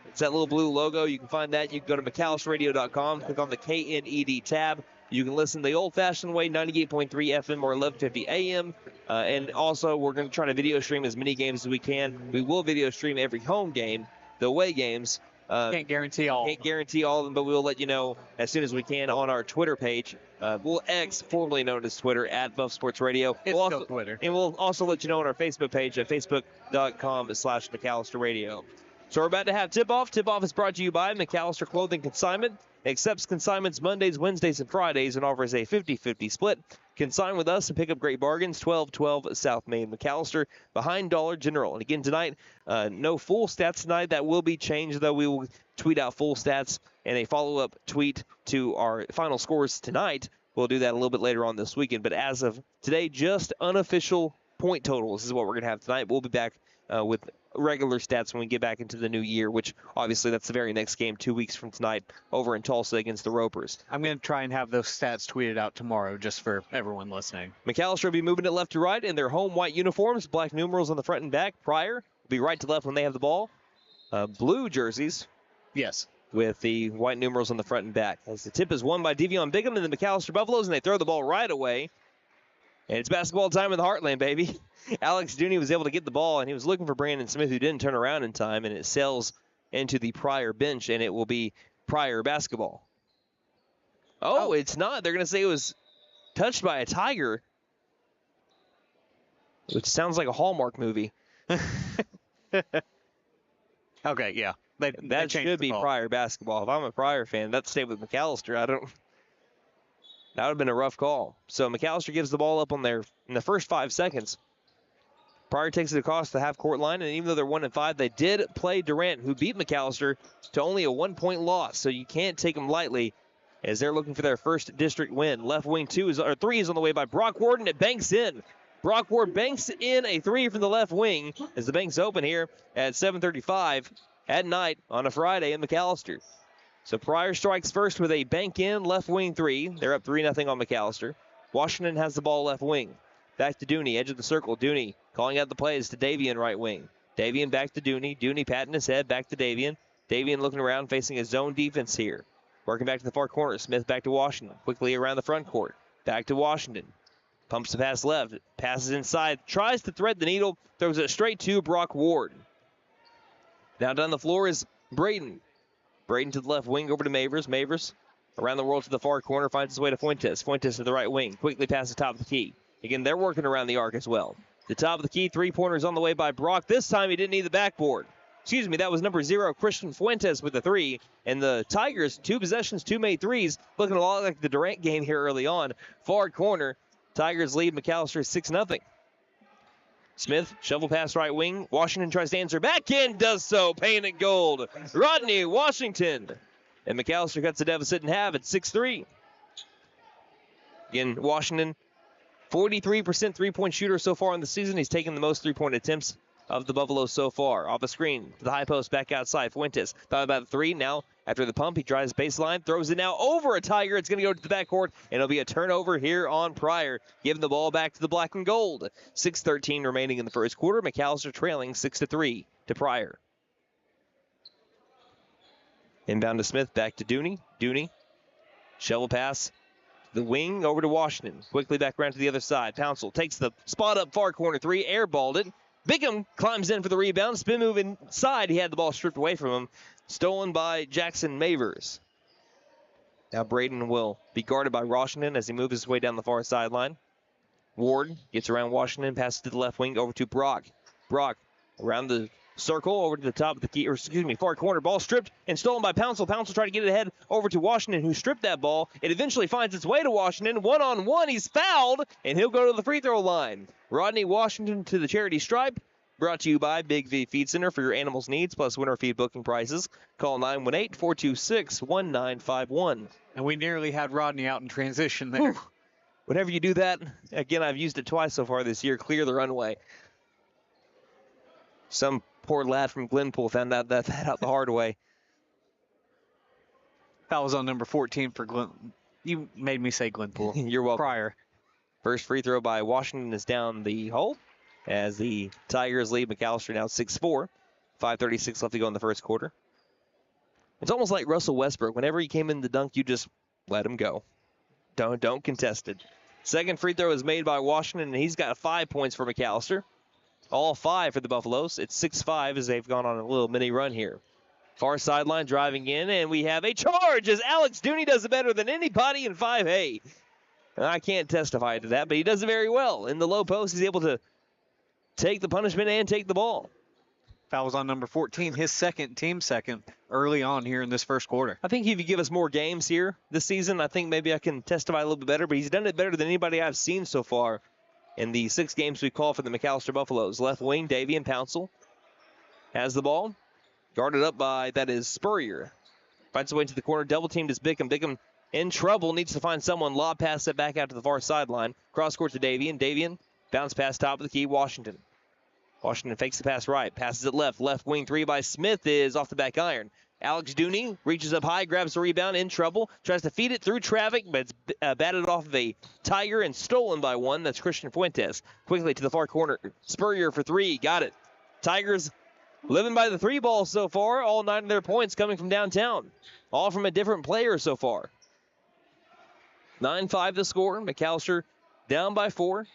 It's that little blue logo. You can find that. You can go to McAllisterRadio.com, click on the KNED tab. You can listen the old-fashioned way, 98.3 FM or 1150 AM. And also, we're going to try to video stream as many games as we can. We will video stream every home game, the away games. Can't guarantee all. Can't guarantee all of them, but we'll let you know as soon as we can on our Twitter page. We'll X, formerly known as Twitter, at Buff Sports Radio. It's we'll still also, Twitter. And we'll also let you know on our Facebook page at facebook.com/McAllister Radio. So we're about to have tip-off. Tip-off is brought to you by McAllister Clothing Consignment. Accepts consignments Mondays, Wednesdays, and Fridays and offers a 50-50 split. Consign with us and pick up great bargains. 1212 South Main, McAllister, behind Dollar General. And again tonight, no full stats tonight. That will be changed, though. We will tweet out full stats and a follow-up tweet to our final scores tonight. We'll do that a little bit later on this weekend. But as of today, just unofficial point totals is what we're going to have tonight. We'll be back with regular stats when we get back into the new year, which obviously that's the very next game 2 weeks from tonight over in Tulsa against the Ropers. I'm going to try and have those stats tweeted out tomorrow just for everyone listening. McAllister will be moving it left to right in their home white uniforms, black numerals on the front and back. Pryor will be right to left when they have the ball. Blue jerseys. Yes. With the white numerals on the front and back. As the tip is won by Devion Bigham and the McAllister Buffaloes, and they throw the ball right away. And it's basketball time in the Heartland, baby. Alex Dooney was able to get the ball, and he was looking for Brandon Smith, who didn't turn around in time, and it sails into the Pryor bench, and it will be Pryor basketball. Oh, it's not. They're going to say it was touched by a tiger, which sounds like a Hallmark movie. Okay, yeah. That should be Pryor basketball. If I'm a Pryor fan, that'd stay with McAllister. That would have been a rough call. So McAllister gives the ball up in the first 5 seconds. Pryor takes it across the half-court line, and even though they're 1-5, they did play Durant, who beat McAllister to only a 1-point loss. So you can't take them lightly as they're looking for their first district win. Left wing 3 is on the way by Brock Ward, and it banks in. Brock Ward banks in a 3 from the left wing as the bank's open here at 7:35 at night on a Friday in McAllister. So Pryor strikes first with a bank-in left wing 3. They're up 3-0 on McAllister. Washington has the ball left wing. Back to Dooney, edge of the circle. Dooney calling out the plays to Davian right wing. Davian back to Dooney. Dooney patting his head back to Davian. Davian looking around, facing his zone defense here. Working back to the far corner. Smith back to Washington. Quickly around the front court. Back to Washington. Pumps the pass left. Passes inside. Tries to thread the needle. Throws it straight to Brock Ward. Now down the floor is Braden. Braden to the left wing over to Mavers. Mavers around the world to the far corner. Finds his way to Fuentes. Fuentes to the right wing. Quickly past the top of the key. Again, they're working around the arc as well. The top of the key. Three-pointers on the way by Brock. This time he didn't need the backboard. Excuse me, that was number 0, Christian Fuentes with the 3. And the Tigers, 2 possessions, 2 made threes. Looking a lot like the Durant game here early on. Far corner. Tigers lead McAllister 6-0. Smith, shovel pass right wing. Washington tries to answer back in, does so. Painted gold. Rodney Washington. And McAllister cuts the deficit in half at 6-3. Again, Washington, 43% three-point shooter so far in the season. He's taken the most three-point attempts of the Buffaloes so far. Off the screen, to the high post, back outside. Fuentes thought about the 3. Now, after the pump, he drives baseline, throws it now over a Tiger. It's going to go to the backcourt, and it'll be a turnover here on Pryor, giving the ball back to the black and gold. 6:13 remaining in the first quarter. McAllister trailing 6-3 to Pryor. Inbound to Smith, back to Dooney. Dooney, shovel pass. The wing over to Washington. Quickly back around to the other side. Pouncil takes the spot up far corner 3, airballed it. Bigham climbs in for the rebound. Spin move inside. He had the ball stripped away from him. Stolen by Jackson Mavers. Now Braden will be guarded by Washington as he moves his way down the far sideline. Ward gets around Washington, passes to the left wing over to Brock. Brock around the circle over to the top of the key, or excuse me, far corner. Ball stripped and stolen by Pouncil. Pouncil tried to get it ahead over to Washington, who stripped that ball. It eventually finds its way to Washington. One-on-one, he's fouled, and he'll go to the free throw line. Rodney Washington to the charity stripe. Brought to you by Big V Feed Center for your animals' needs, plus winter feed booking prices. Call 918-426-1951. And we nearly had Rodney out in transition there. Whew. Whenever you do that, again, I've used it twice so far this year, clear the runway. Some poor lad from Glenpool found out that out the hard way. That was on number 14 for Glen. You made me say Glenpool. You're welcome. Pryor. First free throw by Washington is down the hole as the Tigers lead McAlester now 6-4. 5:36 left to go in the first quarter. It's almost like Russell Westbrook. Whenever he came in the dunk, you just let him go. Don't contest it. Second free throw is made by Washington, and he's got 5 points for McAlester. All 5 for the Buffaloes. It's 6-5 as they've gone on a little mini run here. Far sideline driving in, and we have a charge as Alex Dooney does it better than anybody in 5A. I can't testify to that, but he does it very well. In the low post, he's able to take the punishment and take the ball. Foul was on number 14, his team second, early on here in this first quarter. I think if you give us more games here this season, I think maybe I can testify a little bit better, but he's done it better than anybody I've seen so far in the 6 games we call for the McAlester Buffaloes. Left wing, Davian Pouncil has the ball. Guarded up by, that is Spurrier. Finds his way into the corner, double teamed is Bickham. Bickham in trouble, needs to find someone. Lob pass it back out to the far sideline. Cross court to Davian. Davian bounce pass top of the key, Washington. Washington fakes the pass right, passes it left. Left wing 3 by Smith is off the back iron. Alex Dooney reaches up high, grabs the rebound, in trouble, tries to feed it through traffic, but it's batted off of a Tiger and stolen by one. That's Christian Fuentes. Quickly to the far corner. Spurrier for 3, got it. Tigers living by the 3 ball so far. All 9 of their points coming from downtown. All from a different player so far. 9-5 the score. McAlester down by 4.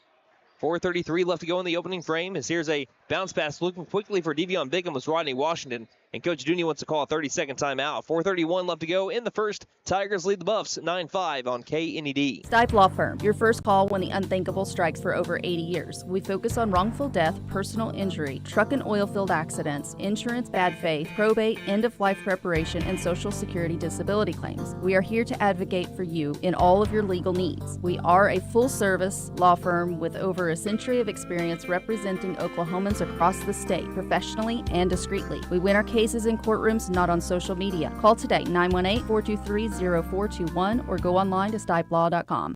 4:33 left to go in the opening frame. As here's a bounce pass looking quickly for Devion Bickham was Rodney Washington. And Coach Dooney wants to call a 30-second timeout. 4:31 left to go in the first. Tigers lead the Buffs 9-5 on KNED. Stipe Law Firm, your first call when the unthinkable strikes for over 80 years. We focus on wrongful death, personal injury, truck and oil field accidents, insurance bad faith, probate, end-of-life preparation, and Social Security disability claims. We are here to advocate for you in all of your legal needs. We are a full-service law firm with over a century of experience representing Oklahomans across the state professionally and discreetly. We win our cases in courtrooms, not on social media. Call today, 918-423-0421, or go online to stipelaw.com.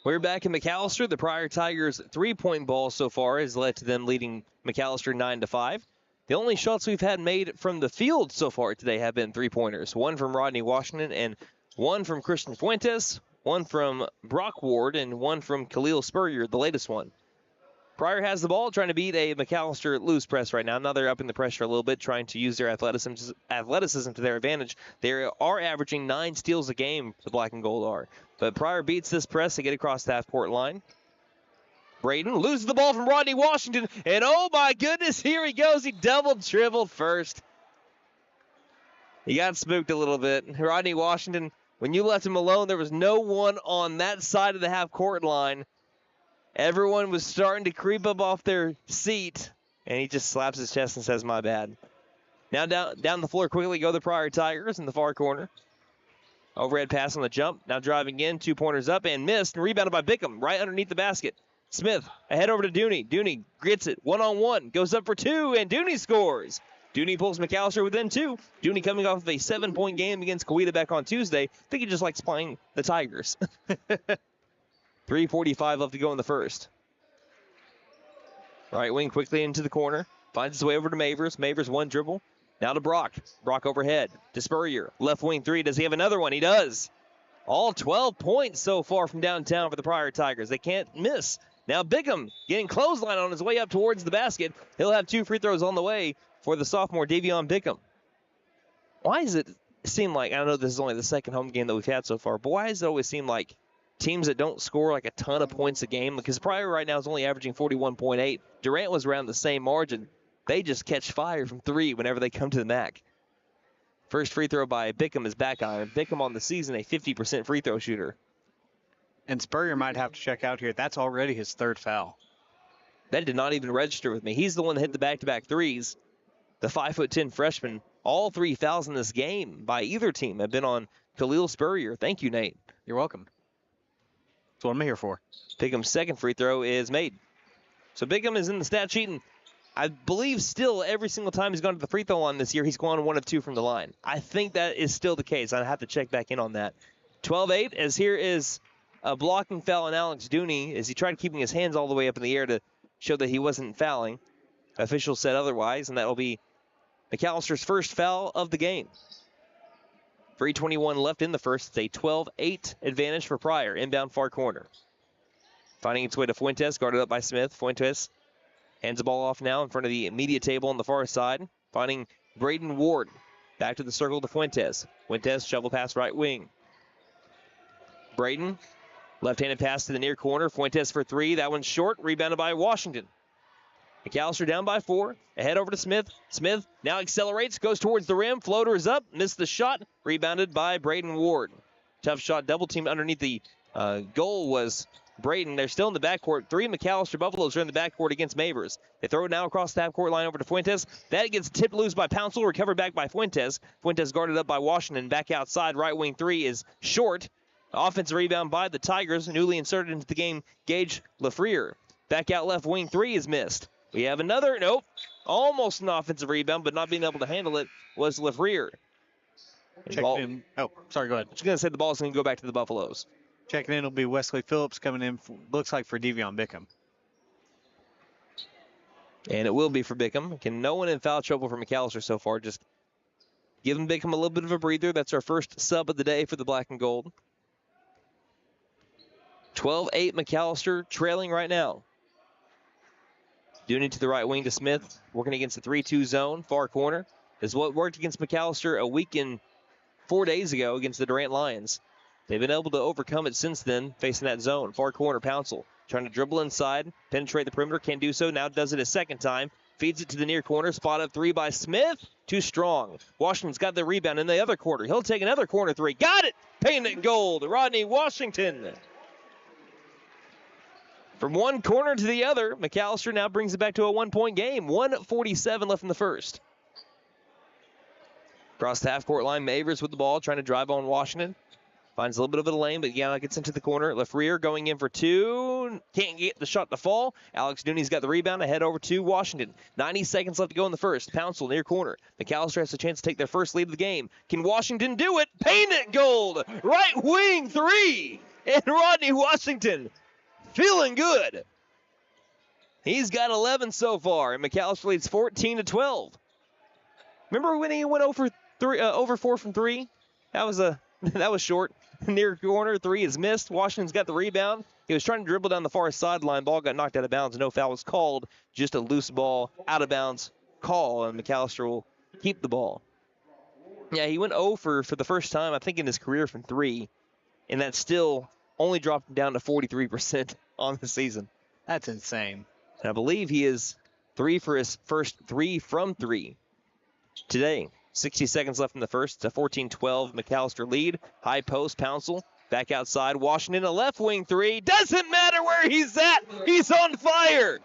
We're back in McAlester. The Pryor Tigers' 3-point ball so far has led to them leading McAlester 9-5. The only shots we've had made from the field so far today have been 3-pointers. One from Rodney Washington and one from Christian Fuentes, one from Brock Ward, and one from Khalil Spurrier, the latest one. Pryor has the ball, trying to beat a McAlester loose press right now. Now they're upping the pressure a little bit, trying to use their athleticism to their advantage. They are averaging 9 steals a game, the black and gold are. But Pryor beats this press to get across the half-court line. Braden loses the ball from Rodney Washington, and oh my goodness, here he goes. He double-dribbled first. He got spooked a little bit. Rodney Washington, when you left him alone, there was no one on that side of the half-court line. Everyone was starting to creep up off their seat, and he just slaps his chest and says, my bad. Now down the floor quickly go the Pryor Tigers in the far corner. Overhead pass on the jump. Now driving in, 2-pointers up and missed, and rebounded by Bickham right underneath the basket. Smith ahead over to Dooney. Dooney gets it one-on-one, goes up for 2, and Dooney scores. Dooney pulls McAlester within 2. Dooney coming off of a 7-point game against Coweta back on Tuesday. I think he just likes playing the Tigers. 3:45 left to go in the first. Right wing quickly into the corner. Finds his way over to Mavers. Mavers one dribble. Now to Brock. Brock overhead to Spurrier. Left wing 3. Does he have another one? He does. All 12 points so far from downtown for the Pryor Tigers. They can't miss. Now Bickham getting clothesline on his way up towards the basket. He'll have 2 free throws on the way for the sophomore Davion Bickham. Why does it seem like, I know this is only the second home game that we've had so far, but why does it always seem like teams that don't score like a ton of points a game, because Pryor right now is only averaging 41.8. Durant was around the same margin. They just catch fire from 3 whenever they come to the MAC. First free throw by Bickham is back iron. Bickham on the season, a 50% free throw shooter. And Spurrier might have to check out here. That's already his 3rd foul. That did not even register with me. He's the one that hit the back-to-back threes. The 5'10" freshman. All 3 fouls in this game by either team have been on Khalil Spurrier. Thank you, Nate. You're welcome. That's what I'm here for. Bickham's second free throw is made. So Bickham is in the stat sheet, and I believe still every single time he's gone to the free throw line this year, he's gone 1 of 2 from the line. I think that is still the case. I have to check back in on that. 12-8, as here is a blocking foul on Alex Dooney as he tried keeping his hands all the way up in the air to show that he wasn't fouling. Officials said otherwise, and that will be McAllister's first foul of the game. 3:21 left in the first. It's a 12-8 advantage for Pryor. Inbound far corner. Finding its way to Fuentes, guarded up by Smith. Fuentes hands the ball off now in front of the media table on the far side. Finding Braden Ward. Back to the circle to Fuentes. Fuentes shovel pass right wing. Braden, left-handed pass to the near corner. Fuentes for three. That one's short. Rebounded by Washington. McAlester down by 4. Ahead over to Smith. Smith now accelerates, goes towards the rim. Floater is up. Missed the shot. Rebounded by Braden Ward. Tough shot. Double teamed underneath the goal was Braden. They're still in the backcourt. 3 McAlester Buffaloes are in the backcourt against Mavers. They throw it now across the half-court line over to Fuentes. That gets tipped loose by Pouncil. Recovered back by Fuentes. Fuentes guarded up by Washington. Back outside. Right wing 3 is short. Offensive rebound by the Tigers. Newly inserted into the game, Gage Lafreniere. Back out left wing 3 is missed. We have another, nope, almost an offensive rebound, but not being able to handle it was Lafreniere. Checking in. Oh, sorry, go ahead. I was going to say the ball's going to go back to the Buffaloes. Checking in will be Wesley Phillips coming in, looks like for Devion Bickham. And it will be for Bickham. No one in foul trouble for McAlester so far. Just giving Bickham a little bit of a breather. That's our first sub of the day for the black and gold. 12-8 McAlester trailing right now. Doing it to the right wing to Smith. Working against the 3-2 zone. Far corner is what worked against McAlester a week and 4 days ago against the Durant Lions. They've been able to overcome it since then, facing that zone. Far corner, Pouncil trying to dribble inside, penetrate the perimeter, can't do so. Now does it a second time. Feeds it to the near corner. Spot up 3 by Smith. Too strong. Washington's got the rebound in the other quarter. He'll take another corner 3. Got it! Painting it gold. Rodney Washington. From one corner to the other, McAlester now brings it back to a 1-point game. 1:47 left in the first. Across the half-court line, Mavers with the ball, trying to drive on Washington. Finds a little bit of a lane, but yeah, gets into the corner. Lafreniere going in for 2. Can't get the shot to fall. Alex Dooney's got the rebound. Ahead over to Washington. 90 seconds left to go in the first. Pouncil near corner. McAlester has a chance to take their first lead of the game. Can Washington do it? Paint it gold. Right wing 3. And Rodney Washington feeling good. He's got 11 so far, and McAlester leads 14-12. Remember when he went over 4 from 3? That was short. Near corner 3 is missed. Washington's got the rebound. He was trying to dribble down the far sideline. Ball got knocked out of bounds. No foul was called. Just a loose ball out of bounds call, and McAlester will keep the ball. Yeah, he went over for the first time, I think, in his career from 3, and that still only dropped down to 43% on the season. That's insane. And I believe he is 3 for his first 3 from 3 today. 60 seconds left in the first. It's a 14-12 McAlester lead. High post, Pouncil. Back outside. Washington, a left wing 3. Doesn't matter where he's at. He's on fire.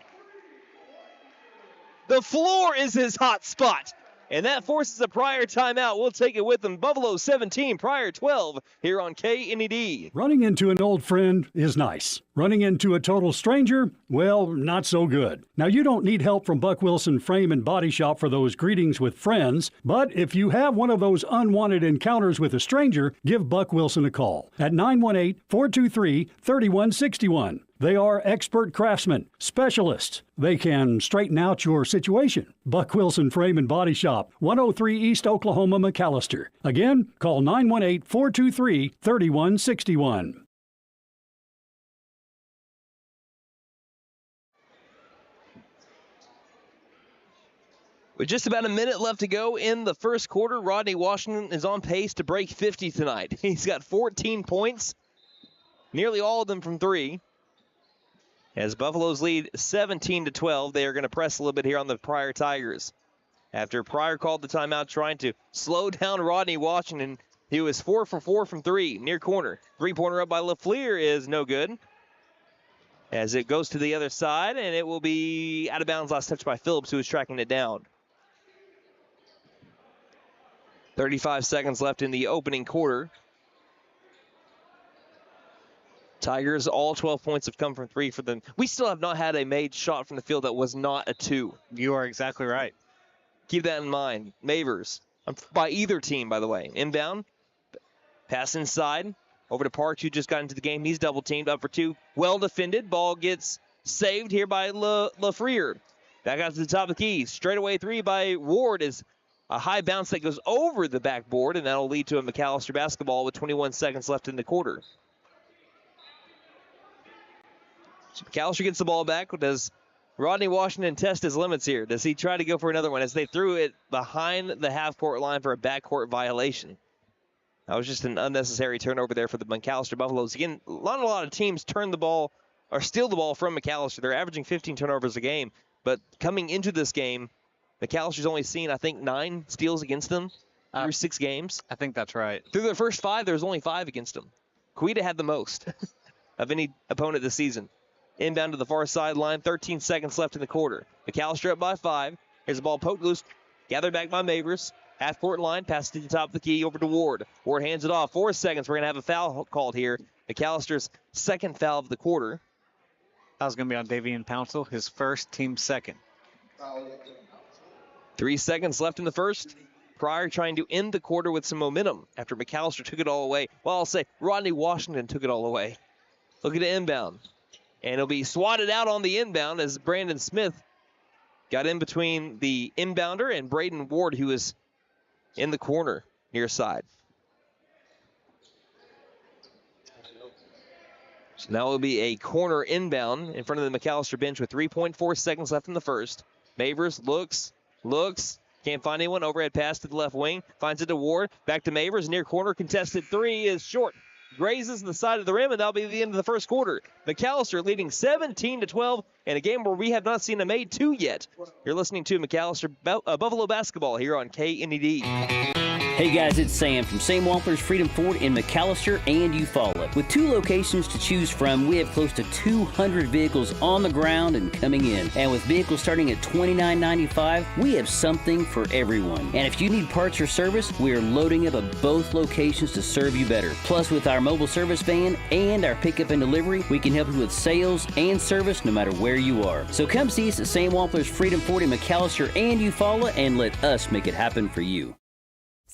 The floor is his hot spot. And that forces a Pryor timeout. We'll take it with them. Buffalo 17, Pryor 12 here on KNED. Running into an old friend is nice. Running into a total stranger, well, not so good. Now, you don't need help from Buck Wilson Frame and Body Shop for those greetings with friends, but if you have one of those unwanted encounters with a stranger, give Buck Wilson a call at 918-423-3161. They are expert craftsmen, specialists. They can straighten out your situation. Buck Wilson Frame and Body Shop, 103 East Oklahoma, McAlester. Again, call 918-423-3161. With just about a minute left to go in the first quarter, Rodney Washington is on pace to break 50 tonight. He's got 14 points, nearly all of them from 3. As Buffaloes lead 17-12, they are going to press a little bit here on the Pryor Tigers. After Pryor called the timeout trying to slow down Rodney Washington, he was 4 for 4 from 3, near corner. 3-pointer up by Lafleur is no good. As it goes to the other side, and it will be out of bounds, last touch by Phillips, who was tracking it down. 35 seconds left in the opening quarter. Tigers, all 12 points have come from 3 for them. We still have not had a made shot from the field that was not a 2. You are exactly right. Keep that in mind. Mavers, by either team, by the way. Inbound, pass inside, over to Parks, who just got into the game. He's double-teamed, up for 2. Well defended. Ball gets saved here by Lafreniere. Back out to the top of the key. Straightaway 3 by Ward is a high bounce that goes over the backboard, and that'll lead to a McAlester basketball with 21 seconds left in the quarter. So McAlester gets the ball back. Does Rodney Washington test his limits here? Does he try to go for another one as they threw it behind the half-court line for a backcourt violation? That was just an unnecessary turnover there for the McAlester Buffaloes. Again, not a lot of teams turn the ball or steal the ball from McAlester. They're averaging 15 turnovers a game. But coming into this game, McAllister's only seen, I think, 9 steals against them through 6 games. I think that's right. Through their first 5, there's only 5 against them. Coweta had the most of any opponent this season. Inbound to the far sideline, 13 seconds left in the quarter. McAlester up by 5. Here's the ball poked loose, gathered back by Mavers. Half-court line, passes to the top of the key over to Ward. Ward hands it off. 4 seconds. We're going to have a foul called here. McAllister's second foul of the quarter. That was going to be on Davian Pouncil, his first, team second. 3 seconds left in the first. Pryor trying to end the quarter with some momentum after McAlester took it all away. Well, I'll say Rodney Washington took it all away. Look at the inbound. And it'll be swatted out on the inbound as Brandon Smith got in between the inbounder and Braden Ward, who is in the corner near side. So now it'll be a corner inbound in front of the McAlester bench with 3.4 seconds left in the first. Mavers looks, can't find anyone. Overhead pass to the left wing, finds it to Ward, back to Mavers, near corner, contested 3 is short. Grazes the side of the rim, and that'll be the end of the first quarter. McAlester leading 17-12 in a game where we have not seen a made 2 yet. You're listening to McAlester Buffalo basketball here on KNED. Hey guys, it's Sam from Sam Wampler's Freedom Ford in McAlester and Eufaula. With 2 locations to choose from, we have close to 200 vehicles on the ground and coming in. And with vehicles starting at $29.95, we have something for everyone. And if you need parts or service, we are loading up at both locations to serve you better. Plus, with our mobile service van and our pickup and delivery, we can help you with sales and service no matter where you are. So come see us at Sam Wampler's Freedom Ford in McAlester and Eufaula and let us make it happen for you.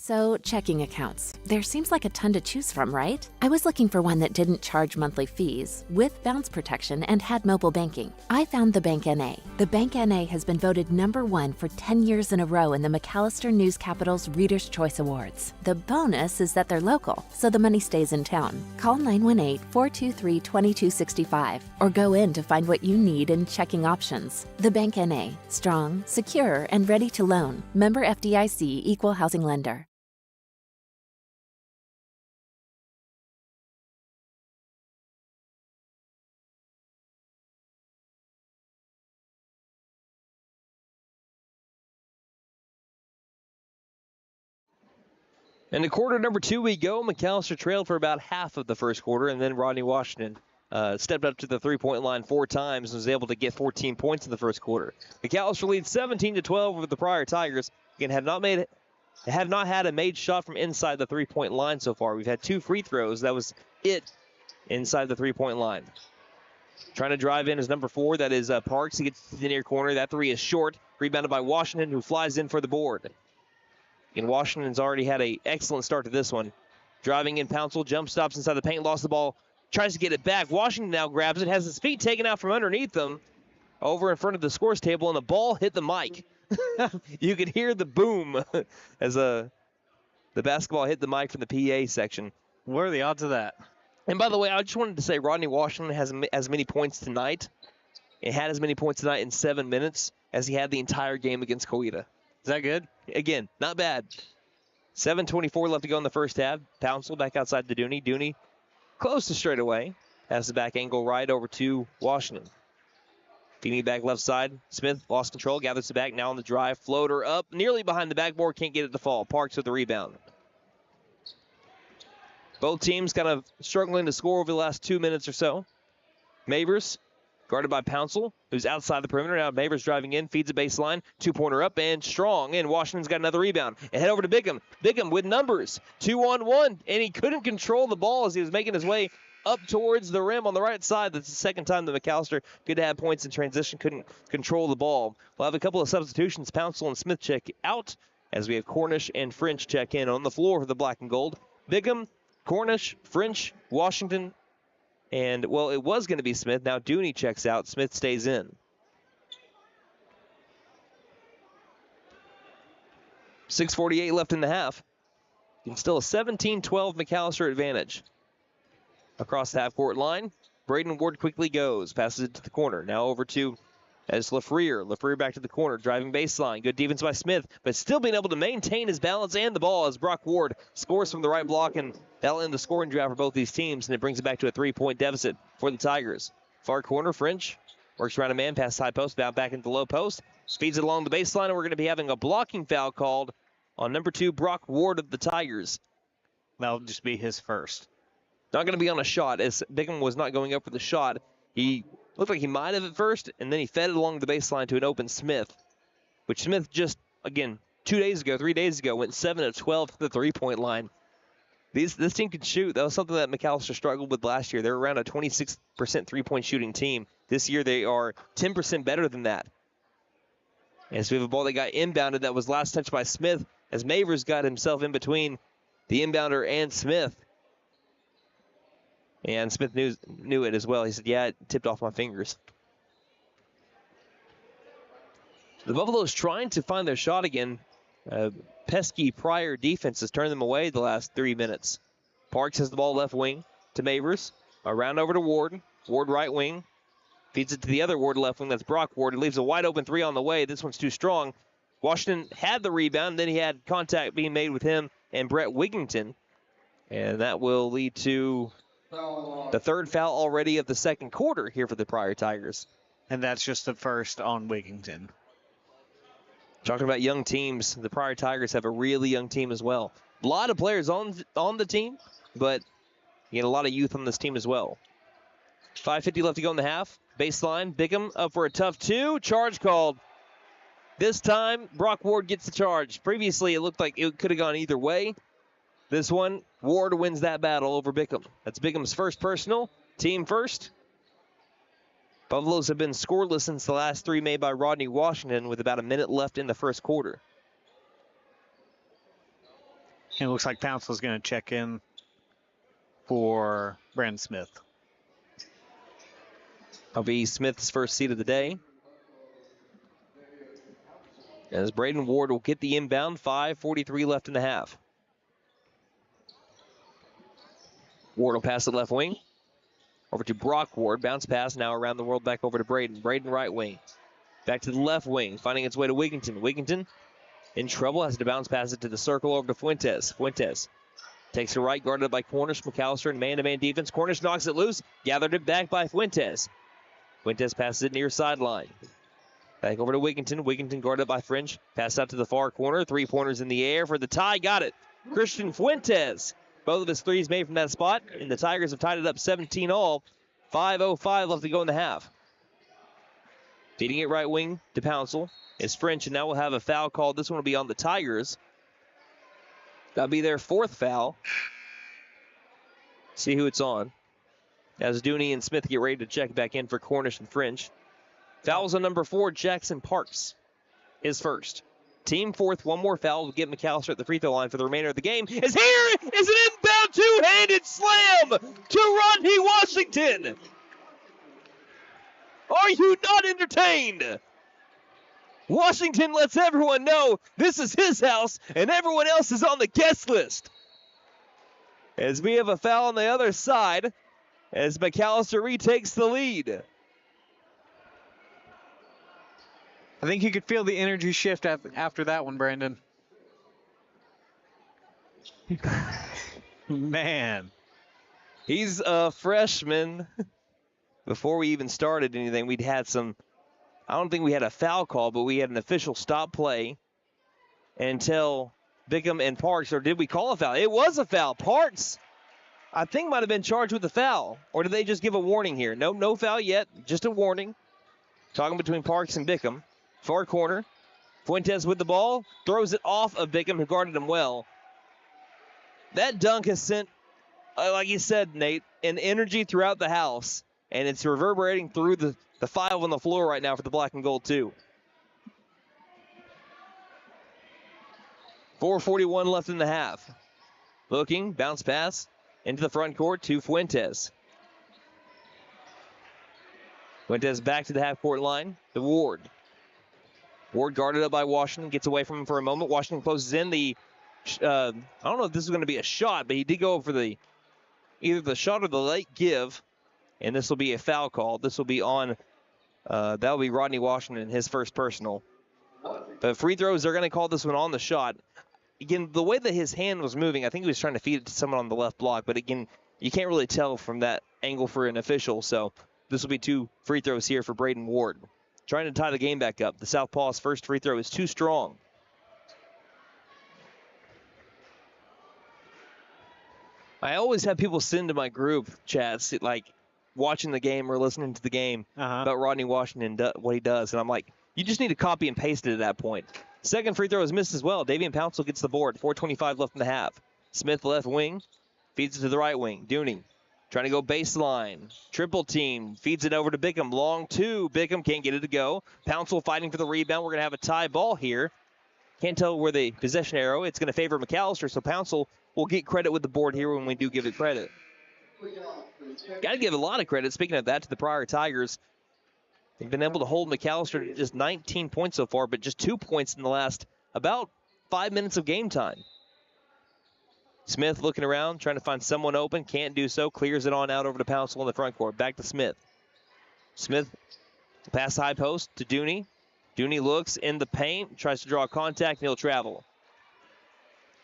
So, checking accounts. There seems like a ton to choose from, right? I was looking for one that didn't charge monthly fees, with bounce protection, and had mobile banking. I found the Bank NA. The Bank NA has been voted #1 for 10 years in a row in the McAlester News Capital's Reader's Choice Awards. The bonus is that they're local, so the money stays in town. Call 918-423-2265 or go in to find what you need in checking options. The Bank NA. Strong, secure, and ready to loan. Member FDIC, Equal Housing Lender. And to quarter number 2 we go. McAlester trailed for about half of the first quarter, and then Rodney Washington stepped up to the 3-point line 4 times and was able to get 14 points in the first quarter. McAlester leads 17-12 over the Pryor Tigers. Again, have not had a made shot from inside the 3-point line so far. We've had 2 free throws. That was it inside the 3-point line. Trying to drive in is number 4. That is Parks. He gets to the near corner. That 3 is short. Rebounded by Washington, who flies in for the board. And Washington's already had an excellent start to this one. Driving in, Pouncil jump stops inside the paint, lost the ball, tries to get it back. Washington now grabs it, has his feet taken out from underneath him, over in front of the scores table, and the ball hit the mic. You could hear the boom as the basketball hit the mic from the PA section. What are the odds of that? And by the way, I just wanted to say Rodney Washington has as many points tonight. It had as many points tonight in 7 minutes as he had the entire game against Coweta. Is that good? Again, not bad. 7:24 left to go in the first half. Pouncil back outside to Dooney. Dooney close to straight away. Has the back angle right over to Washington. Feeding back left side. Smith lost control, gathers the back. Now on the drive. Floater up, nearly behind the backboard. Can't get it to fall. Parks with the rebound. Both teams kind of struggling to score over the last 2 minutes or so. Mavers guarded by Pouncil, who's outside the perimeter. Now Mavers driving in, feeds a baseline. 2-pointer up and strong. And Washington's got another rebound. And head over to Bigham. Bigham with numbers. 2-on-1. And he couldn't control the ball as he was making his way up towards the rim on the right side. That's the second time that McAlester could have points in transition, couldn't control the ball. We'll have a couple of substitutions. Pouncil and Smith check out as we have Cornish and French check in on the floor for the black and gold. Bigham, Cornish, French, Washington, and, well, it was going to be Smith. Now Dooney checks out. Smith stays in. 6:48 left in the half. And still a 17-12 McAlester advantage. Across the half-court line, Braden Ward quickly goes, passes it to the corner. Now over to as Lafreur. Lafreur back to the corner, driving baseline. Good defense by Smith, but still being able to maintain his balance and the ball as Brock Ward scores from the right block, and that'll end the scoring drought for both these teams, and it brings it back to a 3-point deficit for the Tigers. Far corner, French works around a man, past high post, back into the low post. Feeds it along the baseline, and we're going to be having a blocking foul called on number 2, Brock Ward of the Tigers. That'll just be his first. Not going to be on a shot, as Bickham was not going up for the shot. He looked like he might have at first, and then he fed it along the baseline to an open Smith, which Smith just, again, 3 days ago, went 7 of 12 to the three-point line. This team can shoot. That was something that McAlester struggled with last year. They were around a 26% three-point shooting team. This year they are 10% better than that. And so we have a ball that got inbounded that was last touched by Smith, as Mavers got himself in between the inbounder and Smith. And Smith knew it as well. He said, yeah, it tipped off my fingers. The Buffaloes trying to find their shot again. Pesky Pryor defense has turned them away the last 3 minutes. Parks has the ball left wing to Mavers. Around over to Ward. Ward right wing. Feeds it to the other Ward left wing. That's Brock Ward. It leaves a wide open 3 on the way. This one's too strong. Washington had the rebound. Then he had contact being made with him and Brett Wigington. And that will lead to the third foul already of the second quarter here for the Pryor Tigers. And that's just the first on Wigington. Talking about young teams, the Pryor Tigers have a really young team as well. A lot of players on the team, but you get a lot of youth on this team as well. 5:50 left to go in the half. Baseline, Bickham up for a tough 2. Charge called. This time, Brock Ward gets the charge. Previously, it looked like it could have gone either way. This one, Ward wins that battle over Bickham. That's Bickham's first personal, team first. Buffaloes have been scoreless since the last 3 made by Rodney Washington with about a minute left in the first quarter. And it looks like Pouncel's going to check in for Brandon Smith. That'll be Smith's first seat of the day. As Braden Ward will get the inbound, 5:43 left in the half. Ward will pass it left wing. Over to Brock Ward. Bounce pass now around the world back over to Braden. Braden right wing. Back to the left wing. Finding its way to Wigington. Wigington in trouble. Has to bounce pass it to the circle over to Fuentes. Fuentes takes it right. Guarded by Cornish. McAlester in man-to-man defense. Cornish knocks it loose. Gathered it back by Fuentes. Fuentes passes it near sideline. Back over to Wigington. Wigington guarded by French. Pass out to the far corner. 3-pointers in the air for the tie. Got it. Christian Fuentes. Both of his threes made from that spot, and the Tigers have tied it up 17 all. 5:05 left to go in the half. Feeding it right wing to Pouncil is French, and now we'll have a foul called. This one will be on the Tigers. That'll be their 4th foul. See who it's on. As Dooney and Smith get ready to check back in for Cornish and French. Fouls on number 4, Jackson Parks. His first. Team 4th, one more foul will get McAlester at the free throw line for the remainder of the game. Is here is an inbound 2-handed slam to Rodney Washington. Are you not entertained? Washington lets everyone know this is his house and everyone else is on the guest list. As we have a foul on the other side as McAlester retakes the lead. I think you could feel the energy shift after that one, Brandon. Man. He's a freshman. Before we even started anything, we'd had some, I don't think we had a foul call, but we had an official stop play until Bickham and Parks, or did we call a foul? It was a foul. Parks, I think, might have been charged with a foul. Or did they just give a warning here? No foul yet, just a warning. Talking between Parks and Bickham. Far corner. Fuentes with the ball. Throws it off of Bickham, who guarded him well. That dunk has sent, like you said, Nate, an energy throughout the house. And it's reverberating through the 5 on the floor right now for the black and gold, too. 4:41 left in the half. Looking, bounce pass into the front court to Fuentes. Fuentes back to the half-court line to Ward. Ward guarded up by Washington, gets away from him for a moment. Washington closes in. I don't know if this is going to be a shot, but he did go for either the shot or the late give, and this will be a foul call. This will be on, that will be Rodney Washington, his first personal. But free throws, they're going to call this one on the shot. Again, the way that his hand was moving, I think he was trying to feed it to someone on the left block, but again, you can't really tell from that angle for an official, so this will be 2 free throws here for Braden Ward. Trying to tie the game back up. The Southpaw's first free throw is too strong. I always have people send to my group chats, like watching the game or listening to the game about Rodney Washington, what he does, and I'm like, you just need to copy and paste it at that point. Second free throw is missed as well. Davian Pouncil gets the board. 4:25 left in the half. Smith left wing, feeds it to the right wing. Dooney trying to go baseline. Triple team. Feeds it over to Bickham. Long 2. Bickham can't get it to go. Pouncil fighting for the rebound. We're going to have a tie ball here. Can't tell where the possession arrow. It's going to favor McAlester, so Pouncil will get credit with the board here when we do give it credit. Got to give a lot of credit, speaking of that, to the Pryor Tigers. They've been able to hold McAlester to just 19 points so far, but just 2 points in the last about 5 minutes of game time. Smith looking around, trying to find someone open. Can't do so. Clears it on out over to Pouncil in the front court. Back to Smith. Smith pass high post to Dooney. Dooney looks in the paint, tries to draw contact, and he'll travel.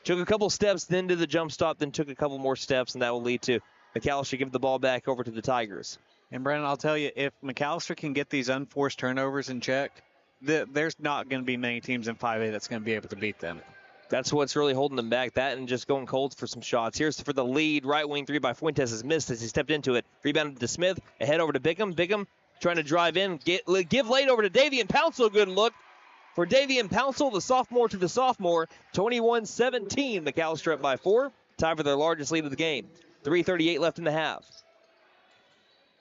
Took a couple steps, then did the jump stop, then took a couple more steps, and that will lead to McAlester giving the ball back over to the Tigers. And, Brandon, I'll tell you, if McAlester can get these unforced turnovers in check, there's not going to be many teams in 5A that's going to be able to beat them. That's what's really holding them back. That and just going cold for some shots. Here's for the lead. Right wing 3 by Fuentes is missed as he stepped into it. Rebounded to Smith. Ahead over to Bickham. Bickham trying to drive in. Give late over to Davian Pouncil. Good look for Davian Pouncil, the sophomore to the sophomore. 21-17. McAlester up by 4. Tie for their largest lead of the game. 3:38 left in the half.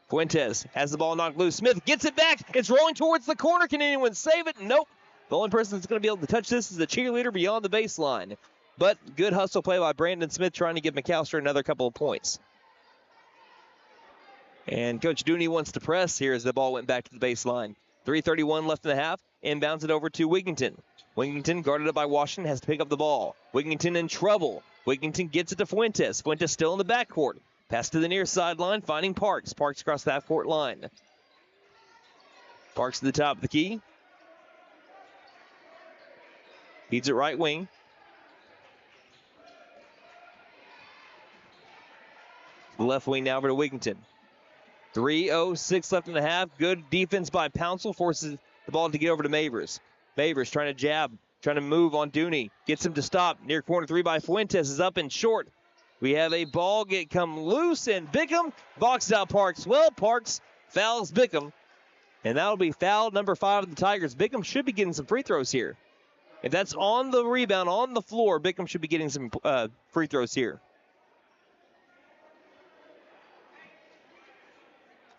Fuentes has the ball knocked loose. Smith gets it back. It's rolling towards the corner. Can anyone save it? Nope. The only person that's going to be able to touch this is the cheerleader beyond the baseline. But good hustle play by Brandon Smith trying to give McAlester another couple of points. And Coach Dooney wants to press here as the ball went back to the baseline. 3:31 left in the half. Inbounds it over to Wigington. Wigington guarded up by Washington has to pick up the ball. Wigington in trouble. Wigington gets it to Fuentes. Fuentes still in the backcourt. Pass to the near sideline, finding Parks. Parks across the half-court line. Parks to the top of the key. Feeds it right wing. Left wing now over to Wigington. 3:06 left in the half. Good defense by Pouncil. Forces the ball to get over to Mavers. Mavers trying to jab, trying to move on Dooney. Gets him to stop. Near corner 3 by Fuentes is up and short. We have a ball come loose, and Bickham boxes out Parks. Well, Parks fouls Bickham, and that'll be foul number 5 of the Tigers. Bickham should be getting some free throws here. If that's on the rebound, on the floor, Bickham should be getting some free throws here.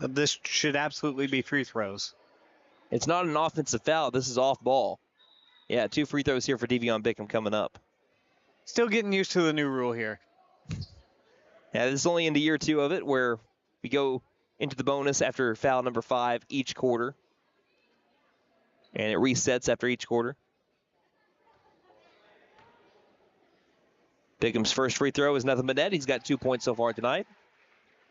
This should absolutely be free throws. It's not an offensive foul. This is off ball. Yeah, 2 free throws here for Devion Bickham coming up. Still getting used to the new rule here. Yeah, this is only into year 2 of it, where we go into the bonus after foul number 5 each quarter. And it resets after each quarter. Bickham's first free throw is nothing but net. He's got 2 points so far tonight.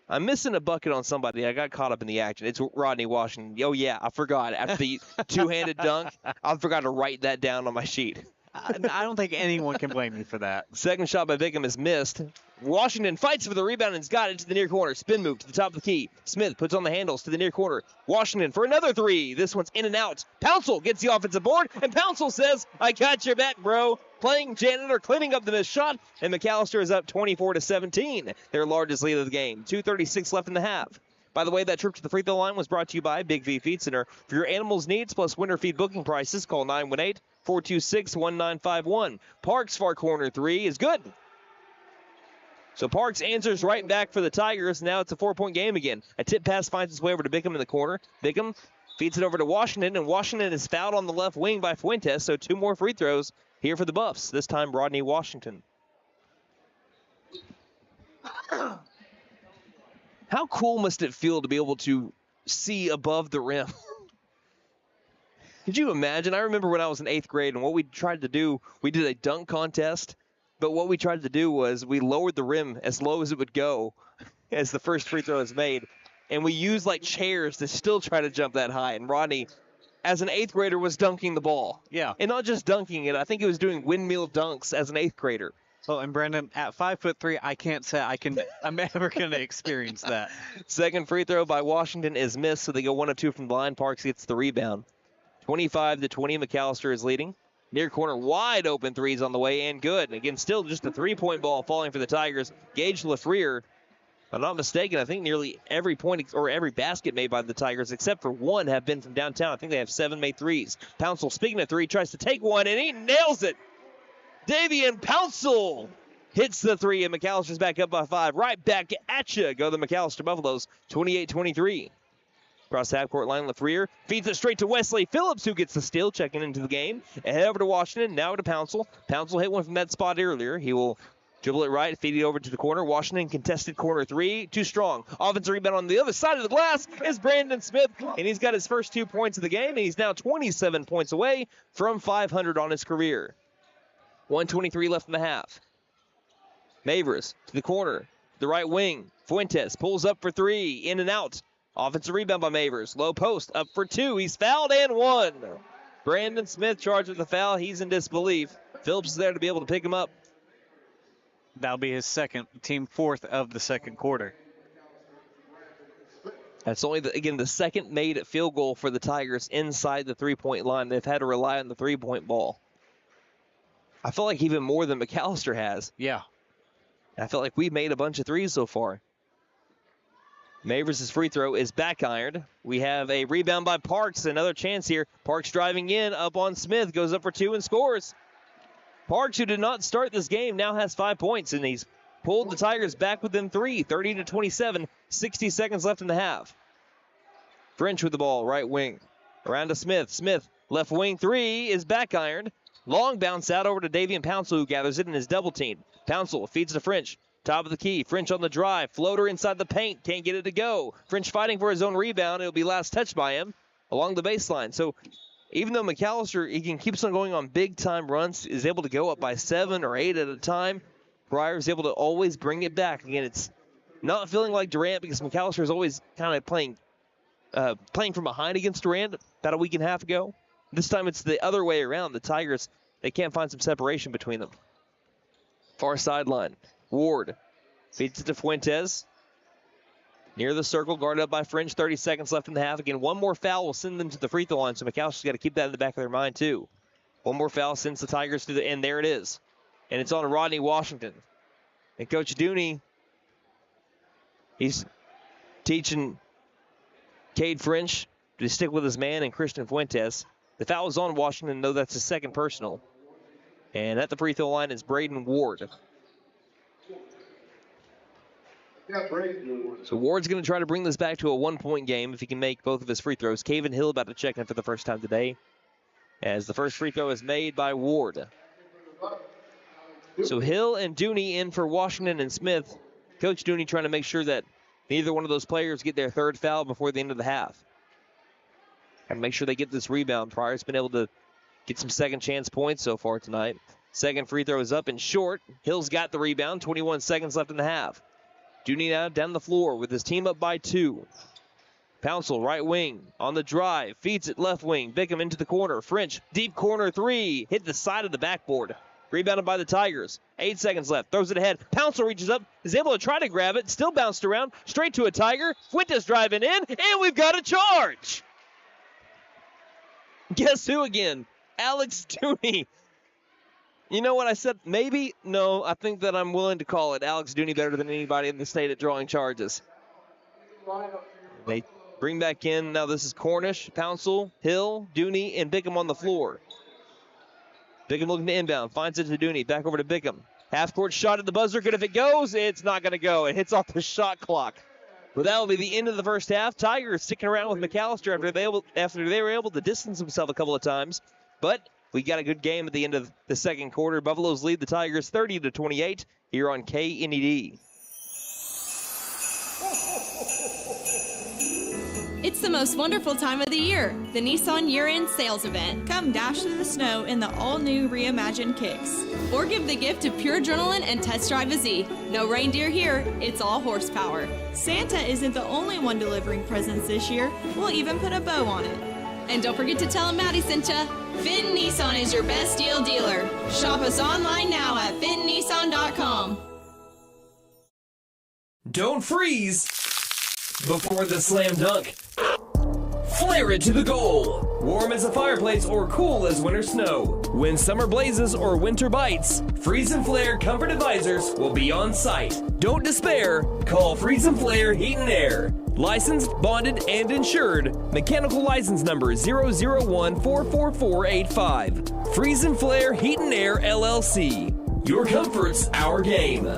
I'm missing a bucket on somebody. I got caught up in the action. It's Rodney Washington. Oh, yeah, I forgot. After the two-handed dunk, I forgot to write that down on my sheet. I don't think anyone can blame you for that. Second shot by Bickham is missed. Washington fights for the rebound and's got it to the near corner. Spin move to the top of the key. Smith puts on the handles to the near corner. Washington for another 3. This one's in and out. Pouncil gets the offensive board, and Pouncil says, I got your back, bro. Playing janitor, cleaning up the missed shot, and McAlester is up 24-17, their largest lead of the game. 2:36 left in the half. By the way, that trip to the free throw line was brought to you by Big V Feed Center. For your animals' needs plus winter feed booking prices, call 918-426-1951. Parks far corner 3 is good. So Parks answers right back for the Tigers. Now it's a 4-point game again. A tip pass finds its way over to Bickham in the corner. Bickham feeds it over to Washington, and Washington is fouled on the left wing by Fuentes, so 2 more free throws here for the Buffs. This time Rodney Washington. How cool must it feel to be able to see above the rim? Could you imagine? I remember when I was in 8th grade, and what we tried to do, we did a dunk contest, but what we tried to do was we lowered the rim as low as it would go as the first free throw is made, and we used like chairs to still try to jump that high. And Rodney, as an 8th grader, was dunking the ball. Yeah. And not just dunking it, I think he was doing windmill dunks as an 8th grader. Well, and Brendan, at 5'3", I can't say I'm ever going to experience that. Second free throw by Washington is missed, so they go 1 of 2 from the line. Parks gets the rebound. 25-20, McAlester is leading. Near corner, wide open threes on the way, and good. And again, still just a 3-point ball falling for the Tigers. Gage Lafrere, if I'm not mistaken, I think nearly every point or every basket made by the Tigers, except for one, have been from downtown. I think they have 7 made threes. Pouncil, speaking of three, tries to take one, and he nails it. Davian Pouncil hits the three, and McAllister's back up by 5. Right back at you go the McAlester Buffaloes, 28-23. Across the half-court line, Lafrere feeds it straight to Wesley Phillips, who gets the steal, checking into the game. Ahead over to Washington, now to Pouncil. Pouncil hit one from that spot earlier. He will dribble it right, feed it over to the corner. Washington contested corner 3, too strong. Offensive rebound on the other side of the glass is Brandon Smith, and he's got his first 2 points of the game, and he's now 27 points away from 500 on his career. 1:23 left in the half. Mavers to the corner, the right wing. Fuentes pulls up for 3, in and out. Offensive rebound by Mavers. Low post, up for 2. He's fouled and 1. Brandon Smith charged with the foul. He's in disbelief. Phillips is there to be able to pick him up. That'll be his second, team 4th of the second quarter. That's only, the second made field goal for the Tigers inside the 3-point line. They've had to rely on the 3-point ball. I feel like even more than McAlester has. Yeah. I feel like we've made a bunch of threes so far. Mavers' free throw is back ironed. We have a rebound by Parks. Another chance here. Parks driving in, up on Smith, goes up for 2 and scores. Parks, who did not start this game, now has 5 points, and he's pulled the Tigers back within 3, 30-27, 60 seconds left in the half. French with the ball, right wing. Around to Smith. Smith, left wing 3 is back ironed. Long bounce out over to Davian Pouncil, who gathers it in his double team. Pouncil feeds to French. Top of the key. French on the drive. Floater inside the paint. Can't get it to go. French fighting for his own rebound. It'll be last touched by him along the baseline. So even though McAlester, he can keep on going on big-time runs, is able to go up by 7 or 8 at a time, Pryor is able to always bring it back. Again, it's not feeling like Durant because McAlester is always kind of playing from behind against Durant about a week and a half ago. This time it's the other way around. The Tigers, they can't find some separation between them. Far sideline. Ward feeds it to Fuentes. Near the circle, guarded up by French. 30 seconds left in the half. Again, one more foul will send them to the free throw line, so McAlster's got to keep that in the back of their mind, too. One more foul sends the Tigers to the end. There it is. And it's on Rodney Washington. And Coach Dooney, he's teaching Cade French to stick with his man and Christian Fuentes. The foul is on Washington, though that's his second personal. And at the free throw line is Braden Ward. So Ward's going to try to bring this back to a 1-point game if he can make both of his free throws. Caven Hill about to check in for the first time today, as the first free throw is made by Ward. So Hill and Dooney in for Washington and Smith. Coach Dooney trying to make sure that neither one of those players get their third foul before the end of the half. And make sure they get this rebound. Pryor's been able to get some second chance points so far tonight. Second free throw is up and short. Hill's got the rebound. 21 seconds left in the half. Dooney now down the floor with his team up by 2. Pouncil, right wing, on the drive. Feeds it left wing. Bickham into the corner. French, deep corner 3. Hit the side of the backboard. Rebounded by the Tigers. 8 seconds left. Throws it ahead. Pouncil reaches up. Is able to try to grab it. Still bounced around. Straight to a Tiger. Fuentes driving in. And we've got a charge. Guess who again? Alex Dooney. You know what I said? Maybe? No, I think that I'm willing to call it. Alex Dooney better than anybody in the state at drawing charges. They bring back in. Now this is Cornish, Pouncil, Hill, Dooney, and Bickham on the floor. Bickham looking to inbound. Finds it to Dooney. Back over to Bickham. Half-court shot at the buzzer. Good if it goes. It's not going to go. It hits off the shot clock. But that will be the end of the first half. Tigers sticking around with McAlester after they were able to distance themselves a couple of times. But we got a good game at the end of the second quarter. Buffaloes lead the Tigers 30-28 here on KNED. It's the most wonderful time of the year, the Nissan year-end sales event. Come dash through the snow in the all-new reimagined Kicks. Or give the gift of pure adrenaline and test drive a Z. No reindeer here, it's all horsepower. Santa isn't the only one delivering presents this year. We'll even put a bow on it. And don't forget to tell him Maddie sent ya. Finn Nissan is your best deal dealer. Shop us online now at finnnissan.com. Don't freeze before the slam dunk. Flare it to the goal. Warm as a fireplace or cool as winter snow. When summer blazes or winter bites, Freeze and Flare Comfort Advisors will be on site. Don't despair. Call Freeze and Flare Heat and Air. Licensed, bonded, and insured. Mechanical license number 001-44485. Freeze and Flare Heat and Air LLC. Your comfort's our game.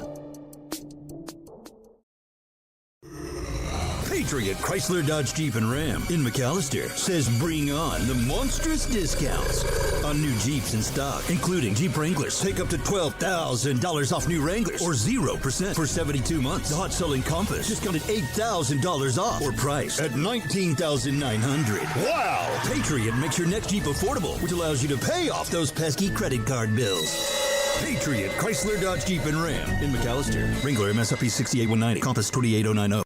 Patriot Chrysler Dodge Jeep and Ram in McAlester says bring on the monstrous discounts on new Jeeps in stock, including Jeep Wranglers. Take up to $12,000 off new Wranglers or 0% for 72 months. The hot-selling Compass discounted $8,000 off or priced at $19,900. Wow! Patriot makes your next Jeep affordable, which allows you to pay off those pesky credit card bills. Patriot Chrysler Dodge Jeep and Ram in McAlester. Wrangler MSRP 68190. Compass 28090.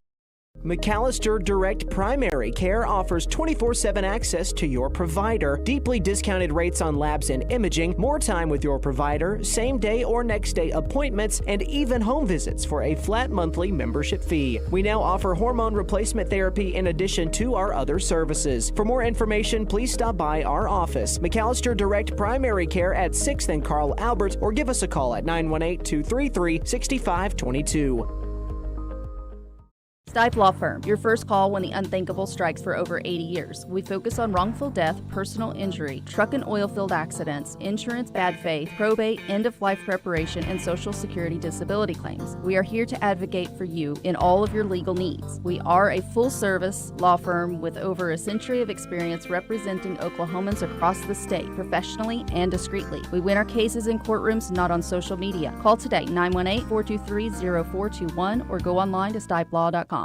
McAlester Direct Primary Care offers 24/7 access to your provider, deeply discounted rates on labs and imaging, more time with your provider, same-day or next-day appointments, and even home visits for a flat monthly membership fee. We now offer hormone replacement therapy in addition to our other services. For more information, please stop by our office, McAlester Direct Primary Care at 6th and Carl Albert, or give us a call at 918-233-6522. Stipe Law Firm, your first call when the unthinkable strikes. For over 80 years. We focus on wrongful death, personal injury, truck and oil field accidents, insurance bad faith, probate, end-of-life preparation, and Social Security disability claims. We are here to advocate for you in all of your legal needs. We are a full-service law firm with over a century of experience representing Oklahomans across the state, professionally and discreetly. We win our cases in courtrooms, not on social media. Call today, 918-423-0421, or go online to stipelaw.com.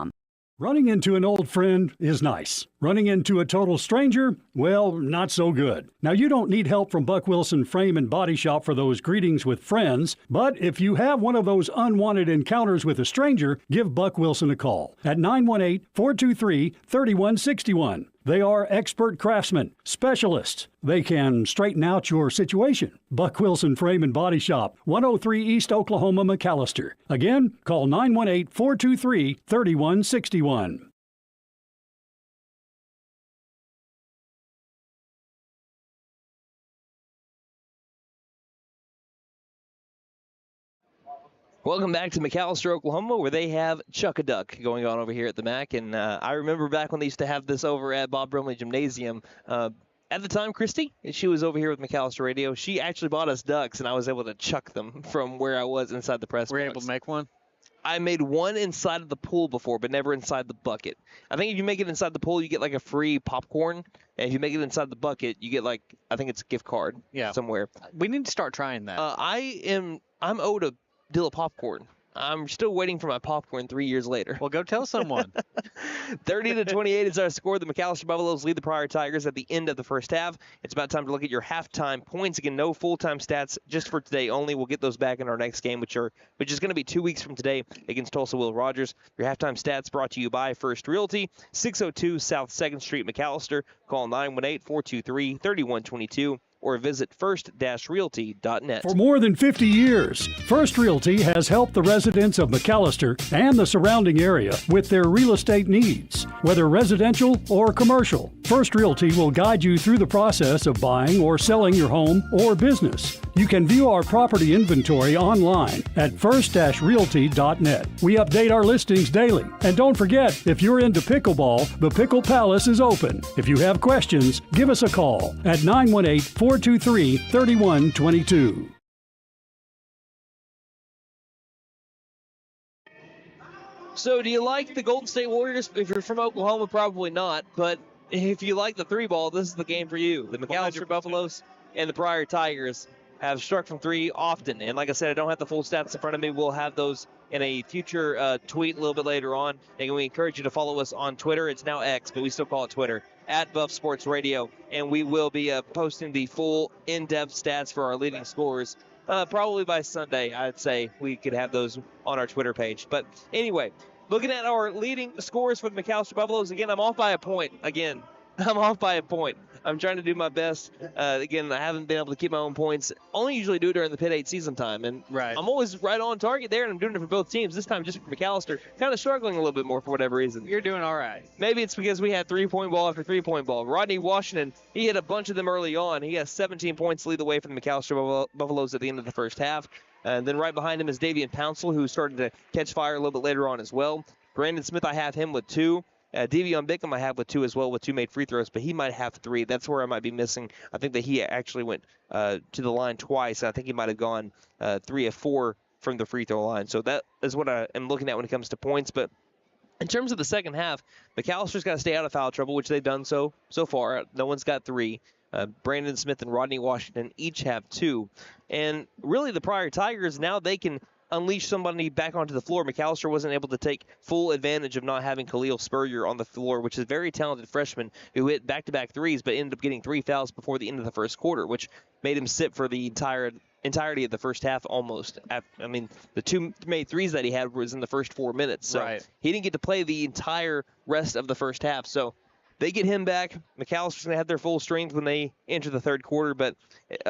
Running into an old friend is nice. Running into a total stranger, well, not so good. Now, you don't need help from Buck Wilson Frame and Body Shop for those greetings with friends, but if you have one of those unwanted encounters with a stranger, give Buck Wilson a call at 918-423-3161. They are expert craftsmen, specialists. They can straighten out your situation. Buck Wilson Frame and Body Shop, 103 East Oklahoma, McAlester. Again, call 918-423-3161. Welcome back to McAlester, Oklahoma, where they have Chuck-a-Duck going on over here at the MAC. And I remember back when they used to have this over at Bob Brumley Gymnasium. At the time, Christy, she was over here with McAlester Radio. She actually bought us ducks, and I was able to chuck them from where I was inside the press box. Were you able to make one? I made one inside of the pool before, but never inside the bucket. I think if you make it inside the pool, you get like a free popcorn. And if you make it inside the bucket, you get like, I think it's a gift card somewhere. We need to start trying that. I'm owed a deal of popcorn. I'm still waiting for my popcorn 3 years later. Well, go tell someone. 30-28 is our score. The McAlester Buffaloes lead the Pryor Tigers at the end of the first half. It's about time to look at your halftime points. Again, no full-time stats just for today only. We'll get those back in our next game, which is going to be 2 weeks from today against Tulsa Will Rogers. Your halftime stats brought to you by First Realty, 602 South 2nd Street, McAlester. Call 918-423-3122. or visit first-realty.net. For more than 50 years, First Realty has helped the residents of McAlester and the surrounding area with their real estate needs. Whether residential or commercial, First Realty will guide you through the process of buying or selling your home or business. You can view our property inventory online at first-realty.net. We update our listings daily. And don't forget, if you're into pickleball, the Pickle Palace is open. If you have questions, give us a call at 918-423-3122. So do you like the Golden State Warriors? If you're from Oklahoma, probably not. But if you like the three ball, this is the game for you. The McAlester Buffaloes and the Pryor Tigers. have struck from three often. And like I said, I don't have the full stats in front of me. We'll have those in a future tweet a little bit later on. And we encourage you to follow us on Twitter. It's now X, but we still call it Twitter, at Buff Sports Radio. And we will be posting the full in-depth stats for our leading scorers. Probably by Sunday, I'd say we could have those on our Twitter page. But anyway, looking at our leading scorers for the McAlester Buffaloes, again, I'm off by a point. I'm off by a point. I'm trying to do my best. Again, I haven't been able to keep my own points. Only usually do it during the Pit 8 season time. And I'm always right on target there, and I'm doing it for both teams. This time just for McAlester. Kind of struggling a little bit more for whatever reason. You're doing all right. Maybe it's because we had three-point ball after three-point ball. Rodney Washington, he hit a bunch of them early on. He has 17 points to lead the way for the McAlester Buffaloes at the end of the first half. And then right behind him is Davian Pouncil, who started to catch fire a little bit later on as well. Brandon Smith, I have him with 2. Devion Bickham I have with 2 as well, with 2 made free throws, but he might have 3. That's where I might be missing. I think that he actually went to the line twice. I think he might have gone 3 of 4 from the free throw line. So that is what I am looking at when it comes to points. But in terms of the second half, McAllister's got to stay out of foul trouble, which they've done so far. No one's got 3. Brandon Smith and Rodney Washington each have 2. And really the Pryor Tigers, now they can unleash somebody back onto the floor. McAlester wasn't able to take full advantage of not having Khalil Spurrier on the floor, which is a very talented freshman who hit back-to-back threes but ended up getting 3 fouls before the end of the first quarter, which made him sit for the entirety of the first half almost. I mean, the 2 made threes that he had was in the first 4 minutes, so he didn't get to play the entire rest of the first half. So they get him back. McAllister's going to have their full strength when they enter the third quarter, but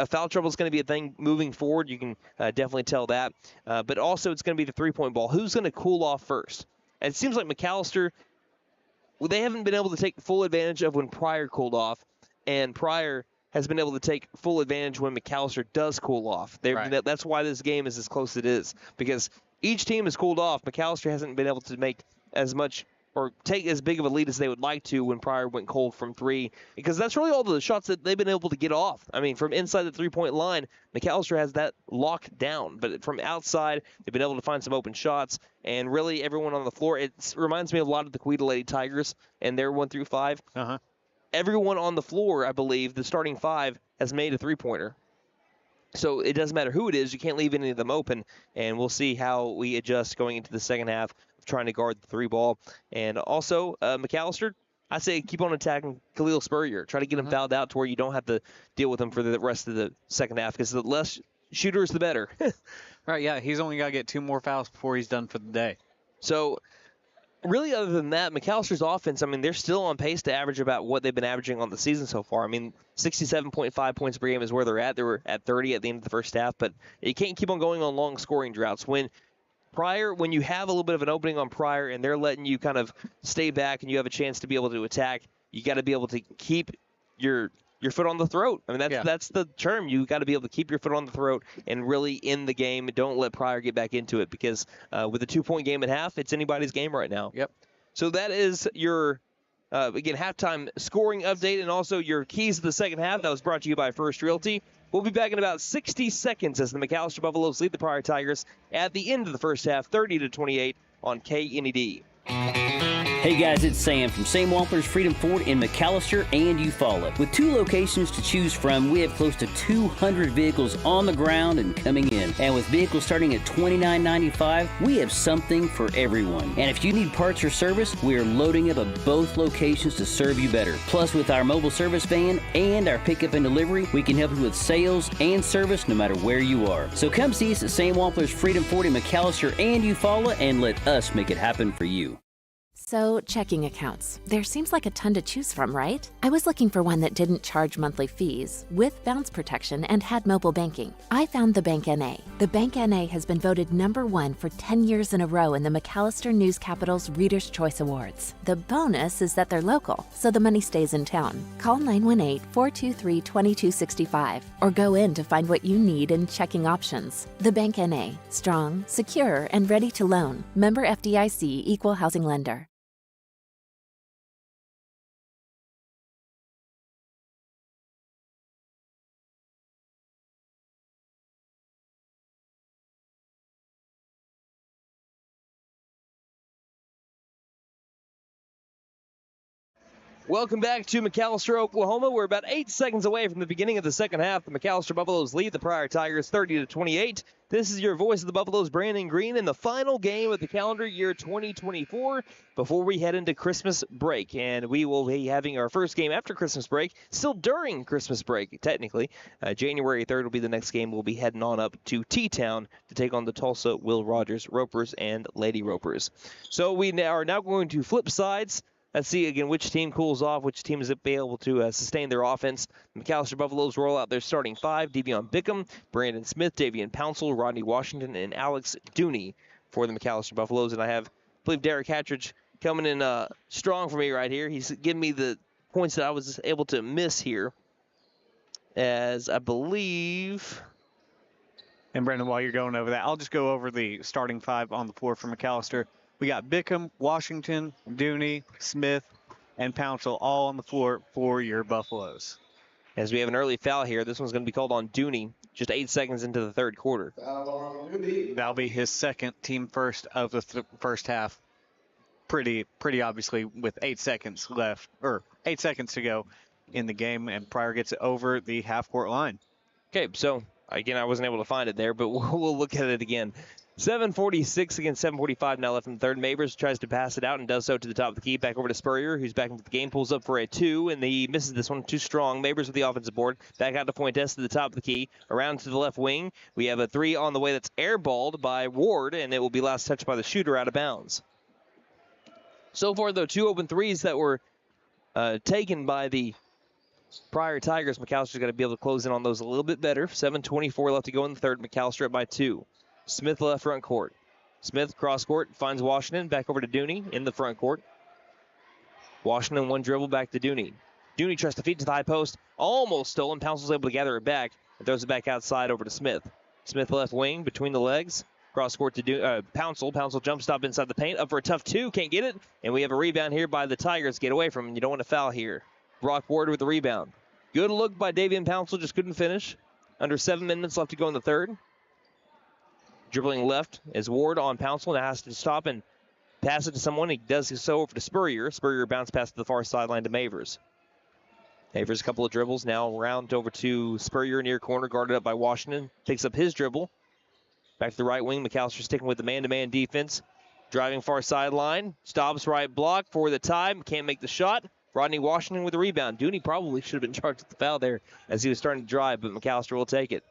foul trouble is going to be a thing moving forward. You can definitely tell that. But also it's going to be the three-point ball. Who's going to cool off first? And it seems like McAlester, they haven't been able to take full advantage of when Pryor cooled off, and Pryor has been able to take full advantage when McAlester does cool off. That's why this game is as close as it is, because each team has cooled off. McAlester hasn't been able to make as much or take as big of a lead as they would like to when Pryor went cold from 3, because that's really all the shots that they've been able to get off. I mean, from inside the three-point line, McAlester has that locked down, but from outside, they've been able to find some open shots, and really everyone on the floor, it reminds me a lot of the Queen Lady Tigers and their 1 through 5. Everyone on the floor, I believe, the starting 5, has made a three-pointer. So it doesn't matter who it is. You can't leave any of them open, and we'll see how we adjust going into the second half of trying to guard the 3 ball. And also, McAlester, I say keep on attacking Khalil Spurrier. Try to get him fouled out to where you don't have to deal with him for the rest of the second half, because the less shooters, the better. Right, yeah. He's only got to get 2 more fouls before he's done for the day. So really, other than that, McAllister's offense, I mean, they're still on pace to average about what they've been averaging on the season so far. I mean, 67.5 points per game is where they're at. They were at 30 at the end of the first half, but you can't keep on going on long scoring droughts. When you have a little bit of an opening on Pryor and they're letting you kind of stay back and you have a chance to be able to attack, you got to be able to keep your foot on the throat. I mean, that's the term. You got to be able to keep your foot on the throat and really end the game. Don't let Pryor get back into it, because with a 2-point game at half, it's anybody's game right now. Yep. So that is your, again, halftime scoring update and also your keys to the second half. That was brought to you by First Realty. We'll be back in about 60 seconds as the McAlester Buffaloes lead the Pryor Tigers at the end of the first half, 30-28 on KNED. Hey guys, it's Sam from Sam Wampler's Freedom Ford in McAlester and Eufaula. With 2 locations to choose from, we have close to 200 vehicles on the ground and coming in. And with vehicles starting at $29.95, we have something for everyone. And if you need parts or service, we are loading up at both locations to serve you better. Plus, with our mobile service van and our pickup and delivery, we can help you with sales and service no matter where you are. So come see us at Sam Wampler's Freedom Ford in McAlester and Eufaula and let us make it happen for you. So, checking accounts. There seems like a ton to choose from, right? I was looking for one that didn't charge monthly fees, with bounce protection, and had mobile banking. I found the Bank NA. The Bank NA has been voted #1 for 10 years in a row in the McAlester News Capital's Reader's Choice Awards. The bonus is that they're local, so the money stays in town. Call 918-423-2265 or go in to find what you need in checking options. The Bank NA. Strong, secure, and ready to loan. Member FDIC, Equal Housing Lender. Welcome back to McAlester, Oklahoma. We're about 8 seconds away from the beginning of the second half. The McAlester Buffaloes lead the Pryor Tigers 30-28. This is your voice of the Buffaloes, Brandon Green, in the final game of the calendar year 2024 before we head into Christmas break. And we will be having our first game after Christmas break, still during Christmas break, technically. January 3rd will be the next game. We'll be heading on up to T-Town to take on the Tulsa Will Rogers Ropers and Lady Ropers. So we are now going to flip sides. Let's see, again, which team cools off, which team is able to sustain their offense. The McAlester Buffaloes roll out their starting five: Devion Bickham, Brandon Smith, Davian Pouncil, Rodney Washington, and Alex Dooney for the McAlester Buffaloes. And I believe Derek Hatridge coming in strong for me right here. He's giving me the points that I was able to miss here, as I believe. And Brandon, while you're going over that, I'll just go over the starting five on the floor for McAlester. We got Bickham, Washington, Dooney, Smith, and Pouncil all on the floor for your Buffaloes. As we have an early foul here, this one's going to be called on Dooney just 8 seconds into the third quarter. That'll be his second, team first of the first half. Pretty obviously with 8 seconds left, or 8 seconds to go in the game, and Pryor gets it over the half-court line. Okay, so again, I wasn't able to find it there, but we'll look at it again. 7:46 against 7:45 now left in the third. Mavers tries to pass it out and does so to the top of the key. Back over to Spurrier, who's back into the game. Pulls up for a two, and he misses this one too strong. Mavers with the offensive board. Back out to Fuentes to the top of the key. Around to the left wing. We have a three on the way that's airballed by Ward, and it will be last touched by the shooter out of bounds. So far, though, two open threes that were taken by the Pryor Tigers. McAllister's got to be able to close in on those a little bit better. 7:24 left to go in the third. McAllister up by two. Smith left front court. Smith cross court, finds Washington. Back over to Dooney in the front court. Washington one dribble back to Dooney. Dooney tries to feed to the high post. Almost stolen. Pouncil's able to gather it back and throws it back outside over to Smith. Smith left wing between the legs. Cross court to Pouncil. Pouncil jump stop inside the paint. Up for a tough two. Can't get it. And we have a rebound here by the Tigers. Get away from him. You don't want to foul here. Brock Ward with the rebound. Good look by Davian Pouncil. Just couldn't finish. Under 7 minutes left to go in the third. Dribbling left is Ward on Pouncil. Now has to stop and pass it to someone. He does so over to Spurrier. Spurrier bounce pass to the far sideline to Mavers. Mavers a couple of dribbles. Now round over to Spurrier near corner, guarded up by Washington. Takes up his dribble. Back to the right wing. McAllister sticking with the man-to-man defense. Driving far sideline. Stops right block for the tie. Can't make the shot. Rodney Washington with the rebound. Dooney probably should have been charged with the foul there as he was starting to drive, but McAllister will take it.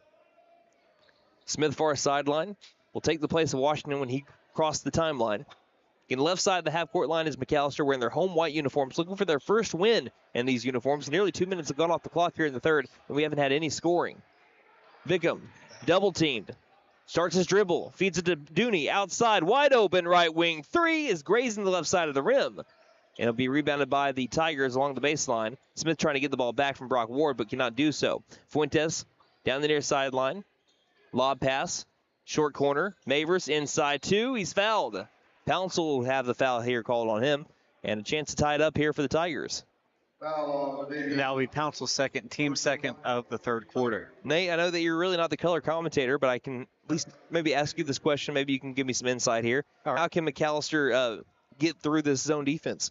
Smith far sideline will take the place of Washington when he crossed the timeline. In left side of the half-court line is McAllister wearing their home white uniforms, looking for their first win in these uniforms. Nearly 2 minutes have gone off the clock here in the third, and we haven't had any scoring. Bickham, double-teamed. Starts his dribble, feeds it to Dooney, outside, wide open right wing. Three is grazing the left side of the rim. And it'll be rebounded by the Tigers along the baseline. Smith trying to get the ball back from Brock Ward, but cannot do so. Fuentes down the near sideline. Lob pass, short corner. Mavers inside two. He's fouled. Pouncil will have the foul here called on him, and a chance to tie it up here for the Tigers. That'll be Pouncil's second, team second of the third quarter. Nate, I know that you're really not the color commentator, but I can at least maybe ask you this question. Maybe you can give me some insight here. Right. How can McAllister get through this zone defense?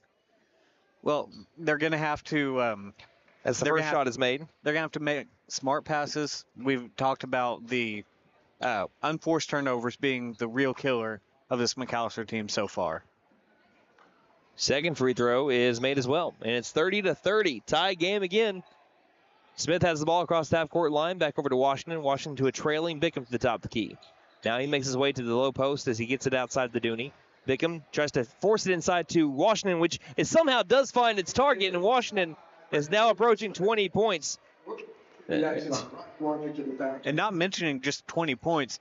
Well, they're going to have to... as the first shot is made. They're going to have to make smart passes. We've talked about the unforced turnovers being the real killer of this McAllister team so far. Second free throw is made as well, and it's 30-30. Tie game again. Smith has the ball across the half-court line, back over to Washington. Washington to a trailing Bickham to the top of the key. Now he makes his way to the low post as he gets it outside the Dooney. Bickham tries to force it inside to Washington, which is somehow does find its target, and Washington is now approaching 20 points. And not mentioning just 20 points,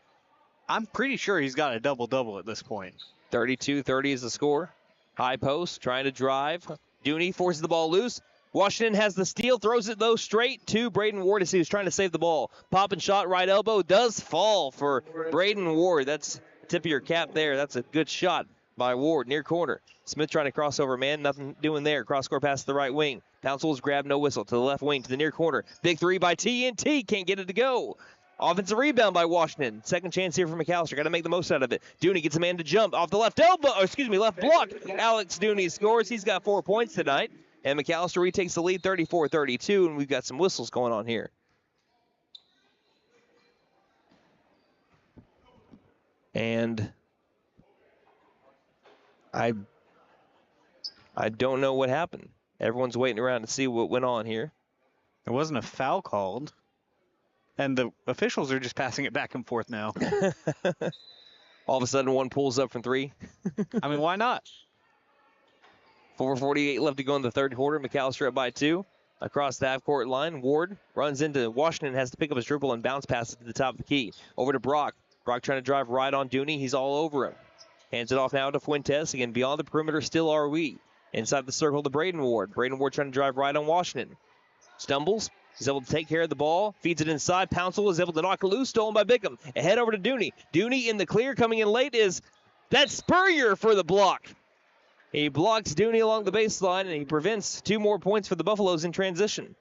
I'm pretty sure he's got a double-double at this point. 32-30 is the score. High post, trying to drive. Dooney forces the ball loose. Washington has the steal, throws it, though, straight to Braden Ward as he was trying to save the ball. Pop and shot, right elbow, does fall for Braden Ward. That's the tip of your cap there. That's a good shot by Ward, near corner. Smith trying to cross over, man. Nothing doing there. Cross-court pass to the right wing. Pouncil's grab, no whistle. To the left wing, to the near corner. Big three by TNT. Can't get it to go. Offensive rebound by Washington. Second chance here for McAllister. Got to make the most out of it. Dooney gets a man to jump off the left elbow. Left block. Alex Dooney scores. He's got 4 points tonight. And McAlester retakes the lead 34-32, and we've got some whistles going on here. And I don't know what happened. Everyone's waiting around to see what went on here. There wasn't a foul called, and the officials are just passing it back and forth now. All of a sudden, one pulls up from three. I mean, why not? 4:48 left to go in the third quarter. McAlester up by 2. Across the half-court line, Ward runs into Washington, has to pick up his dribble and bounce passes to the top of the key. Over to Brock. Brock trying to drive right on Dooney. He's all over him. Hands it off now to Fuentes. Again, beyond the perimeter, still are we. Inside the circle to Braden Ward. Braden Ward trying to drive right on Washington. Stumbles. He's able to take care of the ball. Feeds it inside. Pouncil is able to knock it loose. Stolen by Bickham. Ahead over to Dooney. Dooney in the clear. Coming in late is that's Spurrier for the block. He blocks Dooney along the baseline, and he prevents 2 more points for the Buffaloes in transition.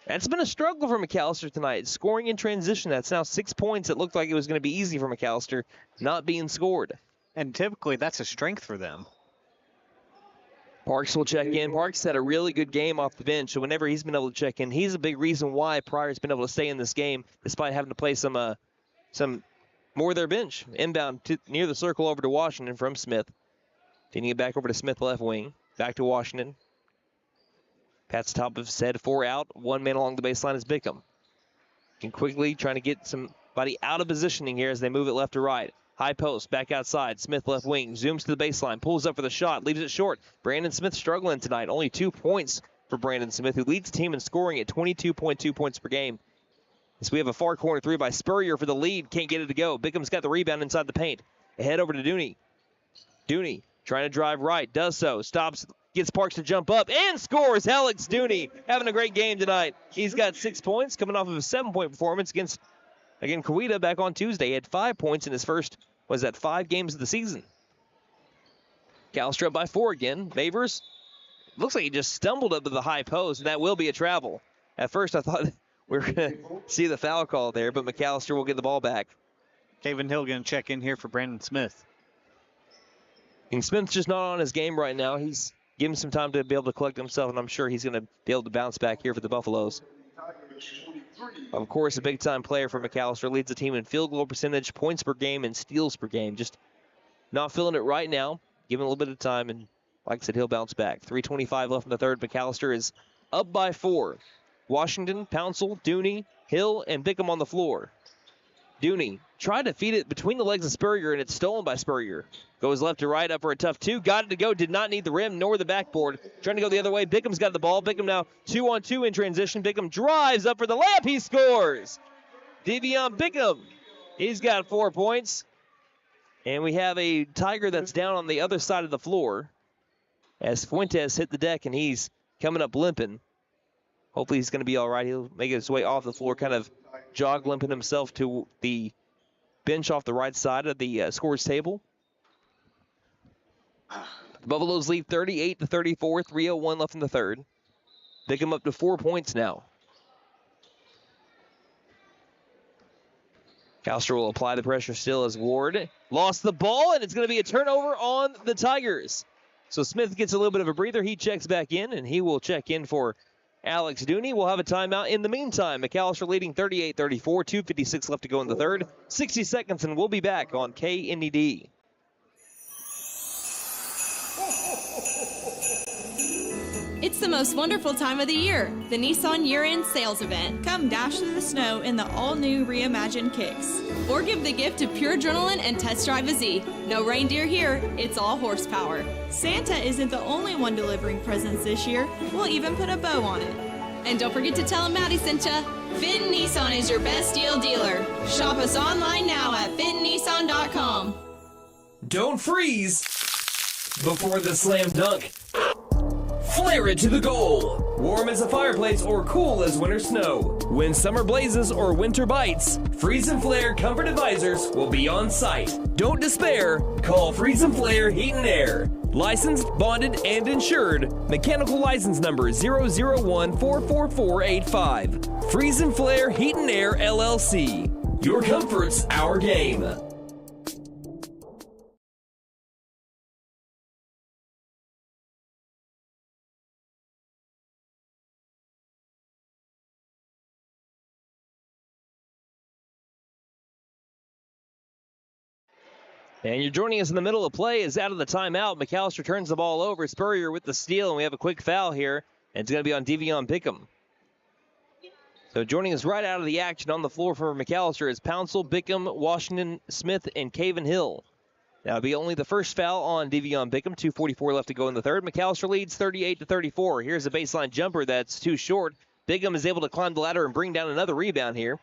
That's been a struggle for McAlester tonight. Scoring in transition. That's now 6 points. It looked like it was going to be easy for McAlester, not being scored. And typically that's a strength for them. Parks will check in. Parks had a really good game off the bench, so whenever he's been able to check in, he's a big reason why Pryor's been able to stay in this game, despite having to play some more of their bench. Inbound near the circle over to Washington from Smith. Feeding it back over to Smith, left wing. Back to Washington. Pat's top of his head, 4 out. 1 man along the baseline is Bickham. And quickly trying to get somebody out of positioning here as they move it left to right. High post, back outside. Smith left wing, zooms to the baseline, pulls up for the shot, leaves it short. Brandon Smith struggling tonight. Only 2 points for Brandon Smith, who leads the team in scoring at 22.2 points per game. As we have a far corner 3 by Spurrier for the lead. Can't get it to go. Bickham's got the rebound inside the paint. Ahead over to Dooney. Dooney trying to drive right, does so, stops, gets Parks to jump up, and scores. Alex Dooney having a great game tonight. He's got 6 points, coming off of a 7-point performance against, again, Coweta back on Tuesday. He had 5 points in his first, 5 games of the season. McAlester up by 4 again. Mavers, looks like he just stumbled up to the high post, and that will be a travel. At first, I thought we were going to see the foul call there, but McAlester will get the ball back. Kevin Hill going to check in here for Brandon Smith. And Smith's just not on his game right now. He's given him some time to be able to collect himself, and I'm sure he's going to be able to bounce back here for the Buffaloes. Of course, a big-time player for McAlester, leads the team in field goal percentage, points per game, and steals per game. Just not feeling it right now. Give him a little bit of time, and like I said, he'll bounce back. 3:25 left in the third. McAlester is up by 4. Washington, Pouncil, Dooney, Hill, and Bickham on the floor. Dooney tried to feed it between the legs of Spurrier, and it's stolen by Spurrier. Goes left to right, up for a tough 2. Got it to go, did not need the rim nor the backboard. Trying to go the other way. Bickham's got the ball. Bickham now 2-on-2 in transition. Bickham drives up for the layup. He scores. Devion Bickham. He's got 4 points. And we have a Tiger that's down on the other side of the floor as Fuentes hit the deck, and he's coming up limping. Hopefully he's going to be all right. He'll make his way off the floor, kind of jog limping himself to the bench off the right side of the scores table. The Buffaloes lead 38-34, 3:01 left in the third. Bickham up to 4 points now. McAlester will apply the pressure still as Ward lost the ball, and it's going to be a turnover on the Tigers. So Smith gets a little bit of a breather. He checks back in, and he will check in for Alex Dooney. We'll have a timeout in the meantime. McAlester leading 38-34, 2:56 left to go in the third. 60 seconds, and we'll be back on KNED. It's the most wonderful time of the year, the Nissan year-end sales event. Come dash through the snow in the all-new reimagined Kicks. Or give the gift of pure adrenaline and test drive a Z. No reindeer here, it's all horsepower. Santa isn't the only one delivering presents this year. We'll even put a bow on it. And don't forget to tell him Maddie sent ya. Finn Nissan is your best deal dealer. Shop us online now at finnnissan.com. Don't freeze before the slam dunk. Flare it to the goal. Warm as a fireplace or cool as winter snow. When summer blazes or winter bites, Freeze and Flare Comfort Advisors will be on site. Don't despair. Call Freeze and Flare Heat and Air. Licensed, bonded, and insured. Mechanical license number 001-44485. Freeze and Flare Heat and Air LLC. Your comfort's our game. And you're joining us in the middle of play is out of the timeout. McAlester turns the ball over. Spurrier with the steal, and we have a quick foul here. And it's going to be on Devion Bickham. So joining us right out of the action on the floor for McAlester is Pouncil, Bickham, Washington, Smith, and Caven Hill. That'll be only the first foul on Devion Bickham. 2:44 left to go in the third. McAlester leads 38-34. Here's a baseline jumper that's too short. Bickham is able to climb the ladder and bring down another rebound here.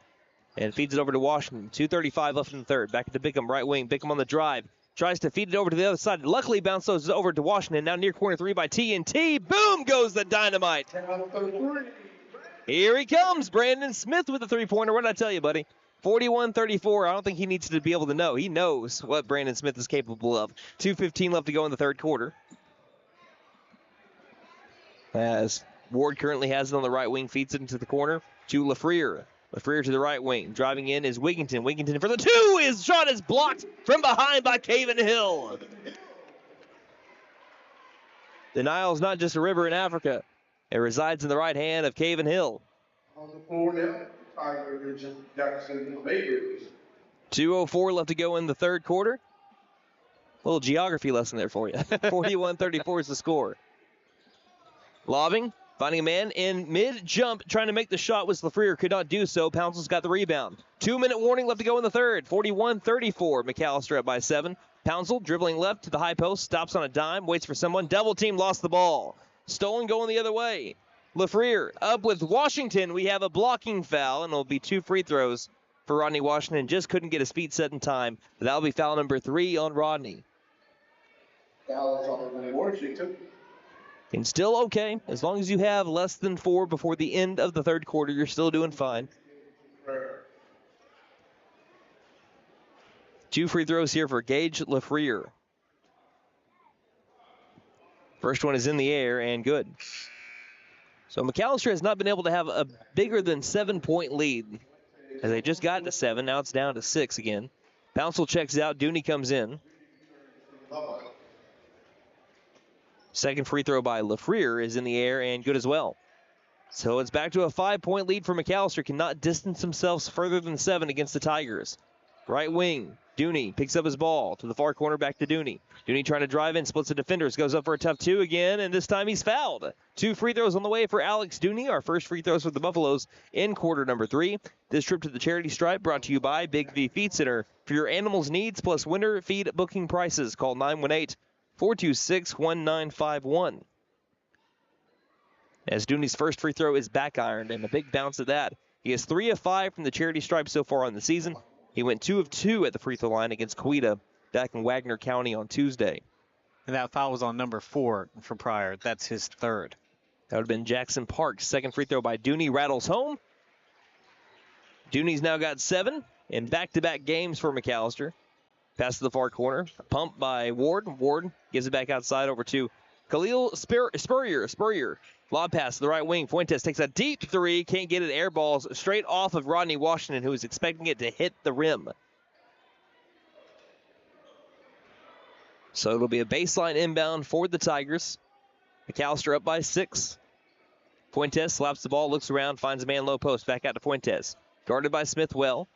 And feeds it over to Washington. 2:35 left in the third. Back to Bickham, right wing. Bickham on the drive. Tries to feed it over to the other side. Luckily, bounces over to Washington. Now near corner three by TNT. Boom goes the dynamite. Here he comes. Brandon Smith with the three-pointer. What did I tell you, buddy? 41-34. I don't think he needs to be able to know. He knows what Brandon Smith is capable of. 2:15 left to go in the third quarter. As Ward currently has it on the right wing, feeds it into the corner to LaFrere. LaFrere to the right wing. Driving in is Wigginton. Wigginton for the two. His shot is blocked from behind by Caven Hill. The Nile's not just a river in Africa. It resides in the right hand of Caven Hill. On the floor now, Tiger Region, Jackson, Lakers. 2:04 left to go in the third quarter. A little geography lesson there for you. 41-34 is the score. Lobbing. Finding a man in mid-jump, trying to make the shot was LaFrere, could not do so. Pouncil's got the rebound. 2-minute warning left to go in the third. 41-34, McAlester up by 7. Pouncil dribbling left to the high post, stops on a dime, waits for someone. Double team, lost the ball. Stolen going the other way. LaFrere up with Washington. We have a blocking foul, and it'll be 2 free throws for Rodney Washington. Just couldn't get his feet set in time. That'll be foul number 3 on Rodney. And still okay. As long as you have less than 4 before the end of the third quarter, you're still doing fine. 2 free throws here for Gage LaFrere. First one is in the air and good. So McAlester has not been able to have a bigger than 7-point lead. As they just got to 7, now it's down to 6 again. Pouncil checks out, Dooney comes in. Second free throw by LaFrere is in the air and good as well. So it's back to a 5-point lead for McAlester. Cannot distance themselves further than 7 against the Tigers. Right wing, Dooney picks up his ball to the far corner, back to Dooney. Dooney trying to drive in, splits the defenders, goes up for a tough 2 again, and this time he's fouled. 2 free throws on the way for Alex Dooney. Our first free throws for the Buffaloes in quarter number 3. This trip to the charity stripe brought to you by Big V Feed Center. For your animals' needs plus winter feed booking prices, call 918-426-1951. As Dooney's first free throw is back ironed, and a big bounce at that. He is 3 of 5 from the charity stripe so far on the season. He went 2 of 2 at the free throw line against Coweta back in Wagner County on Tuesday. And that foul was on number 4 for Pryor. That's his third. That would have been Jackson Parks. Second free throw by Dooney rattles home. Dooney's now got 7 in back-to-back games for McAlester. Pass to the far corner. A pump by Ward. Ward gives it back outside over to Khalil Spurrier. Spurrier. Lob pass to the right wing. Fuentes takes a deep 3. Can't get it. Air balls straight off of Rodney Washington, who is expecting it to hit the rim. So it'll be a baseline inbound for the Tigers. McAlester up by 6. Fuentes slaps the ball, looks around, finds a man low post. Back out to Fuentes. Guarded by Smith well.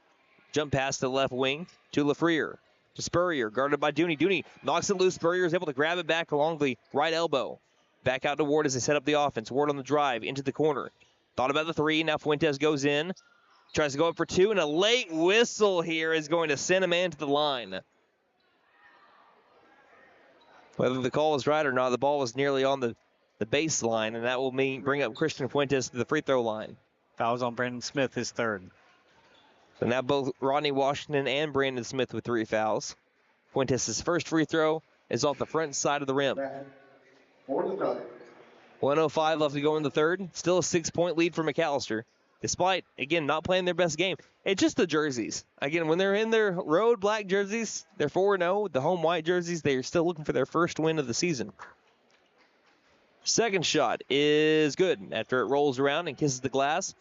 Jump pass to the left wing to LaFrere. To Spurrier, guarded by Dooney. Dooney knocks it loose. Spurrier is able to grab it back along the right elbow. Back out to Ward as they set up the offense. Ward on the drive into the corner. Thought about the 3. Now Fuentes goes in. Tries to go up for 2. And a late whistle here is going to send a man to the line. Whether the call is right or not, the ball was nearly on the baseline. And that will bring up Christian Fuentes to the free throw line. Fouls on Brandon Smith, his third. So now both Rodney Washington and Brandon Smith with 3 fouls. Fuentes' first free throw is off the front side of the rim. 1:05 left to go in the third. Still a 6-point lead for McAlester. Despite, again, not playing their best game. It's just the jerseys. Again, when they're in their road black jerseys, they're 4-0. The home white jerseys, they're still looking for their first win of the season. Second shot is good after it rolls around and kisses the glass.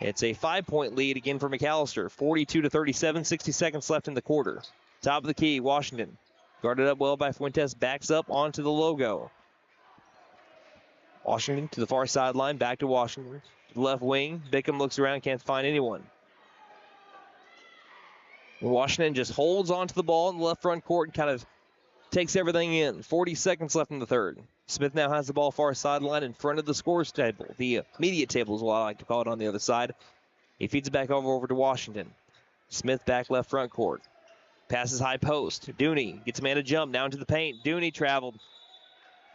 It's a 5-point lead again for McAlester. 42-37, 60 seconds left in the quarter. Top of the key, Washington. Guarded up well by Fuentes, backs up onto the logo. Washington to the far sideline, back to Washington. To the left wing, Bickham looks around, can't find anyone. Washington just holds onto the ball in the left front court and kind of takes everything in. 40 seconds left in the third. Smith now has the ball far sideline in front of the scores table. The immediate table is what I like to call it on the other side. He feeds it back over to Washington. Smith back left front court. Passes high post. Dooney gets a man to jump down to the paint. Dooney traveled.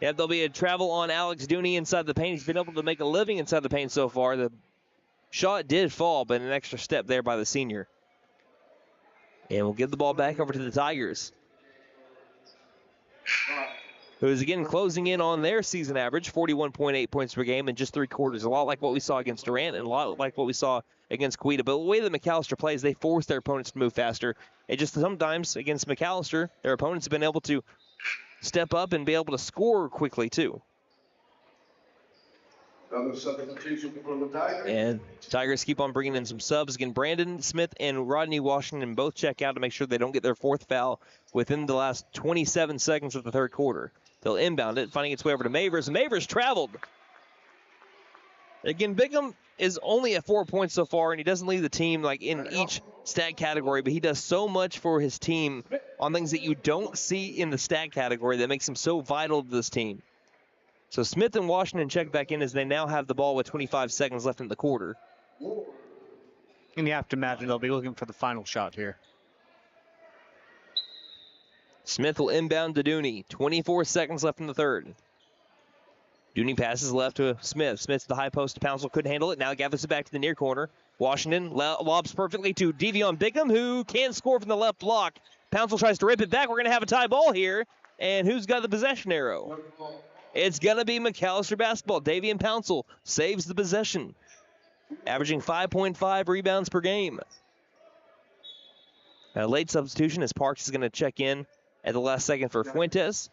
Yep, there'll be a travel on Alex Dooney inside the paint. He's been able to make a living inside the paint so far. The shot did fall, but an extra step there by the senior. And we'll give the ball back over to the Tigers, who's again closing in on their season average, 41.8 points per game in just 3 quarters. A lot like what we saw against Durant and a lot like what we saw against Quita. But the way that McAlester plays, they force their opponents to move faster. It just sometimes against McAlester, their opponents have been able to step up and be able to score quickly too. Another substitution for the Tigers. And Tigers keep on bringing in some subs. Again, Brandon Smith and Rodney Washington both check out to make sure they don't get their 4th foul within the last 27 seconds of the third quarter. They'll inbound it, finding its way over to Mavers. Mavers traveled. Again, Bigham is only at 4 points so far, and he doesn't lead the team like in each stat category, but he does so much for his team on things that you don't see in the stat category that makes him so vital to this team. So Smith and Washington check back in as they now have the ball with 25 seconds left in the quarter. And you have to imagine they'll be looking for the final shot here. Smith will inbound to Dooney. 24 seconds left in the third. Dooney passes left to Smith. Smith to the high post to Pouncil. Couldn't handle it. Now gathers it back to the near corner. Washington lobs perfectly to Devion Bigham, who can't score from the left block. Pouncil tries to rip it back. We're going to have a tie ball here. And who's got the possession arrow? It's going to be McAlester basketball. Davian Pouncil saves the possession, averaging 5.5 rebounds per game. A late substitution as Parks is going to check in at the last second for Fuentes.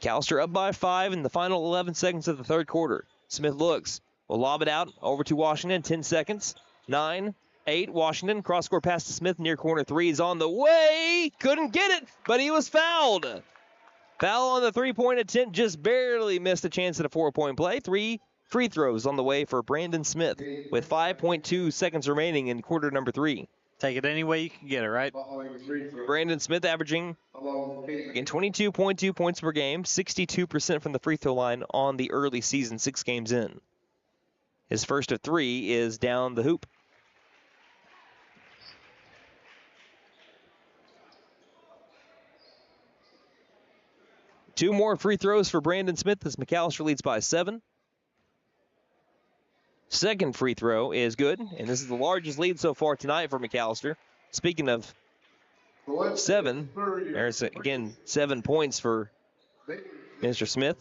McAlester up by 5 in the final 11 seconds of the third quarter. Smith looks. Will lob it out over to Washington. 10 seconds. 9, 8. Washington. Cross-court pass to Smith. Near corner 3 is on the way. Couldn't get it, but he was fouled. Foul on the three-point attempt. Just barely missed a chance at a 4-point play. 3 free throws on the way for Brandon Smith with 5.2 seconds remaining in quarter number 3. Take it any way you can get it, right? Brandon Smith averaging, again, 22.2 points per game, 62% from the free throw line on the early season, 6 games in. His first of 3 is down the hoop. Two more free throws for Brandon Smith as McAlester leads by 7. Second free throw is good, and this is the largest lead so far tonight for McAlester. Speaking of 7, there's again 7 points for Mr. Smith.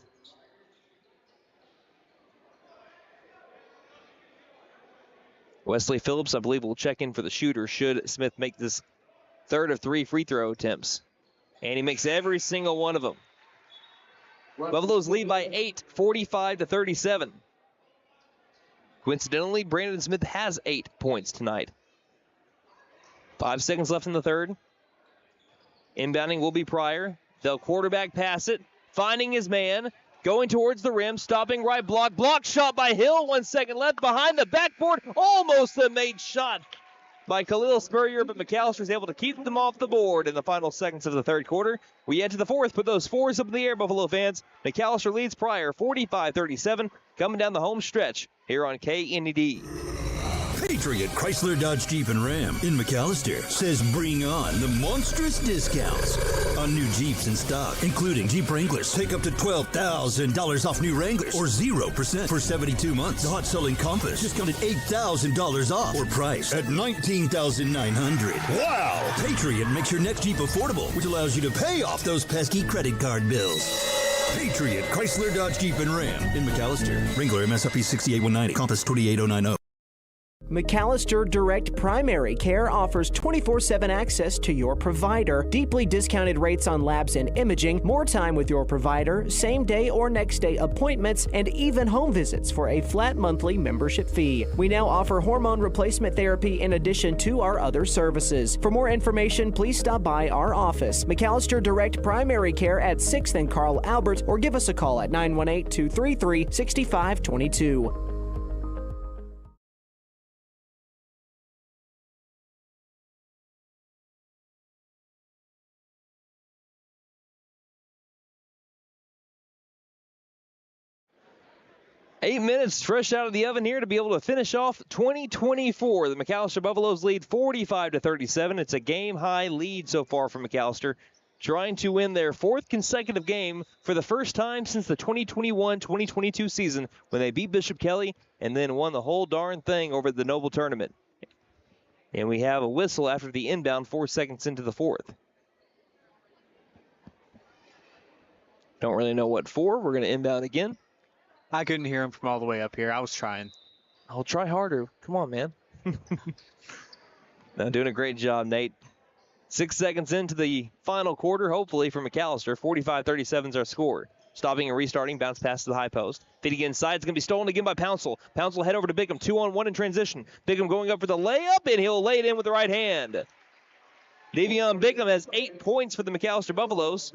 Wesley Phillips, I believe, will check in for the shooter should Smith make this third of 3 free throw attempts. And he makes every single one of them. Buffaloes lead by 8, 45-37. Coincidentally, Brandon Smith has 8 points tonight. 5 seconds left in the third. Inbounding will be Pryor. They'll quarterback pass it. Finding his man. Going towards the rim. Stopping right block. Block shot by Hill. 1 second left. Behind the backboard. Almost a made shot by Khalil Spurrier, but McAlester is able to keep them off the board in the final seconds of the third quarter. We head to the fourth. Put those 4s up in the air, Buffalo fans. McAlester leads Pryor 45-37, coming down the home stretch here on KNED. Patriot Chrysler Dodge Jeep and Ram in McAlester says bring on the monstrous discounts on new Jeeps in stock, including Jeep Wranglers. Take up to $12,000 off new Wranglers or 0% for 72 months. The hot-selling Compass discounted $8,000 off or priced at $19,900. Wow! Patriot makes your next Jeep affordable, which allows you to pay off those pesky credit card bills. Patriot Chrysler Dodge Jeep and Ram in McAlester. Wrangler MSRP 68190, Compass 28090. McAlester Direct Primary Care offers 24/7 access to your provider, deeply discounted rates on labs and imaging, more time with your provider, same-day or next-day appointments, and even home visits for a flat monthly membership fee. We now offer hormone replacement therapy in addition to our other services. For more information, please stop by our office, McAlester Direct Primary Care at 6th and Carl Albert, or give us a call at 918-233-6522. 8 minutes fresh out of the oven here to be able to finish off 2024. The McAlester Buffaloes lead 45-37. It's a game-high lead so far for McAlester, trying to win their 4th consecutive game for the first time since the 2021-2022 season when they beat Bishop Kelly and then won the whole darn thing over at the Noble Tournament. And we have a whistle after the inbound 4 seconds into the 4th. Don't really know what for. We're going to inbound again. I couldn't hear him from all the way up here. I was trying. I'll try harder. Come on, man. No, doing a great job, Nate. 6 seconds into the final quarter, hopefully, for McAlester. 45-37 is our score. Stopping and restarting, bounce pass to the high post. Feeding inside, it's going to be stolen again by Pouncil. Pouncil head over to Bickham, 2-on-1 in transition. Bickham going up for the layup, and he'll lay it in with the right hand. Davion Bickham has 8 points for the McAlester Buffaloes.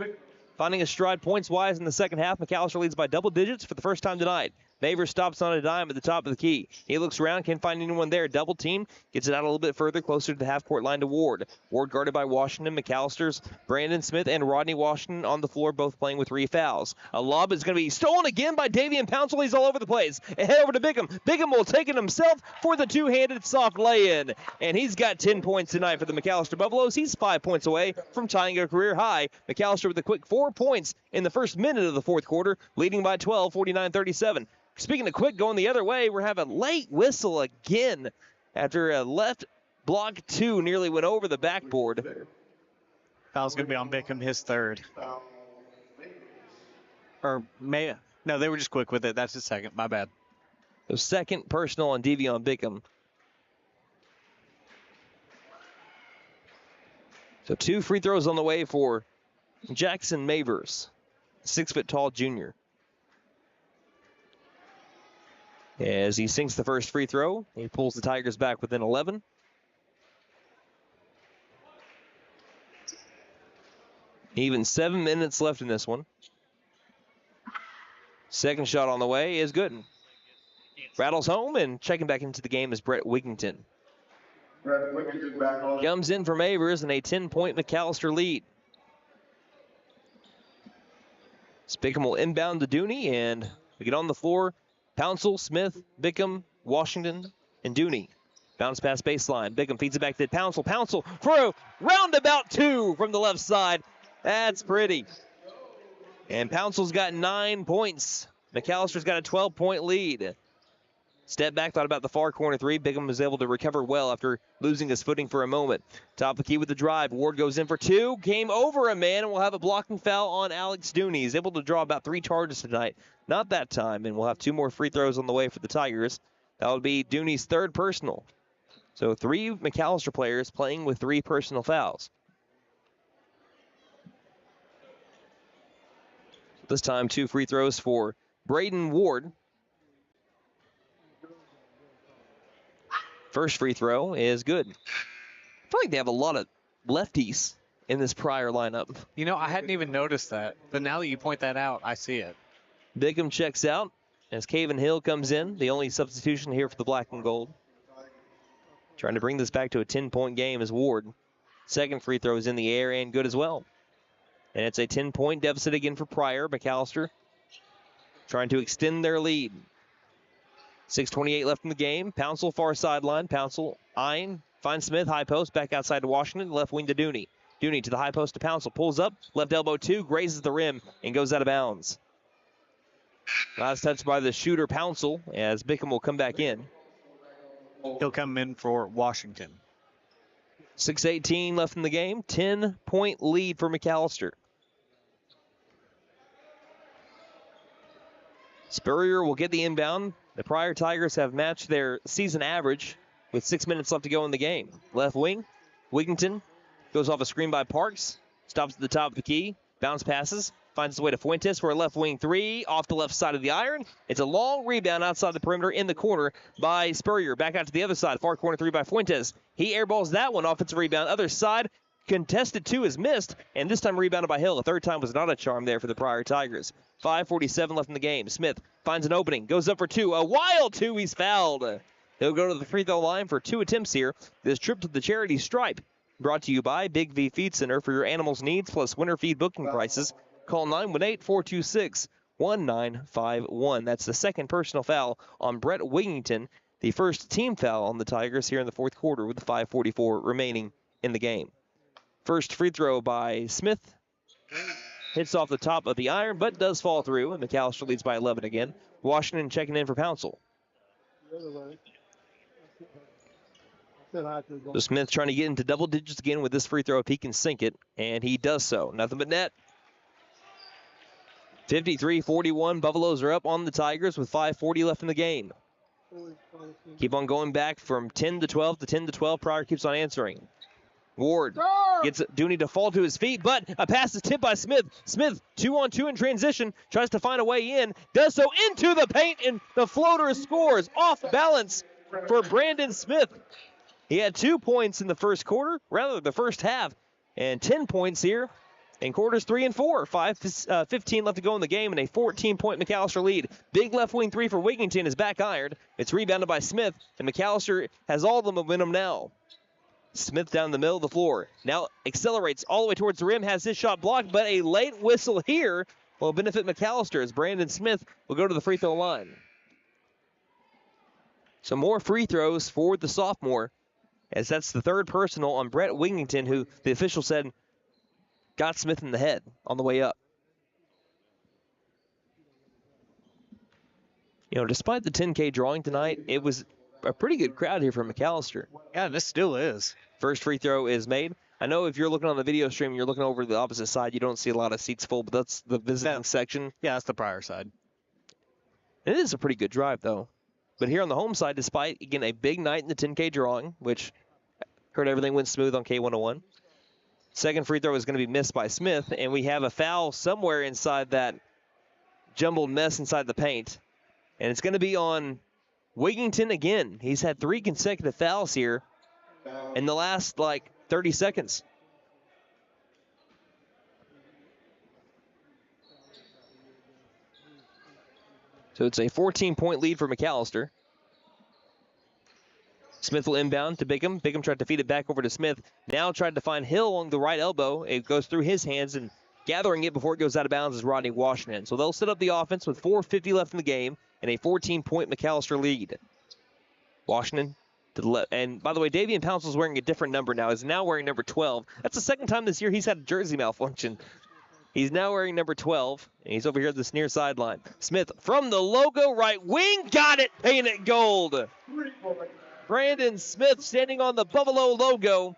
Finding a stride points-wise in the second half, McAlester leads by double digits for the first time tonight. Maver stops on a dime at the top of the key. He looks around, can't find anyone there. Double team, gets it out a little bit further, closer to the half-court line to Ward. Ward guarded by Washington. McAllister's Brandon Smith and Rodney Washington on the floor, both playing with 3 fouls. A lob is going to be stolen again by Davion Pouncil. He's all over the place. And head over to Bickham. Bickham will take it himself for the two-handed soft lay-in. And he's got 10 points tonight for the McAlester Buffaloes. He's 5 points away from tying a career high. McAlester with a quick 4 points in the first minute of the fourth quarter, leading by 12, 49-37. Speaking of quick, going the other way, we're having a late whistle again after a left block 2 nearly went over the backboard. Foul's going to be on Bickham, his 3rd. Or no, they were just quick with it. That's his 2nd. My bad. So 2nd personal on Davion Bickham. So 2 free throws on the way for Jackson Mavers, 6-foot-tall junior. As he sinks the first free throw, he pulls the Tigers back within 11. Even 7 minutes left in this one. Second shot on the way is good. Rattles home, and checking back into the game is Brett Wigington. Comes in for Mavers and a 10-point McAlester lead. Bickham will inbound to Dooney, and we get on the floor. Pouncil, Smith, Bickham, Washington, and Dooney. Bounce pass baseline. Bickham feeds it back to Pouncil. Pouncil for a roundabout 2 from the left side. That's pretty. And Pouncil's got 9 points. McAllister's got a 12-point lead. Step back, thought about the far corner 3. Bickham was able to recover well after losing his footing for a moment. Top of the key with the drive. Ward goes in for 2. Came over a man, and we'll have a blocking foul on Alex Dooney. He's able to draw about 3 charges tonight. Not that time, and we'll have 2 more free throws on the way for the Tigers. That will be Dooney's 3rd personal. So 3 McAlester players playing with 3 personal fouls. This time 2 free throws for Braden Ward. First free throw is good. I feel like they have a lot of lefties in this Pryor lineup. You know, I hadn't even noticed that, but now that you point that out, I see it. Bickham checks out as Caven Hill comes in, the only substitution here for the black and gold. Trying to bring this back to a 10-point game is Ward. Second free throw is in the air and good as well. And it's a 10-point deficit again for Pryor. McAlester trying to extend their lead. 6:28 left in the game. Pouncil far sideline. Pouncil eyeing. Finds Smith. High post. Back outside to Washington. Left wing to Dooney. Dooney to the high post to Pouncil. Pulls up. Left elbow 2. Grazes the rim and goes out of bounds. Last touch by the shooter Pouncil as Bickham will come back in. He'll come in for Washington. 6:18 left in the game. 10-point lead for McAlester. Spurrier will get the inbound. The Pryor Tigers have matched their season average with 6 minutes left to go in the game. Left wing, Wigington goes off a screen by Parks. Stops at the top of the key. Bounce passes. Finds his way to Fuentes for a left wing 3 off the left side of the iron. It's a long rebound outside the perimeter in the corner by Spurrier. Back out to the other side. Far corner 3 by Fuentes. He airballs that one. Offensive rebound. Other side. Contested 2 is missed. And this time rebounded by Hill. The third time was not a charm there for the Pryor Tigers. 5:47 left in the game. Smith finds an opening. Goes up for 2. A wild 2. He's fouled. He'll go to the free throw line for 2 attempts here. This trip to the charity stripe brought to you by Big V Feed Center for your animals' needs plus winter feed booking prices. Call 918-426-1037 1951. That's the second personal foul on Brett Wigington, the first team foul on the Tigers here in the fourth quarter with 5:44 remaining in the game. First free throw by Smith. Hits off the top of the iron, but does fall through, and McAlester leads by 11 again. Washington checking in for Pouncil. So Smith trying to get into double digits again with this free throw if he can sink it, and he does so. Nothing but net. 53-41. Buffaloes are up on the Tigers with 5:40 left in the game. Keep on going back from 10 to 12 to 10 to 12. Pryor keeps on answering. Ward gets Dooney to fall to his feet, but a pass is tipped by Smith. Smith, 2-on-2 in transition, tries to find a way in, does so into the paint, and the floater scores off balance for Brandon Smith. He had 2 points in the first quarter, rather the first half, and 10 points here in quarters 3 and 4. 15 left to go in the game, and a 14-point McAlester lead. Big left wing three for Wigington is back ironed. It's rebounded by Smith, and McAlester has all the momentum now. Smith down the middle of the floor. Now accelerates all the way towards the rim, has his shot blocked, but a late whistle here will benefit McAlester as Brandon Smith will go to the free throw line. So more free throws for the sophomore, as that's the third personal on Brett Wigington, who the official said got Smith in the head on the way up. You know, despite the 10K drawing tonight, it was a pretty good crowd here for McAlester. Yeah, this still is. First free throw is made. I know if you're looking on the video stream, you're looking over the opposite side, you don't see a lot of seats full, but that's the visiting section. Yeah, that's the Pryor side. It is a pretty good drive, though. But here on the home side, despite, again, a big night in the 10K drawing, which heard everything went smooth on K101. Second free throw is going to be missed by Smith, and we have a foul somewhere inside that jumbled mess inside the paint. And it's going to be on Wigington again. He's had 3 consecutive fouls here in the last, 30 seconds. So it's a 14-point lead for McAlester. Smith will inbound to Bigham. Bigham tried to feed it back over to Smith. Now tried to find Hill along the right elbow. It goes through his hands, and gathering it before it goes out of bounds is Rodney Washington. So they'll set up the offense with 4:50 left in the game and a 14-point McAlester lead. Washington to the left. And by the way, Davian Pouncil's wearing a different number now. He's now wearing number 12. That's the second time this year he's had a jersey malfunction. He's now wearing number 12, and he's over here at this near sideline. Smith from the logo right wing. Got it. Painted gold. Brandon Smith, standing on the Buffalo logo,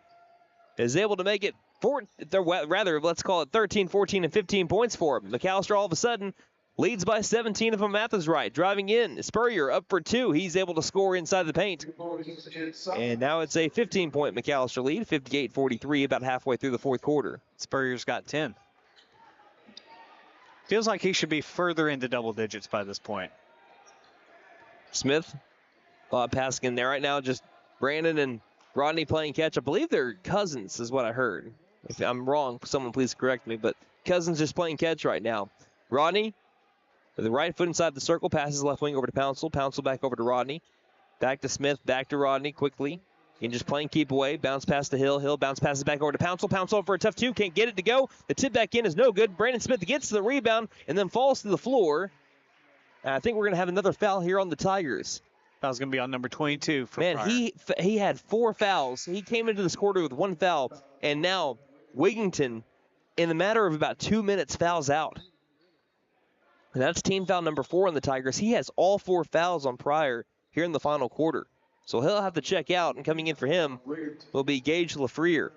is able to make it, let's call it 13, 14, and 15 points for him. McAlester all of a sudden leads by 17 if my math is right. Driving in, Spurrier up for 2. He's able to score inside the paint. And now it's a 15-point McAlester lead, 58-43, about halfway through the fourth quarter. Spurrier's got 10. Feels like he should be further into double digits by this point. Smith, passing in there right now. Just Brandon and Rodney playing catch. I believe they're cousins is what I heard. If I'm wrong, someone please correct me. But cousins just playing catch right now. Rodney with the right foot inside the circle. Passes left wing over to Pouncil. Pouncil back over to Rodney. Back to Smith. Back to Rodney quickly. And just playing keep away. Bounce pass to Hill. Hill bounce passes back over to Pouncil. Pouncil for a tough 2. Can't get it to go. The tip back in is no good. Brandon Smith gets to the rebound and then falls to the floor. And I think we're going to have another foul here on the Tigers. Foul's going to be on number 22 for Man, Pryor. he had 4 fouls. He came into this quarter with 1 foul. And now Wigington, in the matter of about 2 minutes, fouls out. And that's team foul number 4 on the Tigers. He has all 4 fouls on Pryor here in the final quarter. So he'll have to check out, and coming in for him will be Gage LaFreer.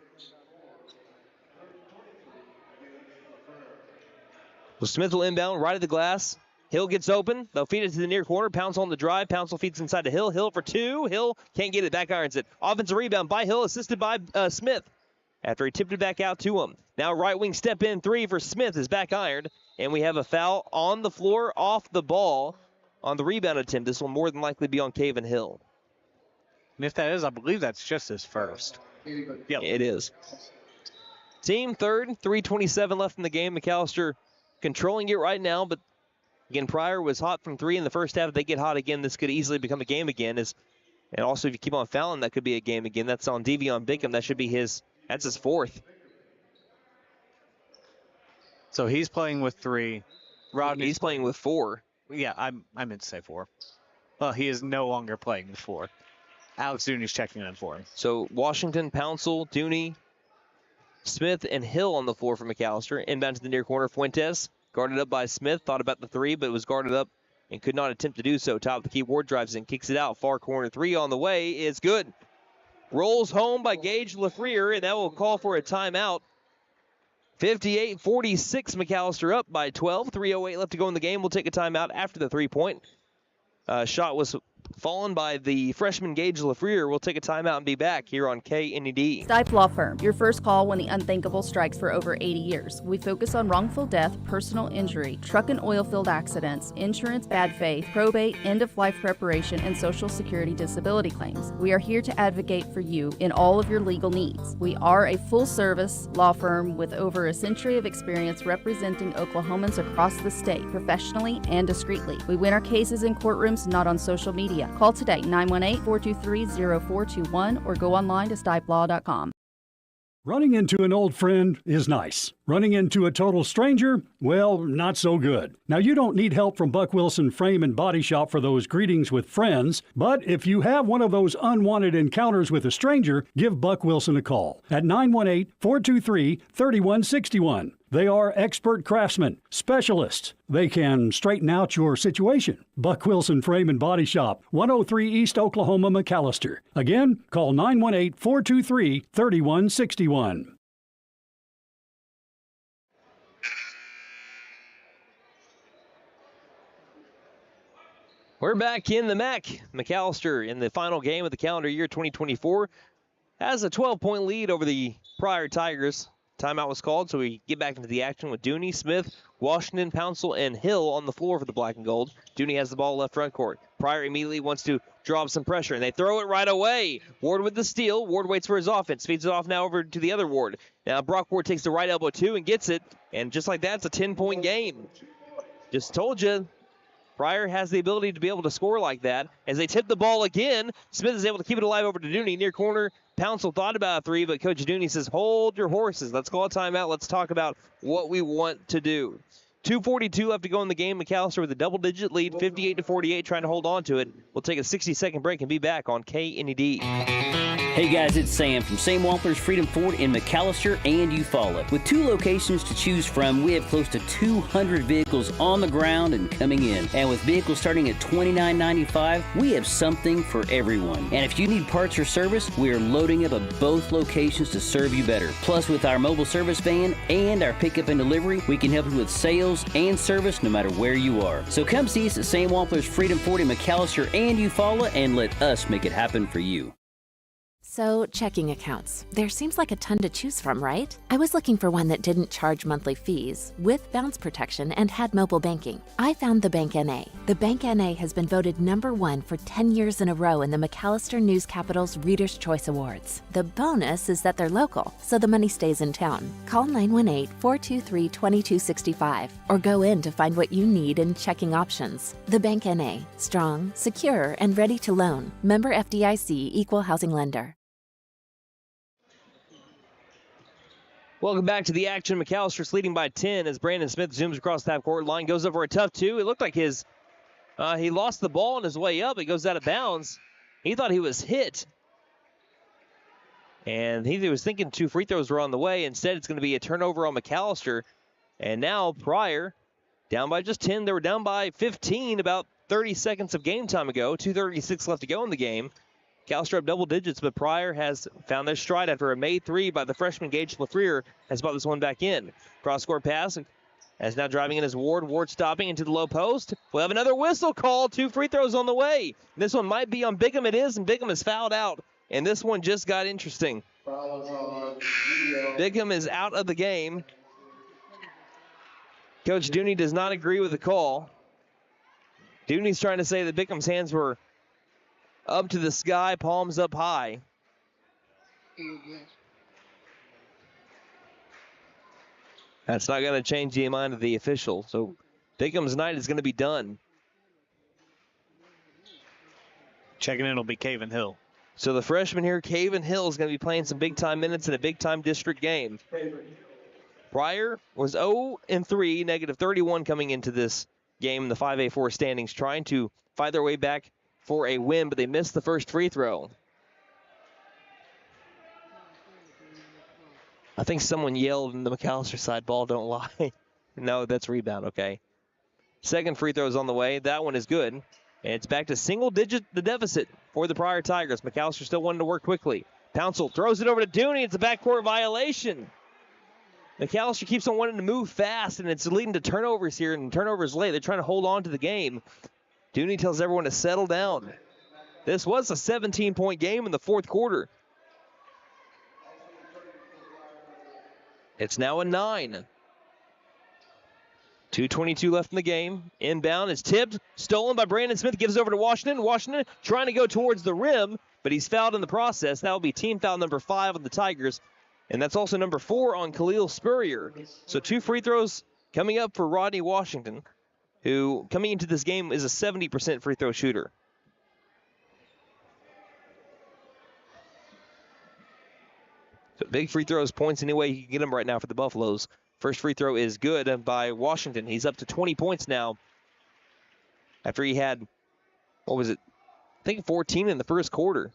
So Smith will inbound right at the glass. Hill gets open. They'll feed it to the near corner. Pouncil on the drive. Pouncil feeds inside to Hill. Hill for 2. Hill can't get it. Back irons it. Offensive rebound by Hill, assisted by Smith. After he tipped it back out to him. Now right wing step in 3 for Smith is back ironed. And we have a foul on the floor off the ball on the rebound attempt. This will more than likely be on Caven Hill. And if that is, I believe that's just his first. Yep. It is. Team third, 3:27 left in the game. McAlester controlling it right now, but again, Pryor was hot from 3 in the first half. If they get hot again, this could easily become a game again. And also, if you keep on fouling, that could be a game again. That's on Devion Bigham. That should be his 4th. So he's playing with 3. He's playing with 4. Yeah, I meant to say 4. Well, he is no longer playing with 4. Alex Dooney's checking in for him. So Washington, Pouncil, Dooney, Smith, and Hill on the floor for McAlester. Inbound to the near corner, Fuentes. Guarded up by Smith. Thought about the 3, but was guarded up and could not attempt to do so. Top of the key, Ward drives in, kicks it out. Far corner 3 on the way is good. Rolls home by Gage Lafreniere, and that will call for a timeout. 58-46, McAlester up by 12. 3:08 left to go in the game. We'll take a timeout after the 3-point. Shot was fallen by the freshman Gage Lafreniere. We'll take a timeout and be back here on KNED. Stipe Law Firm, your first call when the unthinkable strikes. For over 80 years. We focus on wrongful death, personal injury, truck and oil field accidents, insurance, bad faith, probate, end-of-life preparation, and Social Security disability claims. We are here to advocate for you in all of your legal needs. We are a full-service law firm with over a century of experience representing Oklahomans across the state, professionally and discreetly. We win our cases in courtrooms, not on social media. Call today, 918-423-0421, or go online to stipelaw.com. Running into an old friend is nice. Running into a total stranger, well, not so good. Now, you don't need help from Buck Wilson Frame and Body Shop for those greetings with friends, but if you have one of those unwanted encounters with a stranger, give Buck Wilson a call at 918-423-3161. They are expert craftsmen, specialists. They can straighten out your situation. Buck Wilson Frame and Body Shop, 103 East Oklahoma, McAlester. Again, call 918-423-3161. We're back in the MAC. McAlester in the final game of the calendar year 2024 has a 12-point lead over the Pryor Tigers. Timeout was called, so we get back into the action with Dooney, Smith, Washington, Pouncil, and Hill on the floor for the Black and Gold. Dooney has the ball left front court. Pryor immediately wants to draw up some pressure, and they throw it right away. Ward with the steal. Ward waits for his offense. Feeds it off now over to the other Ward. Now Brock Ward takes the right elbow, too, and gets it. And just like that, it's a 10-point game. Just told you, Pryor has the ability to be able to score like that. As they tip the ball again, Smith is able to keep it alive over to Dooney. Near corner, Pouncil thought about a 3, but Coach Dooney says, hold your horses. Let's call a timeout. Let's talk about what we want to do. 2:42 left to go in the game. McAlester with a double-digit lead, 58-48, trying to hold on to it. We'll take a 60-second break and be back on KNED. Hey guys, it's Sam from Sam Wampler's Freedom Ford in McAlester and Eufaula. With 2 locations to choose from, we have close to 200 vehicles on the ground and coming in. And with vehicles starting at $29.95, we have something for everyone. And if you need parts or service, we are loading up at both locations to serve you better. Plus, with our mobile service van and our pickup and delivery, we can help you with sales and service no matter where you are. So come see us at Sam Wampler's Freedom Ford in McAlester and Eufaula and let us make it happen for you. So, checking accounts. There seems like a ton to choose from, right? I was looking for one that didn't charge monthly fees, with bounce protection, and had mobile banking. I found the Bank NA. The Bank NA has been voted #1 for 10 years in a row in the McAlester News Capital's Reader's Choice Awards. The bonus is that they're local, so the money stays in town. Call 918-423-2265 or go in to find what you need in checking options. The Bank NA. Strong, secure, and ready to loan. Member FDIC, Equal Housing Lender. Welcome back to the action. McAlster's leading by 10 as Brandon Smith zooms across the half-court line. Goes over a tough 2. It looked like he lost the ball on his way up. It goes out of bounds. He thought he was hit. And he was thinking 2 free throws were on the way. Instead, it's going to be a turnover on McAlester. And now Pryor, down by just 10. They were down by 15 about 30 seconds of game time ago. 2:36 left to go in the game. McAlester up double digits, but Pryor has found their stride after a made 3 by the freshman Gage Lafreniere has brought this one back in. Cross-court pass as now driving in his Ward. Ward stopping into the low post. We'll have another whistle call. 2 free throws on the way. This one might be on Bickham. It is, and Bickham is fouled out. And this one just got interesting. Bickham is out of the game. Coach Dooney does not agree with the call. Dooney's trying to say that Bickham's hands were up to the sky, palms up high. That's not going to change the mind of the official. So Bickham's night is going to be done. Checking in will be Caven Hill. So the freshman here, Caven Hill, is going to be playing some big-time minutes in a big-time district game. Pryor was 0-3, negative 31 coming into this game in the 5A4 standings, trying to fight their way back for a win, but they missed the first free throw. I think someone yelled in the McAlester side, ball don't lie. No, that's rebound, okay. Second free throw is on the way. That one is good. And it's back to single digit the deficit for the Pryor Tigers. McAlester still wanting to work quickly. Pouncil throws it over to Dooney. It's a backcourt violation. McAlester keeps on wanting to move fast, and it's leading to turnovers here, and turnovers late. They're trying to hold on to the game. Dooney tells everyone to settle down. This was a 17-point game in the fourth quarter. It's now a 9. 2:22 left in the game. Inbound is tipped, stolen by Brandon Smith. Gives over to Washington. Washington trying to go towards the rim, but he's fouled in the process. That will be team foul number 5 on the Tigers, and that's also number 4 on Khalil Spurrier. So 2 free throws coming up for Rodney Washington, who coming into this game is a 70% free throw shooter. So big free throws, points any way he can get them right now for the Buffaloes. First free throw is good by Washington. He's up to 20 points now after he had, what was it? I think 14 in the first quarter.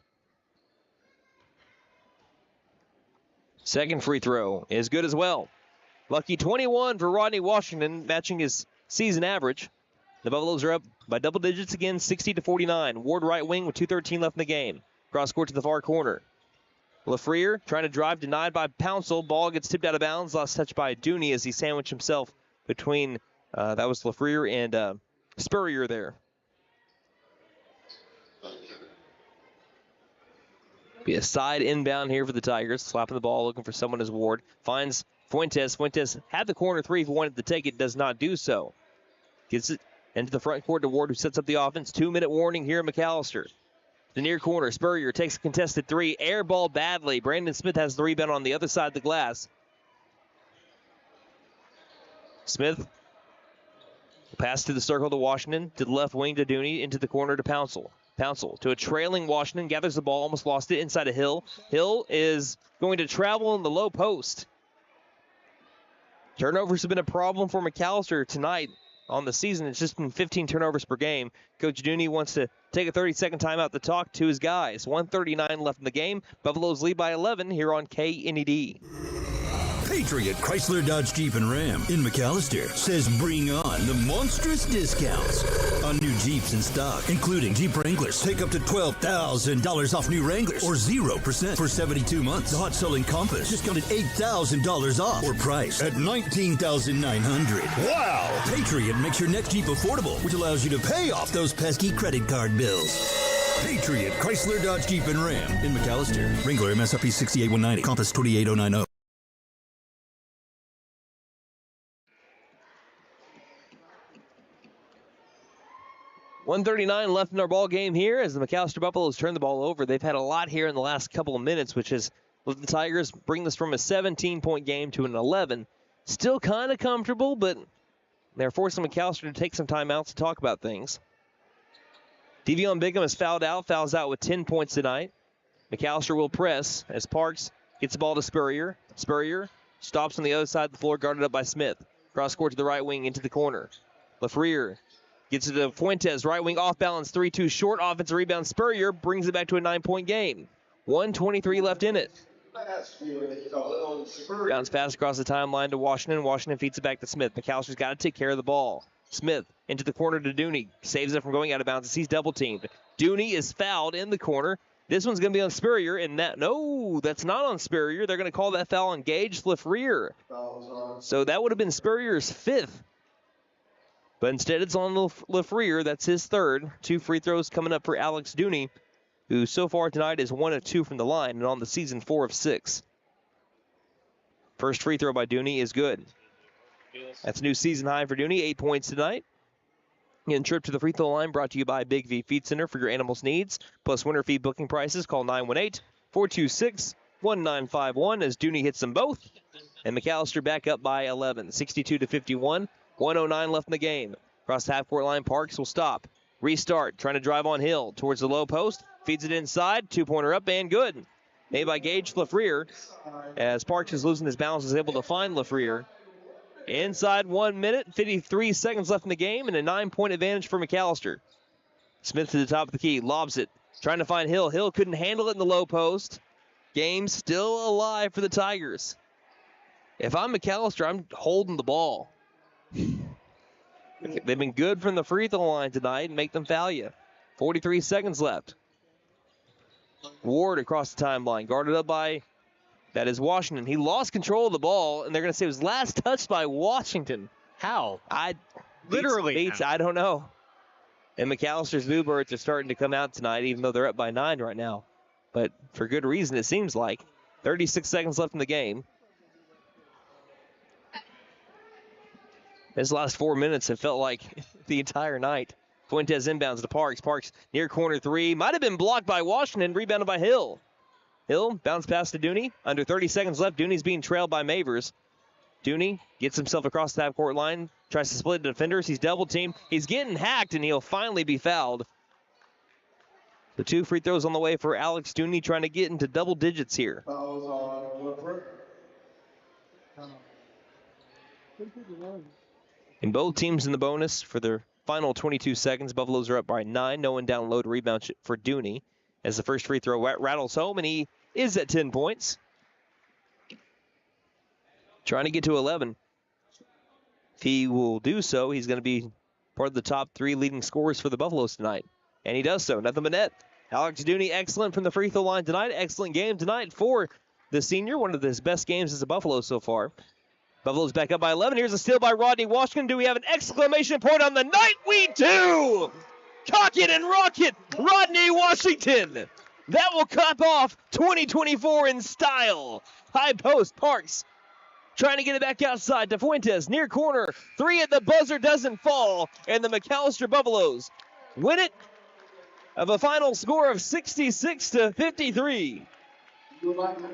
Second free throw is good as well. Lucky 21 for Rodney Washington, matching his season average. The Buffaloes are up by double digits again, 60-49. Ward right wing with 2:13 left in the game. Cross court to the far corner. LaFreer trying to drive, denied by Pouncil. Ball gets tipped out of bounds. Last touch by Dooney as he sandwiched himself between, that was LaFreer and Spurrier there. Be a side inbound here for the Tigers. Slapping the ball, looking for someone as Ward. Finds Fuentes. Fuentes had the corner 3 if he wanted to take it. Does not do so. Gets it into the front court to Ward, who sets up the offense. 2-minute warning here at McAlester. The near corner, Spurrier takes a contested 3. Air ball badly. Brandon Smith has the rebound on the other side of the glass. Smith pass to the circle to Washington, to the left wing to Dooney, into the corner to Pouncil. Pouncil to a trailing Washington, gathers the ball, almost lost it inside of Hill. Hill is going to travel in the low post. Turnovers have been a problem for McAlester tonight. On the season, it's just been 15 turnovers per game. Coach Dooney wants to take a 30-second timeout to talk to his guys. 1:39 left in the game. Buffaloes lead by 11 here on KNED. Patriot Chrysler Dodge Jeep and Ram in McAlester says bring on the monstrous discounts on new Jeeps in stock, including Jeep Wranglers. Take up to $12,000 off new Wranglers or 0% for 72 months. The hot-selling Compass discounted $8,000 off or priced at $19,900. Wow! Patriot makes your next Jeep affordable, which allows you to pay off those pesky credit card bills. Patriot Chrysler Dodge Jeep and Ram in McAlester. Wrangler MSRP 68190. Compass 28090. 1:39 left in our ball game here as the McAlester Buffaloes turn the ball over. They've had a lot here in the last couple of minutes, which has let the Tigers bring this from a 17-point game to an 11. Still kind of comfortable, but they're forcing McAlester to take some time out to talk about things. Devion Bigham is fouls out with 10 points tonight. McAlester will press as Parks gets the ball to Spurrier. Spurrier stops on the other side of the floor, guarded up by Smith. Cross court to the right wing into the corner. LaFreer gets it to Fuentes, right wing off balance, 3-2 short, offensive rebound. Spurrier brings it back to a 9-point game. 1:23 left in it. Bounce pass across the timeline to Washington. Washington feeds it back to Smith. McAllister's got to take care of the ball. Smith into the corner to Dooney. Saves it from going out of bounds as he's double teamed. Dooney is fouled in the corner. This one's going to be on Spurrier, and that's not on Spurrier. They're going to call that foul on Gage LaFreer. So that would have been Spurrier's 5th. But instead it's on LaFreer. That's his 3rd. 2 free throws coming up for Alex Dooney, who so far tonight is 1 of 2 from the line and on the season 4 of 6. First free throw by Dooney is good. That's a new season high for Dooney, 8 points tonight. And trip to the free throw line brought to you by Big V Feed Center for your animals' needs. Plus winter feed booking prices. Call 918-426-1951 as Dooney hits them both. And McAlester back up by 11, 62-51. 1:09 left in the game. Across the half-court line, Parks will stop. Restart, trying to drive on Hill towards the low post. Feeds it inside. 2-pointer up and good. made by Gage Lafrere. As Parks is losing his balance, is able to find Lafrere. Inside 1 minute, 53 seconds left in the game, and a 9-point advantage for McAlester. Smith to the top of the key, lobs it, trying to find Hill. Hill couldn't handle it in the low post. Game still alive for the Tigers. If I'm McAlester, I'm holding the ball. They've been good from the free throw line tonight and make them foul you. 43 seconds left. Ward across the timeline, guarded up by, that is Washington. He lost control of the ball, and they're going to say it was last touched by Washington. How? Literally. Beats, I don't know. And McAllister's Bluebirds are starting to come out tonight, even though they're up by 9 right now. But for good reason, it seems like. 36 seconds left in the game. This last 4 minutes have felt like the entire night. Fuentes inbounds to Parks. Parks near corner 3. Might have been blocked by Washington. Rebounded by Hill. Hill bounce pass to Dooney. Under 30 seconds left. Dooney's being trailed by Mavers. Dooney gets himself across the half-court line. Tries to split defenders. He's double-teamed. He's getting hacked, and he'll finally be fouled. The 2 free throws on the way for Alex Dooney, trying to get into double digits here. And both teams in the bonus for their final 22 seconds. Buffaloes are up by 9. No one down low to rebound for Dooney as the first free throw rattles home, and he is at 10 points. Trying to get to 11. If he will do so, he's going to be part of the top 3 leading scorers for the Buffaloes tonight. And he does so. Nothing but net. Alex Dooney, excellent from the free throw line tonight. Excellent game tonight for the senior. One of his best games as a Buffalo so far. Buffalo's back up by 11. Here's a steal by Rodney Washington. Do we have an exclamation point on the night? We do! Cock it and rock it, Rodney Washington. That will cap off 2024 in style. High post, Parks trying to get it back outside to Fuentes. Near corner, 3 at the buzzer, doesn't fall. And the McAlester Buffaloes win it of a final score of 66-53.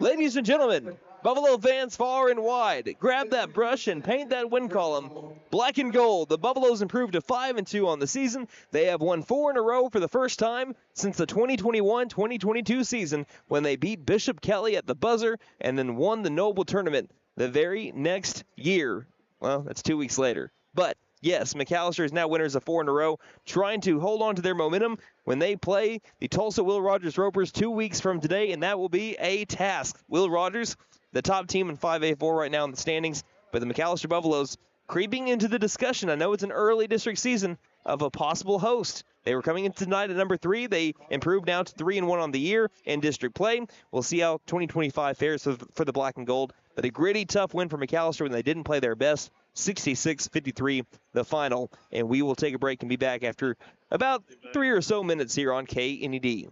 Ladies and gentlemen, Buffalo fans far and wide, grab that brush and paint that win column black and gold. The Buffaloes improved to 5-2 on the season. They have won 4 in a row for the first time since the 2021-2022 season, when they beat Bishop Kelly at the buzzer and then won the Noble Tournament the very next year. Well, that's 2 weeks later. But yes, McAlester is now winners of 4 in a row, trying to hold on to their momentum when they play the Tulsa Will Rogers Ropers 2 weeks from today, and that will be a task. Will Rogers, the top team in 5A4 right now in the standings, but the McAlester Buffaloes creeping into the discussion. I know it's an early district season of a possible host. They were coming in tonight at number 3. They improved now to 3-1 on the year in district play. We'll see how 2025 fares for the black and gold, but a gritty, tough win for McAlester when they didn't play their best. 66-53 the final, and we will take a break and be back after about 3 or so minutes here on KNED.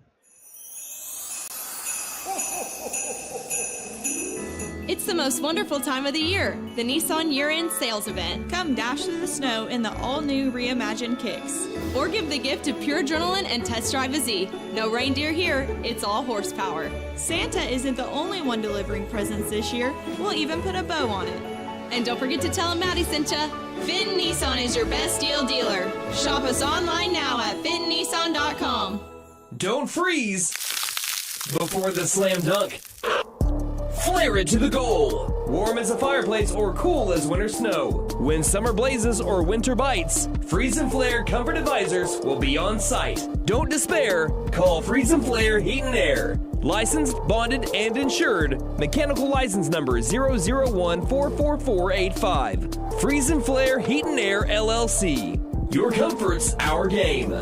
It's the most wonderful time of the year, the Nissan year-end sales event. Come dash through the snow in the all-new reimagined kicks. Or give the gift of pure adrenaline and test drive a Z. No reindeer here, it's all horsepower. Santa isn't the only one delivering presents this year. We'll even put a bow on it. And don't forget to tell him Maddie sent ya. Finn Nissan is your best deal dealer. Shop us online now at finnnissan.com. Don't freeze before the slam dunk. Flare it to the goal. Warm as a fireplace or cool as winter snow. When summer blazes or winter bites, Freeze and Flare Comfort Advisors will be on site. Don't despair. Call Freeze and Flare Heat and Air. Licensed, bonded, and insured. Mechanical license number 001-44485. Freeze and Flare Heat and Air LLC. Your comfort's our game.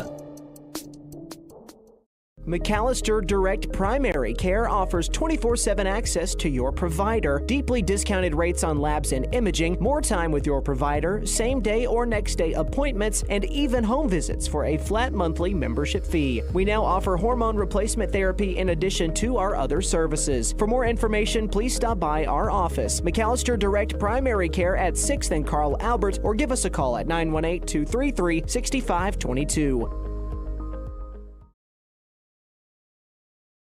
McAlester Direct Primary Care offers 24/7 access to your provider, deeply discounted rates on labs and imaging, more time with your provider, same day or next day appointments, and even home visits for a flat monthly membership fee. We now offer hormone replacement therapy in addition to our other services. For more information, please stop by our office, McAlester Direct Primary Care at 6th and Carl Albert, or give us a call at 918-233-6522.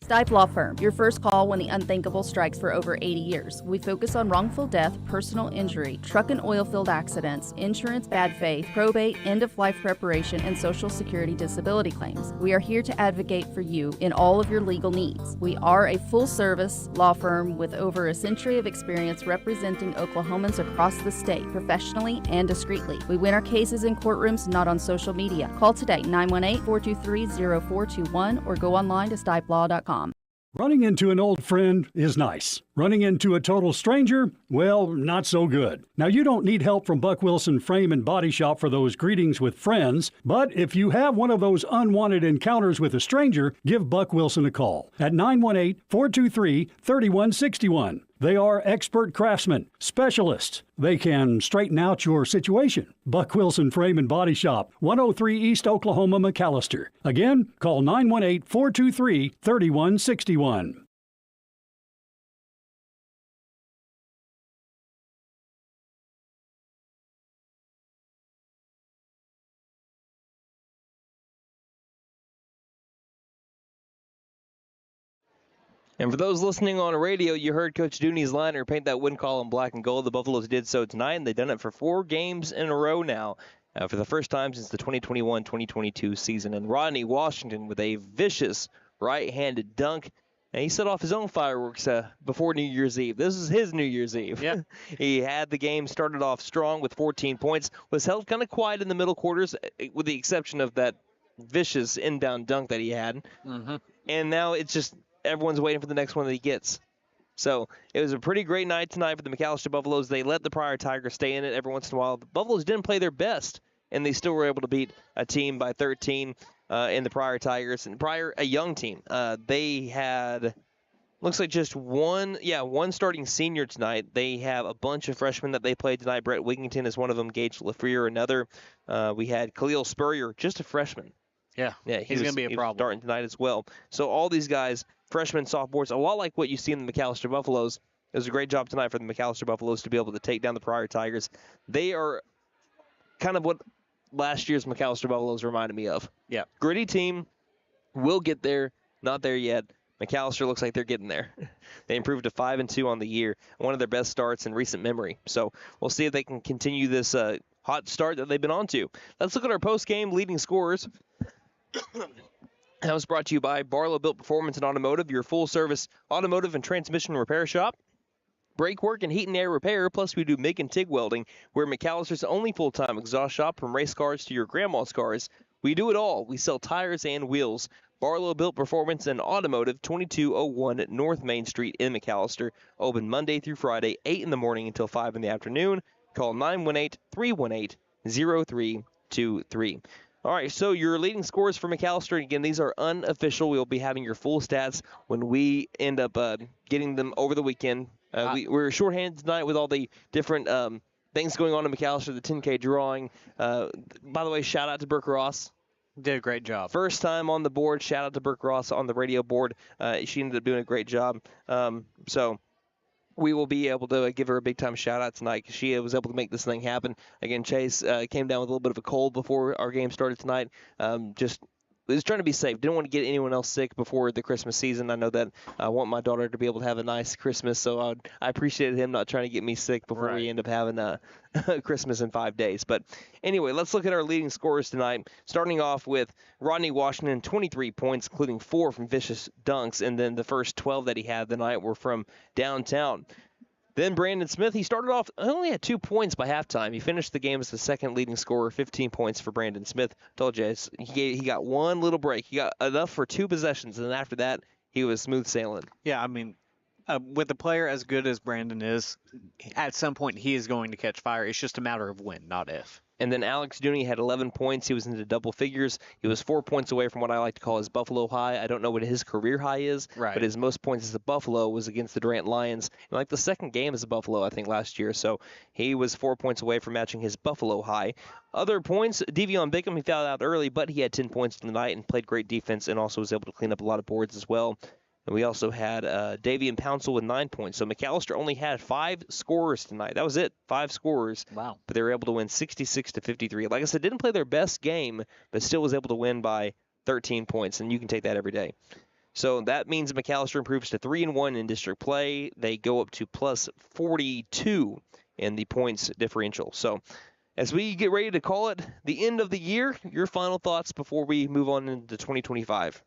Stipe Law Firm, your first call when the unthinkable strikes for over 80 years. We focus on wrongful death, personal injury, truck and oil field accidents, insurance bad faith, probate, end-of-life preparation, and Social Security disability claims. We are here to advocate for you in all of your legal needs. We are a full-service law firm with over a century of experience representing Oklahomans across the state, professionally and discreetly. We win our cases in courtrooms, not on social media. Call today, 918-423-0421, or go online to stipelaw.com. Running into an old friend is nice. Running into a total stranger, well, not so good. Now, you don't need help from Buck Wilson Frame and Body Shop for those greetings with friends, but if you have one of those unwanted encounters with a stranger, give Buck Wilson a call at 918-423-3161. They are expert craftsmen, specialists. They can straighten out your situation. Buck Wilson Frame and Body Shop, 103 East Oklahoma, McAlester. Again, call 918-423-3161. And for those listening on radio, you heard Coach Dooney's liner paint that win column black and gold. The Buffaloes did so tonight, and they've done it for 4 games in a row now, for the first time since the 2021-2022 season. And Rodney Washington with a vicious right-handed dunk. And he set off his own fireworks before New Year's Eve. This is his New Year's Eve. Yeah. He had the game started off strong with 14 points, was held kind of quiet in the middle quarters, with the exception of that vicious inbound dunk that he had. Mm-hmm. And now it's just everyone's waiting for the next one that he gets. So it was a pretty great night tonight for the McAlester Buffaloes. They let the Pryor Tigers stay in it every once in a while. The Buffaloes didn't play their best, and they still were able to beat a team by 13 in the Pryor Tigers. And Pryor, a young team. They had, looks like just one starting senior tonight. They have a bunch of freshmen that they played tonight. Brett Wigington is one of them. Gage Lafreur, another. We had Khalil Spurrier, just a freshman. Yeah, he's going to be a problem. Starting tonight as well. So all these guys, freshmen, sophomores, a lot like what you see in the McAlester Buffaloes. It was a great job tonight for the McAlester Buffaloes to be able to take down the Pryor Tigers. They are kind of what last year's McAlester Buffaloes reminded me of. Yeah. Gritty team, will get there, not there yet. McAlester looks like they're getting there. They improved to 5-2 on the year, one of their best starts in recent memory. So we'll see if they can continue this hot start that they've been on to. Let's look at our post-game leading scorers. That was brought to you by Barlow Built Performance and Automotive, your full-service automotive and transmission repair shop. Brake work and heat and air repair, plus we do MIG and TIG welding. We're McAllister's only full-time exhaust shop, from race cars to your grandma's cars. We do it all. We sell tires and wheels. Barlow Built Performance and Automotive, 2201 North Main Street in McAlester. Open Monday through Friday, 8 in the morning until 5 in the afternoon. Call 918-318-0323. All right, so your leading scores for McAlester, again, these are unofficial. We'll be having your full stats when we end up getting them over the weekend. We're shorthanded tonight with all the different things going on in McAlester, the 10K drawing. By the way, shout out to Brooke Ross. Did a great job. First time on the board. Shout out to Brooke Ross on the radio board. She ended up doing a great job. So we will be able to give her a big-time shout-out tonight because she was able to make this thing happen. Again, Chase came down with a little bit of a cold before our game started tonight. Just was trying to be safe. Didn't want to get anyone else sick before the Christmas season. I know that I want my daughter to be able to have a nice Christmas, so I appreciated him not trying to get me sick before we end up having Christmas in 5 days. But anyway, let's look at our leading scorers tonight, starting off with Rodney Washington, 23 points, including 4 from vicious dunks, and then the first 12 that he had the night were from downtown. Then Brandon Smith, he started off, only had 2 points by halftime. He finished the game as the second leading scorer, 15 points for Brandon Smith. Told you, he got one little break. He got enough for 2 possessions, and then after that, he was smooth sailing. Yeah, I mean, with a player as good as Brandon is, at some point he is going to catch fire. It's just a matter of when, not if. And then Alex Dooney had 11 points. He was into double figures. He was 4 points away from what I like to call his Buffalo high. I don't know what his career high is, but his most points as a Buffalo was against the Durant Lions. And like the second game as a Buffalo, I think, last year. So he was 4 points away from matching his Buffalo high. Other points, Devion Bickham, he fouled out early, but he had 10 points in the night and played great defense and also was able to clean up a lot of boards as well. And we also had Davian Pouncil with 9 points. So McAlester only had 5 scorers tonight. That was it, 5 scorers. Wow. But they were able to win 66-53. Like I said, didn't play their best game, but still was able to win by 13 points, and you can take that every day. So that means McAlester improves to 3-1 in district play. They go up to plus 42 in the points differential. So as we get ready to call it the end of the year, your final thoughts before we move on into 2025.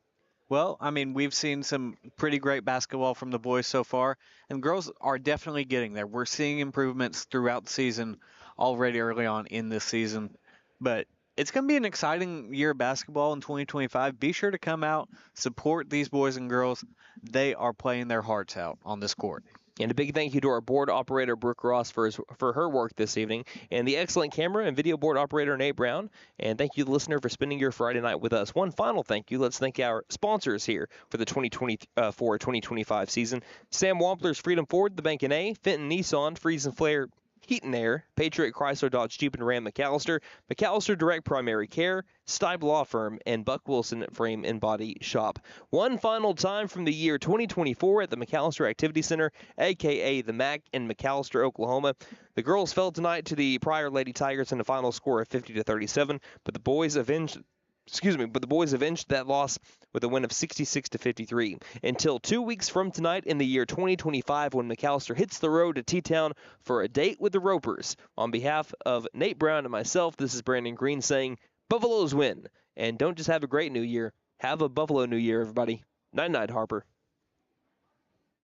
Well, I mean, we've seen some pretty great basketball from the boys so far, and girls are definitely getting there. We're seeing improvements throughout the season already early on in this season. But it's going to be an exciting year of basketball in 2025. Be sure to come out, support these boys and girls. They are playing their hearts out on this court. And a big thank you to our board operator, Brooke Ross, for her work this evening, and the excellent camera and video board operator, Nate Brown. And thank you, the listener, for spending your Friday night with us. One final thank you. Let's thank our sponsors here for the 2024-2025 season. Sam Wampler's Freedom Ford, the Bank & A, Fenton Nissan, Freeze and Flare Heat and Air, Patriot Chrysler Dodge Jeep and Ram McAlester, McAlester Direct Primary Care, Stibe Law Firm, and Buck Wilson Frame and Body Shop. One final time from the year 2024 at the McAlester Activity Center, a.k.a. the MAC in McAlester, Oklahoma. The girls fell tonight to the Pryor Lady Tigers in a final score of 50-37, but the boys avenged that loss with a win of 66-53. Until 2 weeks from tonight in the year 2025, when McAlester hits the road to T-Town for a date with the Ropers. On behalf of Nate Brown and myself, this is Brandon Green saying, Buffaloes win. And don't just have a great new year, have a Buffalo New Year, everybody. Night-night, Harper.